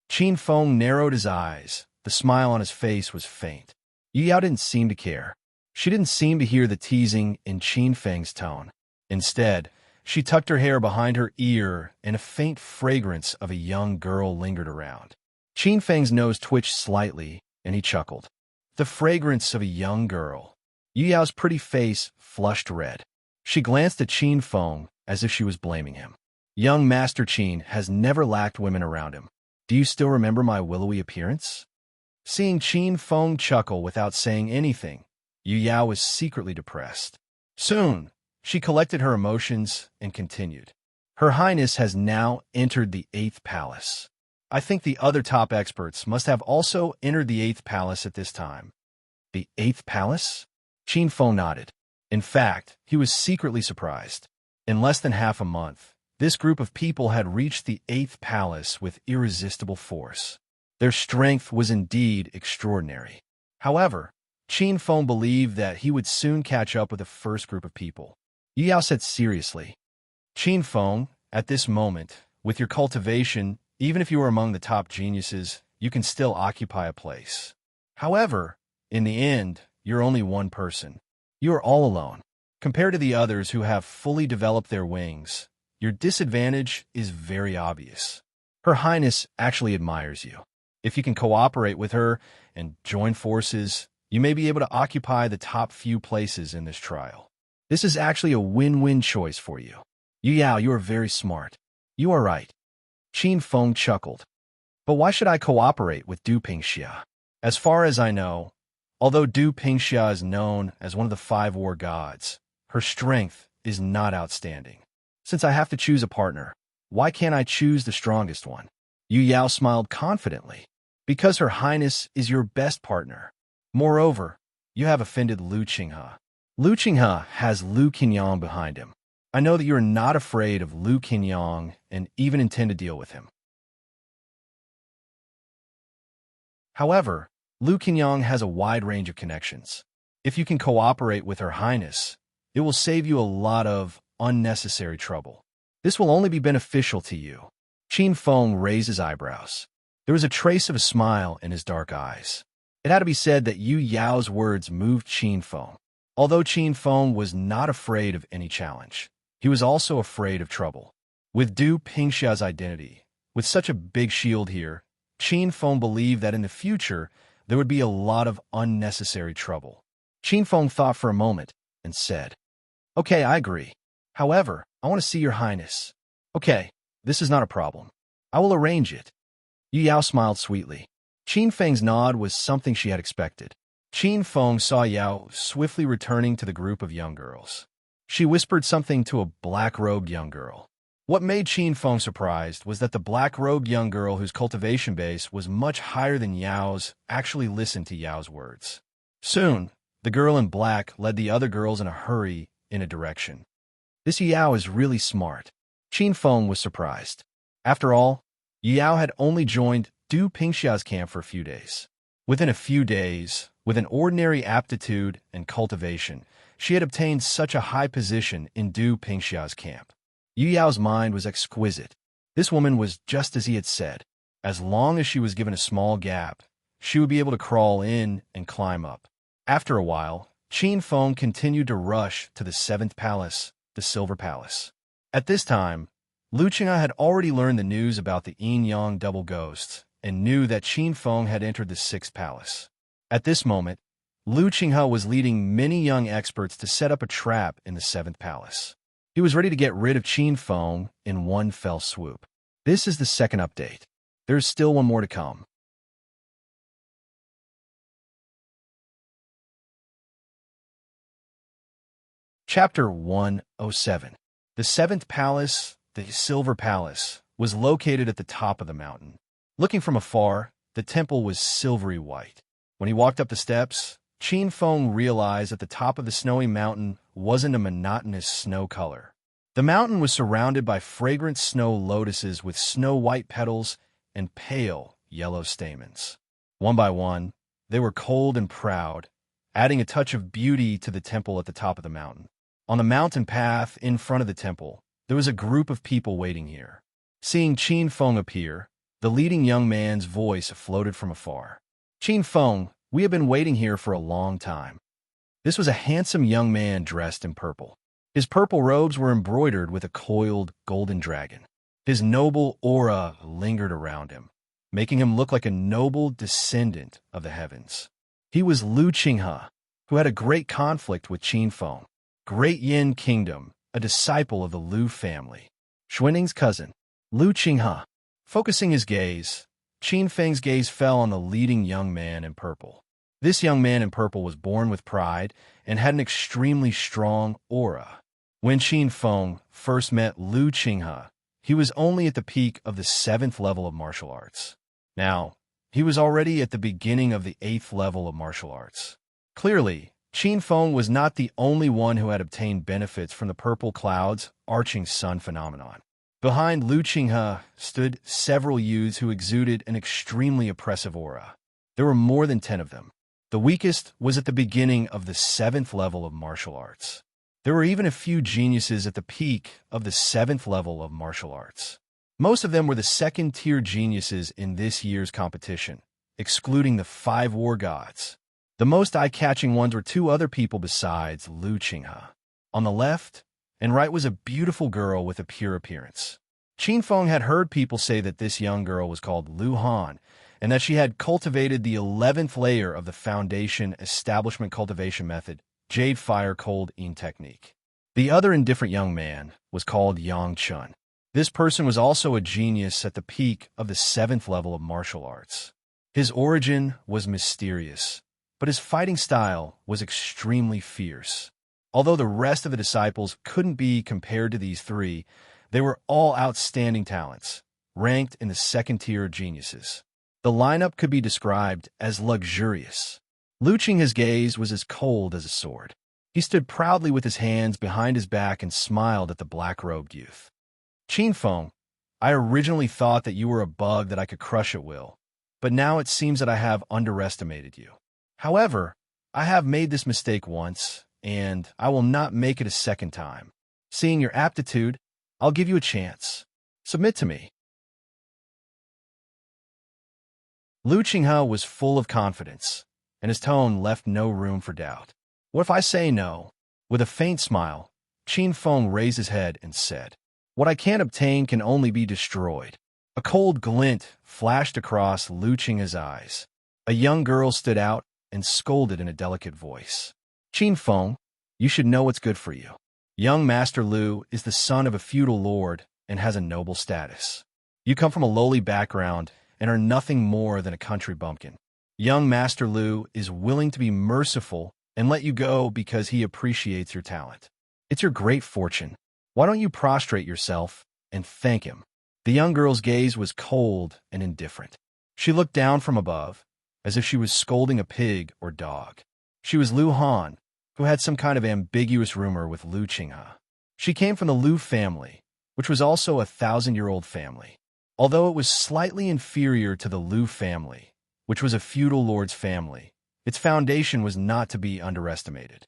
Qin Feng narrowed his eyes. The smile on his face was faint. Yu Yao didn't seem to care. She didn't seem to hear the teasing in Qin Feng's tone. Instead, she tucked her hair behind her ear and a faint fragrance of a young girl lingered around. Qin Feng's nose twitched slightly, and he chuckled. The fragrance of a young girl. Yu Yao's pretty face flushed red. She glanced at Qin Feng as if she was blaming him. Young Master Qin has never lacked women around him. Do you still remember my willowy appearance? Seeing Qin Feng chuckle without saying anything, Yu Yao was secretly depressed. Soon, she collected her emotions and continued. Her Highness has now entered the 8th palace. I think the other top experts must have also entered the 8th palace at this time. The 8th palace? Qin Feng nodded. In fact, he was secretly surprised. In less than half a month, this group of people had reached the 8th palace with irresistible force. Their strength was indeed extraordinary. However, Qin Feng believed that he would soon catch up with the first group of people. Yu Yao said seriously, Qin Feng, at this moment, with your cultivation, even if you are among the top geniuses, you can still occupy a place. However, in the end, you're only one person. You are all alone. Compared to the others who have fully developed their wings, your disadvantage is very obvious. Her Highness actually admires you. If you can cooperate with her and join forces, you may be able to occupy the top few places in this trial. This is actually a win-win choice for you. Yu Yao, you are very smart. You are right. Qin Feng chuckled. But why should I cooperate with Du Pingxia? As far as I know, although Du Pingxia is known as one of the 5 war gods, her strength is not outstanding. Since I have to choose a partner, why can't I choose the strongest one? Yu Yao smiled confidently. Because Her Highness is your best partner. Moreover, you have offended Lu Qinghe. Lu Qinghe has Lu Qinyang behind him. I know that you are not afraid of Lu Qinyang and even intend to deal with him. However, Lu Qinyang has a wide range of connections. If you can cooperate with Her Highness, it will save you a lot of unnecessary trouble. This will only be beneficial to you. Qin Feng raised his eyebrows. There was a trace of a smile in his dark eyes. It had to be said that Yu Yao's words moved Qin Feng. Although Qin Feng was not afraid of any challenge, he was also afraid of trouble. With Du Pingxia's identity, with such a big shield here, Qin Feng believed that in the future, there would be a lot of unnecessary trouble. Qin Feng thought for a moment and said, Okay, I agree. However, I want to see Your Highness. Okay, this is not a problem. I will arrange it. Yu Yao smiled sweetly. Qin Feng's nod was something she had expected. Qin Feng saw Yao swiftly returning to the group of young girls. She whispered something to a black-robed young girl. What made Qin Feng surprised was that the black-robed young girl whose cultivation base was much higher than Yao's actually listened to Yao's words. Soon, the girl in black led the other girls in a hurry in a direction. This Yao is really smart. Qin Feng was surprised. After all, Yao had only joined Du Pingxia's camp for a few days. Within a few days, with an ordinary aptitude and cultivation, she had obtained such a high position in Du Pingxia's camp. Yu Yao's mind was exquisite. This woman was just as he had said. As long as she was given a small gap, she would be able to crawl in and climb up. After a while, Qin Feng continued to rush to the 7th palace, the Silver Palace. At this time, Lu Qinghe had already learned the news about the yin-yang double ghosts and knew that Qin Feng had entered the 6th palace. At this moment, Lu Qinghe was leading many young experts to set up a trap in the 7th palace. He was ready to get rid of Qin Feng in one fell swoop. This is the second update. There's still one more to come. Chapter 107. The 7th palace, the Silver Palace, was located at the top of the mountain. Looking from afar, the temple was silvery white. When he walked up the steps, Qin Feng realized that the top of the snowy mountain wasn't a monotonous snow color. The mountain was surrounded by fragrant snow lotuses with snow-white petals and pale yellow stamens. One by one, they were cold and proud, adding a touch of beauty to the temple at the top of the mountain. On the mountain path in front of the temple, there was a group of people waiting here. Seeing Qin Feng appear, the leading young man's voice floated from afar. "Qin Feng, we have been waiting here for a long time." This was a handsome young man dressed in purple. His purple robes were embroidered with a coiled golden dragon. His noble aura lingered around him, making him look like a noble descendant of the heavens. He was Lu Qinghe, who had a great conflict with Qin Feng, Great Yin Kingdom, a disciple of the Lu family. Xuaning's cousin, Lu Qinghe. Focusing his gaze, Qin Feng's gaze fell on the leading young man in purple. This young man in purple was born with pride and had an extremely strong aura. When Qin Feng first met Lu Qinghe, he was only at the peak of the 7th level of martial arts. Now, he was already at the beginning of the 8th level of martial arts. Clearly, Qin Feng was not the only one who had obtained benefits from the purple clouds arching sun phenomenon. Behind Lu Qinghe stood several youths who exuded an extremely oppressive aura. There were more than 10 of them. The weakest was at the beginning of the 7th level of martial arts. There were even a few geniuses at the peak of the 7th level of martial arts. Most of them were the second-tier geniuses in this year's competition, excluding the 5 war gods. The most eye-catching ones were 2 other people besides Lu Qinghe. On the left and right was a beautiful girl with a pure appearance. Qin Feng had heard people say that this young girl was called Lu Han, and that she had cultivated the 11th layer of the Foundation Establishment Cultivation Method, Jade Fire Cold Yin Technique. The other indifferent young man was called Yang Chun. This person was also a genius at the peak of the 7th level of martial arts. His origin was mysterious, but his fighting style was extremely fierce. Although the rest of the disciples couldn't be compared to these 3, they were all outstanding talents, ranked in the 2nd-tier geniuses. The lineup could be described as luxurious. Lu Qinghe's gaze was as cold as a sword. He stood proudly with his hands behind his back and smiled at the black-robed youth. "Qin Feng, I originally thought that you were a bug that I could crush at will, but now it seems that I have underestimated you. However, I have made this mistake once, and I will not make it a second time. Seeing your aptitude, I'll give you a chance. Submit to me." Lu Qinghe was full of confidence, and his tone left no room for doubt. "What if I say no?" With a faint smile, Qin Feng raised his head and said, "What I can't obtain can only be destroyed." A cold glint flashed across Lu Qinghe's eyes. A young girl stood out and scolded in a delicate voice. "Qin Feng, you should know what's good for you. Young Master Lu is the son of a feudal lord and has a noble status. You come from a lowly background and are nothing more than a country bumpkin. Young Master Lu is willing to be merciful and let you go because he appreciates your talent. It's your great fortune. Why don't you prostrate yourself and thank him?" The young girl's gaze was cold and indifferent. She looked down from above, as if she was scolding a pig or dog. She was Lu Han, who had some kind of ambiguous rumor with Lu Qinghe. She came from the Lu family, which was also a 1,000-year-old family. Although it was slightly inferior to the Lu family, which was a feudal lord's family, its foundation was not to be underestimated.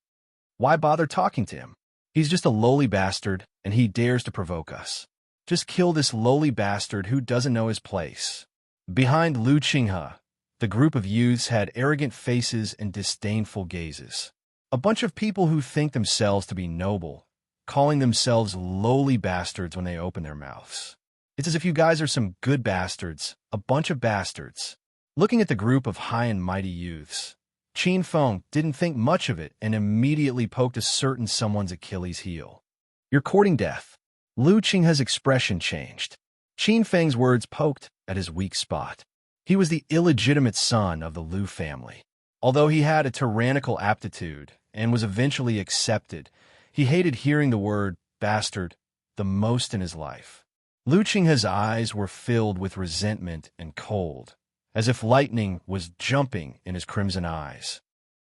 Why bother talking to him? He's just a lowly bastard, and he dares to provoke us. Just kill this lowly bastard who doesn't know his place. Behind Lu Qinghe, the group of youths had arrogant faces and disdainful gazes. A bunch of people who think themselves to be noble, calling themselves lowly bastards when they open their mouths. It's as if you guys are some good bastards, a bunch of bastards. Looking at the group of high and mighty youths, Qin Feng didn't think much of it and immediately poked a certain someone's Achilles heel. "You're courting death." Lu Qinghe's expression changed. Qin Feng's words poked at his weak spot. He was the illegitimate son of the Lu family. Although he had a tyrannical aptitude and was eventually accepted, he hated hearing the word bastard the most in his life. Lu Qinghe's eyes were filled with resentment and cold, as if lightning was jumping in his crimson eyes.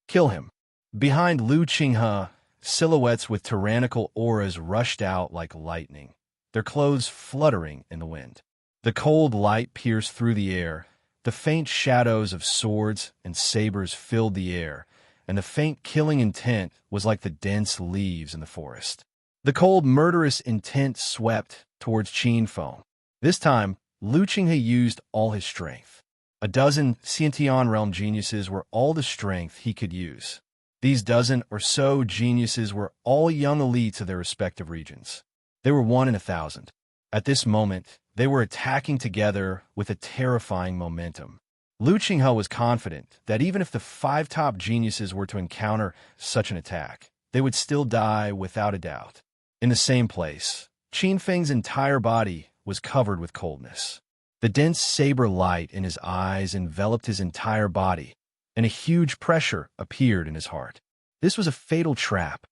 Kill him. Behind Lu Qinghe, silhouettes with tyrannical auras rushed out like lightning, their clothes fluttering in the wind. The cold light pierced through the air. The faint shadows of swords and sabers filled the air, and the faint killing intent was like the dense leaves in the forest. The cold, murderous intent swept towards Qin Feng. This time, Lu Qinghe used all his strength. A dozen Xiantian realm geniuses were all the strength he could use. These dozen or so geniuses were all young elites of their respective regions. They were 1 in 1,000. At this moment, they were attacking together with a terrifying momentum. Lu Qinghe was confident that even if the 5 top geniuses were to encounter such an attack, they would still die without a doubt. In the same place, Qin Feng's entire body was covered with coldness. The dense saber light in his eyes enveloped his entire body, and a huge pressure appeared in his heart. This was a fatal trap.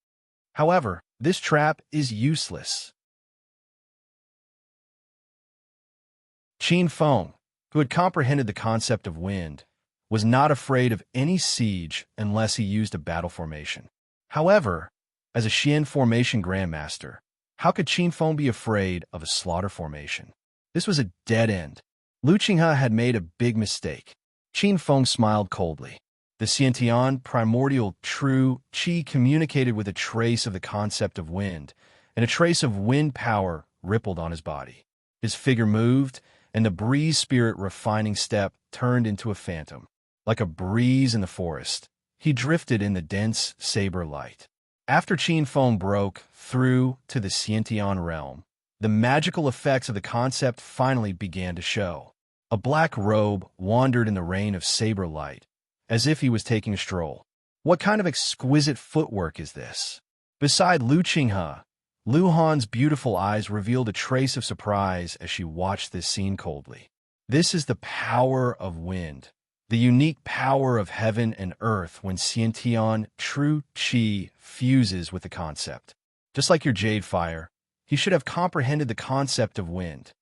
However, this trap is useless. Qin Feng, who had comprehended the concept of wind, was not afraid of any siege unless he used a battle formation. However, as a Xian formation grandmaster, how could Qin Feng be afraid of a slaughter formation? This was a dead end. Lu Qinghe had made a big mistake. Qin Feng smiled coldly. The Xiantian primordial true qi communicated with a trace of the concept of wind, and a trace of wind power rippled on his body. His figure moved, and the breeze spirit refining step turned into a phantom. Like a breeze in the forest, he drifted in the dense saber light. After Qin Feng broke through to the Xiantian realm, the magical effects of the concept finally began to show. A black robe wandered in the rain of saber light, as if he was taking a stroll. What kind of exquisite footwork is this? Beside Lu Qinghe, Lu Han's beautiful eyes revealed a trace of surprise as she watched this scene coldly. This is the power of wind, the unique power of heaven and earth when Xiantian true qi fuses with the concept. Just like your jade fire, he should have comprehended the concept of wind.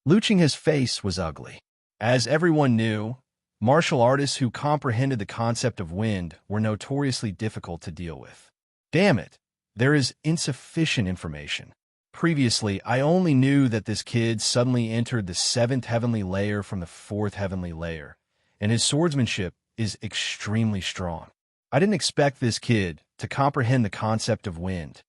Lu Qinghe's face was ugly. As everyone knew, martial artists who comprehended the concept of wind were notoriously difficult to deal with. Damn it, there is insufficient information. Previously, I only knew that this kid suddenly entered the 7th heavenly layer from the 4th heavenly layer, and his swordsmanship is extremely strong. I didn't expect this kid to comprehend the concept of wind.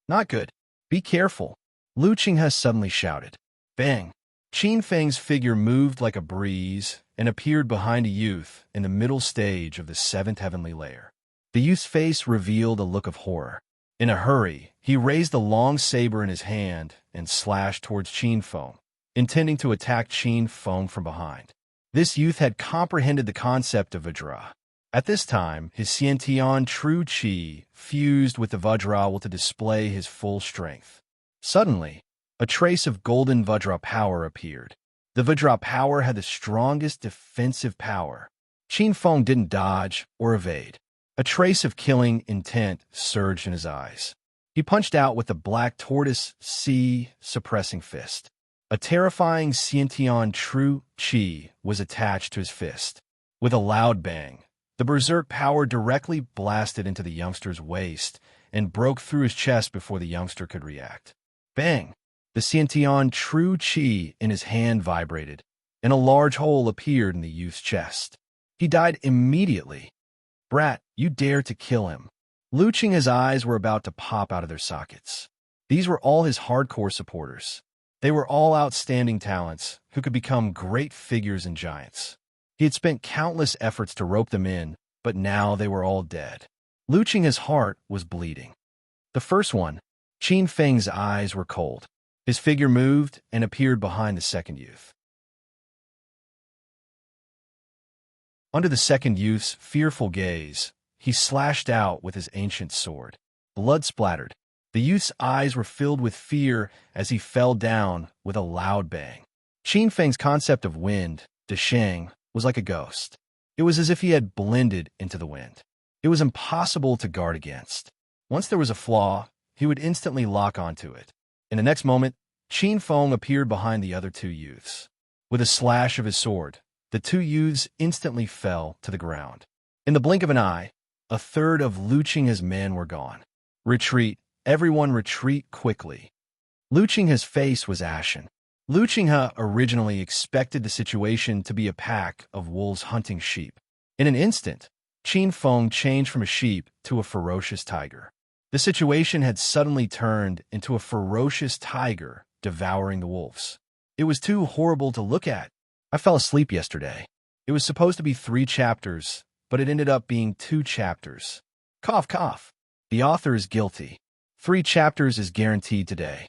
Not good. Be careful. Lu Qinghe suddenly shouted. Bang! Qin Feng's figure moved like a breeze and appeared behind a youth in the middle stage of the 7th heavenly layer. The youth's face revealed a look of horror. In a hurry, he raised the long saber in his hand and slashed towards Qin Feng, intending to attack Qin Feng from behind. This youth had comprehended the concept of Vajra. At this time, his Xiantian true qi fused with the Vajra to display his full strength. Suddenly, a trace of golden Vajra power appeared. The Vajra power had the strongest defensive power. Qin Feng didn't dodge or evade. A trace of killing intent surged in his eyes. He punched out with a black tortoise sea suppressing fist. A terrifying Xiantian true qi was attached to his fist. With a loud bang, the berserk power directly blasted into the youngster's waist and broke through his chest before the youngster could react. Bang! The Xiantian true qi in his hand vibrated, and a large hole appeared in the youth's chest. He died immediately. Brat, you dare to kill him. Lu Qinghe's eyes were about to pop out of their sockets. These were all his hardcore supporters. They were all outstanding talents who could become great figures and giants. He had spent countless efforts to rope them in, but now they were all dead. Lu Qinghe's heart was bleeding. The first one, Qin Feng's eyes were cold. His figure moved and appeared behind the second youth. Under the second youth's fearful gaze, he slashed out with his ancient sword. Blood splattered. The youth's eyes were filled with fear as he fell down with a loud bang. Qin Feng's concept of wind, Desheng, was like a ghost. It was as if he had blended into the wind. It was impossible to guard against. Once there was a flaw, he would instantly lock onto it. In the next moment, Qin Feng appeared behind the other two youths. With a slash of his sword, the two youths instantly fell to the ground. In the blink of an eye, a third of Lu Qinghe's men were gone. Retreat, everyone retreat quickly. Lu Qinghe's face was ashen. Lu Qinghe originally expected the situation to be a pack of wolves hunting sheep. In an instant, Qin Feng changed from a sheep to a ferocious tiger. The situation had suddenly turned into a ferocious tiger devouring the wolves. It was too horrible to look at. I fell asleep yesterday. It was supposed to be 3 chapters, but it ended up being 2 chapters. Cough, cough. The author is guilty. 3 chapters is guaranteed today.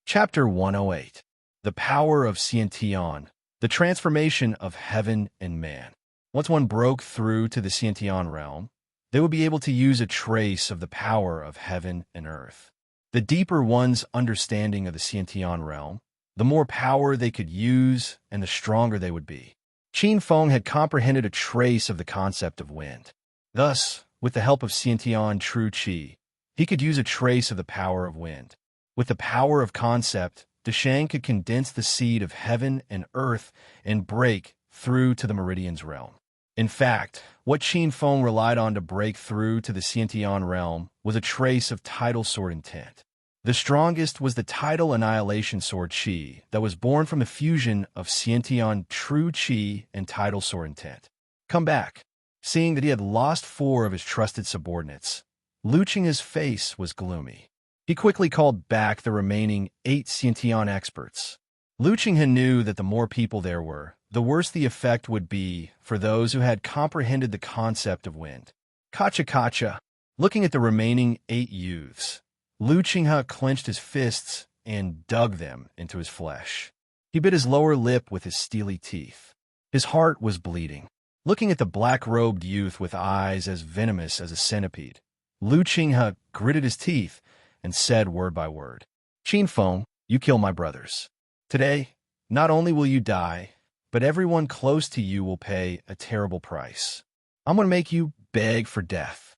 Chapter 108. The Power of Xiantian, the Transformation of Heaven and Man. Once one broke through to the Xiantian realm, they would be able to use a trace of the power of heaven and earth. The deeper one's understanding of the Xiantian realm, the more power they could use and the stronger they would be. Qin Feng had comprehended a trace of the concept of wind. Thus, with the help of Xiantian true qi, he could use a trace of the power of wind. With the power of concept, Deshang could condense the seed of heaven and earth and break through to the meridian's realm. In fact, what Qin Feng relied on to break through to the Xiantian realm was a trace of tidal sword intent. The strongest was the tidal annihilation sword qi that was born from the fusion of Xiantian true qi and tidal sword intent. Come back. Seeing that he had lost 4 of his trusted subordinates, Lu Qinghe's face was gloomy. He quickly called back the remaining 8 Xiantian experts. Lu Qinghe knew that the more people there were, the worse the effect would be for those who had comprehended the concept of wind. Kacha kacha. Looking at the remaining 8 youths, Lu Qinghe clenched his fists and dug them into his flesh. He bit his lower lip with his steely teeth. His heart was bleeding. Looking at the black-robed youth with eyes as venomous as a centipede, Lu Qinghe gritted his teeth and said word by word, "Qin Feng, you kill my brothers. Today, not only will you die, but everyone close to you will pay a terrible price. I'm going to make you beg for death."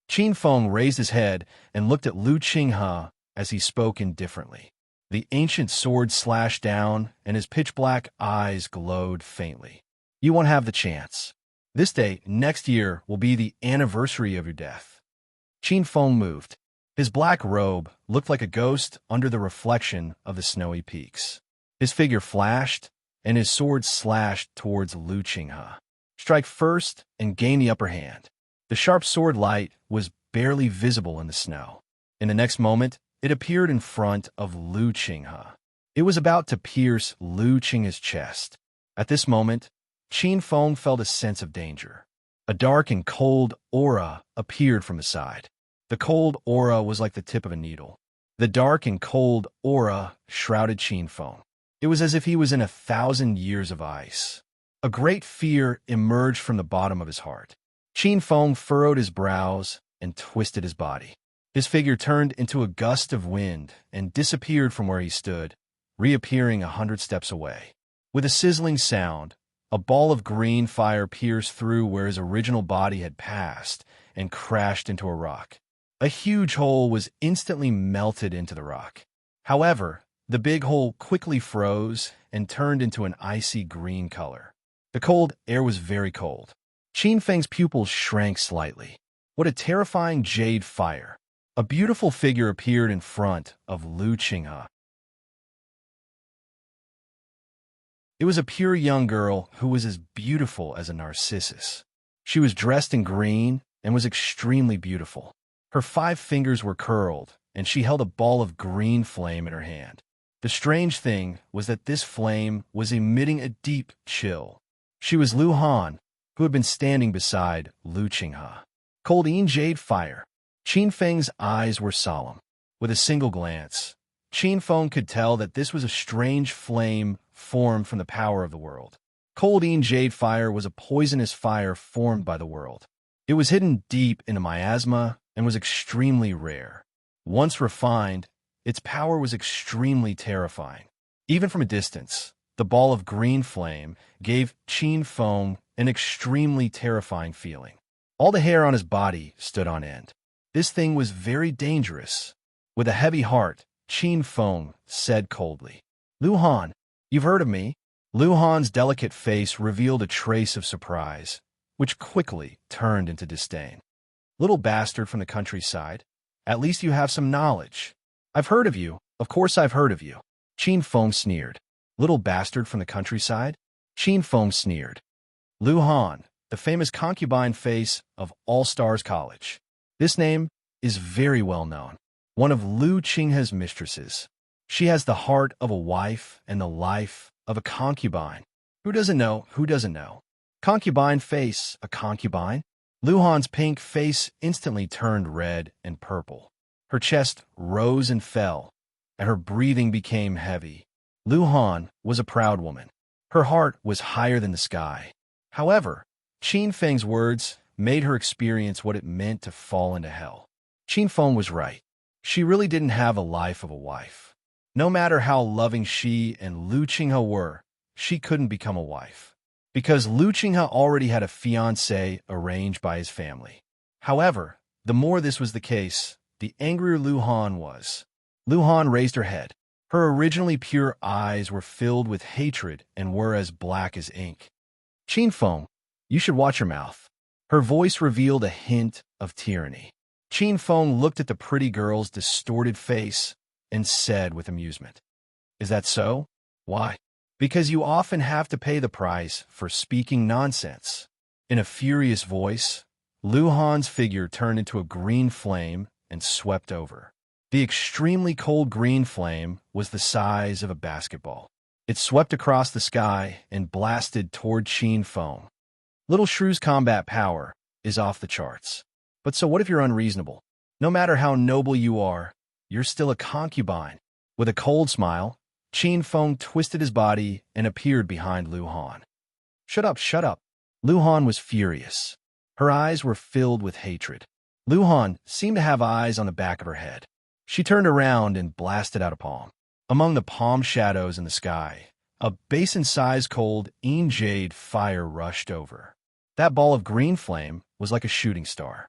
Qin Feng raised his head and looked at Lu Qinghe as he spoke indifferently. The ancient sword slashed down, and his pitch-black eyes glowed faintly. "You won't have the chance. This day, next year, will be the anniversary of your death." Qin Feng moved. His black robe looked like a ghost under the reflection of the snowy peaks. His figure flashed, and his sword slashed towards Lu Qinghe. Strike first and gain the upper hand. The sharp sword light was barely visible in the snow. In the next moment, it appeared in front of Lu Qinghe. It was about to pierce Lu Qinghe's chest. At this moment, Qin Feng felt a sense of danger. A dark and cold aura appeared from the side. The cold aura was like the tip of a needle. The dark and cold aura shrouded Qin Feng. It was as if he was in 1,000 years of ice. A great fear emerged from the bottom of his heart. Qin Feng furrowed his brows and twisted his body. His figure turned into a gust of wind and disappeared from where he stood, reappearing 100 steps away. With a sizzling sound, a ball of green fire pierced through where his original body had passed and crashed into a rock. A huge hole was instantly melted into the rock. However, the big hole quickly froze and turned into an icy green color. The cold air was very cold. Qin Feng's pupils shrank slightly. What a terrifying jade fire! A beautiful figure appeared in front of Lu Qinghe. It was a pure young girl who was as beautiful as a narcissus. She was dressed in green and was extremely beautiful. Her 5 fingers were curled, and she held a ball of green flame in her hand. The strange thing was that this flame was emitting a deep chill. She was Lu Han, who had been standing beside Lu Qinghe. Cold jade fire. Qin Feng's eyes were solemn. With a single glance, Qin Feng could tell that this was a strange flame formed from the power of the world. Cold jade fire was a poisonous fire formed by the world. It was hidden deep in a miasma and was extremely rare. Once refined, its power was extremely terrifying. Even from a distance, the ball of green flame gave Qin Feng an extremely terrifying feeling. All the hair on his body stood on end. This thing was very dangerous. With a heavy heart, Qin Feng said coldly, "Lu Han, You've heard of me? Lu Han's delicate face revealed a trace of surprise, which quickly turned into disdain. Little bastard from the countryside, at least you have some knowledge. I've heard of you. Of course I've heard of you. Qin Feng sneered. Little bastard from the countryside? Qin Feng sneered. Lu Han, the famous concubine face of All Stars College. This name is very well known. One of Lu Qinghe's mistresses. She has the heart of a wife and the life of a concubine. Who doesn't know? Who doesn't know? Concubine face, a concubine? Lu Han's pink face instantly turned red and purple. Her chest rose and fell, and her breathing became heavy. Lu Han was a proud woman. Her heart was higher than the sky. However, Qin Feng's words made her experience what it meant to fall into hell. Qin Feng was right. She really didn't have a life of a wife. No matter how loving she and Lu Qinghe were, she couldn't become a wife. Because Lu Qinghe already had a fiancé arranged by his family. However, the more this was the case, the angrier Lu Han was. Lu Han raised her head. Her originally pure eyes were filled with hatred and were as black as ink. Qin Feng, you should watch your mouth. Her voice revealed a hint of tyranny. Qin Feng looked at the pretty girl's distorted face and said with amusement, "Is that so? Why?" "Because you often have to pay the price for speaking nonsense." In a furious voice, Lu Han's figure turned into a green flame and swept over. The extremely cold green flame was the size of a basketball. It swept across the sky and blasted toward Qin Feng. Little Shrew's combat power is off the charts. But so what if you're unreasonable? No matter how noble you are, you're still a concubine. With a cold smile, Qin Feng twisted his body and appeared behind Lu Han. Shut up, shut up. Lu Han was furious. Her eyes were filled with hatred. Lu Han seemed to have eyes on the back of her head. She turned around and blasted out a palm. Among the palm shadows in the sky, a basin-sized cold jade fire rushed over. That ball of green flame was like a shooting star.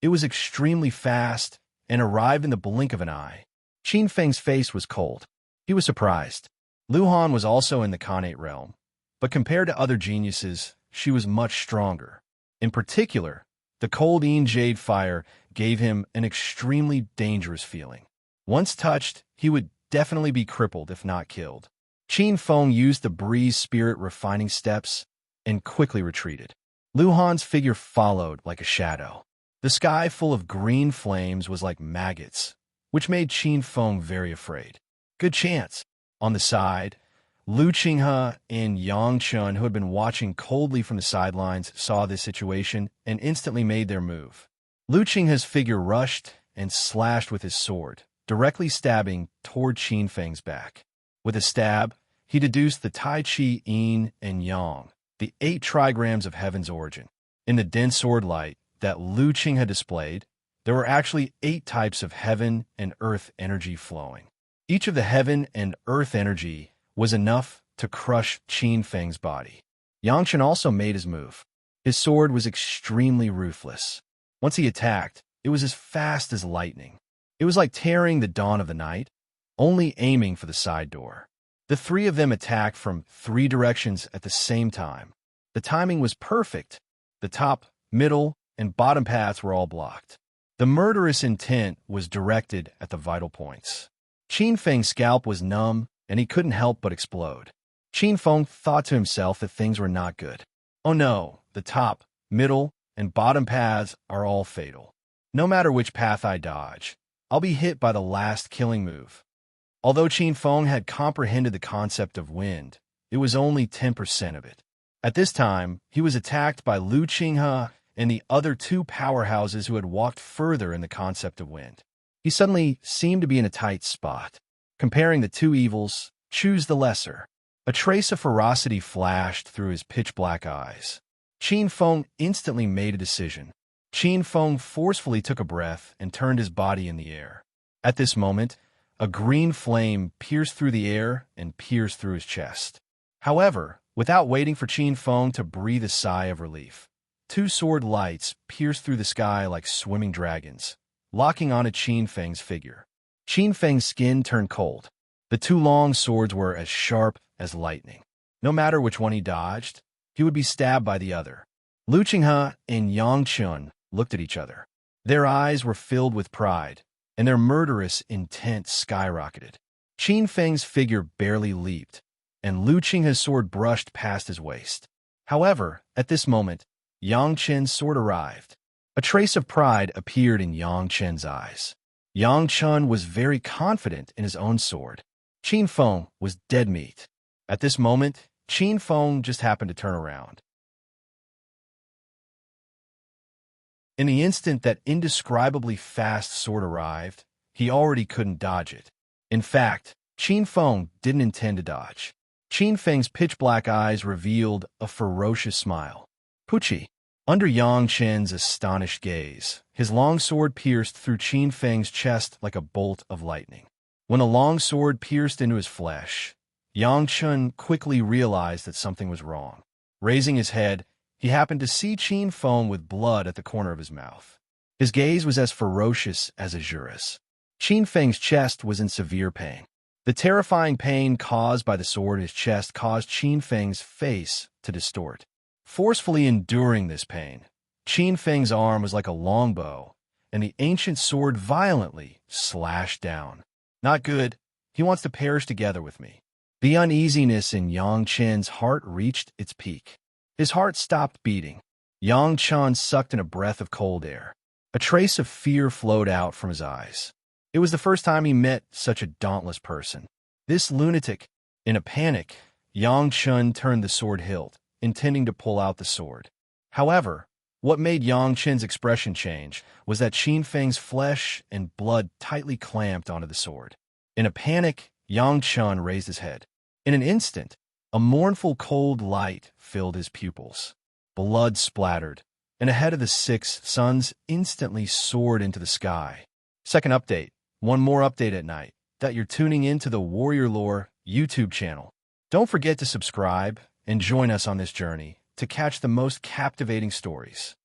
It was extremely fast and arrived in the blink of an eye. Qin Feng's face was cold. He was surprised. Lu Han was also in the Khanate realm, but compared to other geniuses, she was much stronger. In particular, the cold jade fire gave him an extremely dangerous feeling. Once touched, he would definitely be crippled if not killed. Qin Feng used the breeze spirit refining steps and quickly retreated. Lu Han's figure followed like a shadow. The sky full of green flames was like maggots, which made Qin Feng very afraid. Good chance. On the side, Lu Qinghe and Yang Chun, who had been watching coldly from the sidelines, saw this situation and instantly made their move. Lu Qinghe's figure rushed and slashed with his sword, directly stabbing toward Qin Feng's back. With a stab, he deduced the Tai Chi Yin and Yang, the 8 trigrams of heaven's origin. In the dense sword light that Lu Qinghe displayed, there were actually 8 types of heaven and earth energy flowing. Each of the heaven and earth energy was enough to crush Qin Feng's body. Yang Chen also made his move. His sword was extremely ruthless. Once he attacked, it was as fast as lightning. It was like tearing the dawn of the night, only aiming for the side door. The 3 of them attacked from 3 directions at the same time. The timing was perfect. The top, middle, and bottom paths were all blocked. The murderous intent was directed at the vital points. Qin Feng's scalp was numb, and he couldn't help but explode. Qin Feng thought to himself that things were not good. Oh no, the top, middle, and bottom paths are all fatal. No matter which path I dodge, I'll be hit by the last killing move. Although Qin Feng had comprehended the concept of wind, it was only 10% of it. At this time, he was attacked by Lu Qinghe and the other 2 powerhouses who had walked further in the concept of wind. He suddenly seemed to be in a tight spot. Comparing the 2 evils, choose the lesser. A trace of ferocity flashed through his pitch-black eyes. Qin Feng instantly made a decision. Qin Feng forcefully took a breath and turned his body in the air. At this moment, a green flame pierced through the air and pierced through his chest. However, without waiting for Qin Feng to breathe a sigh of relief, 2 sword lights pierced through the sky like swimming dragons, locking onto Qin Feng's figure. Qin Feng's skin turned cold. The two long swords were as sharp as lightning. No matter which one he dodged, he would be stabbed by the other. Lu Qinghe and Yang Chun looked at each other. Their eyes were filled with pride, and their murderous intent skyrocketed. Qin Feng's figure barely leaped, and Lu Qinghe's sword brushed past his waist. However, at this moment, Yang Chen's sword arrived. A trace of pride appeared in Yang Chen's eyes. Yang Chun was very confident in his own sword. Qin Feng was dead meat. At this moment, Qin Feng just happened to turn around. In the instant that indescribably fast sword arrived, he already couldn't dodge it. In fact, Qin Feng didn't intend to dodge. Qin Feng's pitch-black eyes revealed a ferocious smile. Pucci. Under Yang Chen's astonished gaze, his long sword pierced through Qin Feng's chest like a bolt of lightning. When the long sword pierced into his flesh, Yang Chun quickly realized that something was wrong. Raising his head, he happened to see Qin Feng with blood at the corner of his mouth. His gaze was as ferocious as Azura's. Qin Feng's chest was in severe pain. The terrifying pain caused by the sword in his chest caused Qin Feng's face to distort. Forcefully enduring this pain, Qin Feng's arm was like a longbow, and the ancient sword violently slashed down. Not good. He wants to perish together with me. The uneasiness in Yang Chen's heart reached its peak. His heart stopped beating. Yang Chen sucked in a breath of cold air. A trace of fear flowed out from his eyes. It was the first time he met such a dauntless person. This lunatic. In a panic, Yang Chen turned the sword hilt, intending to pull out the sword. However, what made Yang Chen's expression change was that Qin Feng's flesh and blood tightly clamped onto the sword. In a panic, Yang Chen raised his head. In an instant, a mournful cold light filled his pupils. Blood splattered, and a head of the six suns instantly soared into the sky. Second update. One more update at night, that you're tuning into the Warrior Lore YouTube channel. Don't forget to subscribe and join us on this journey to catch the most captivating stories.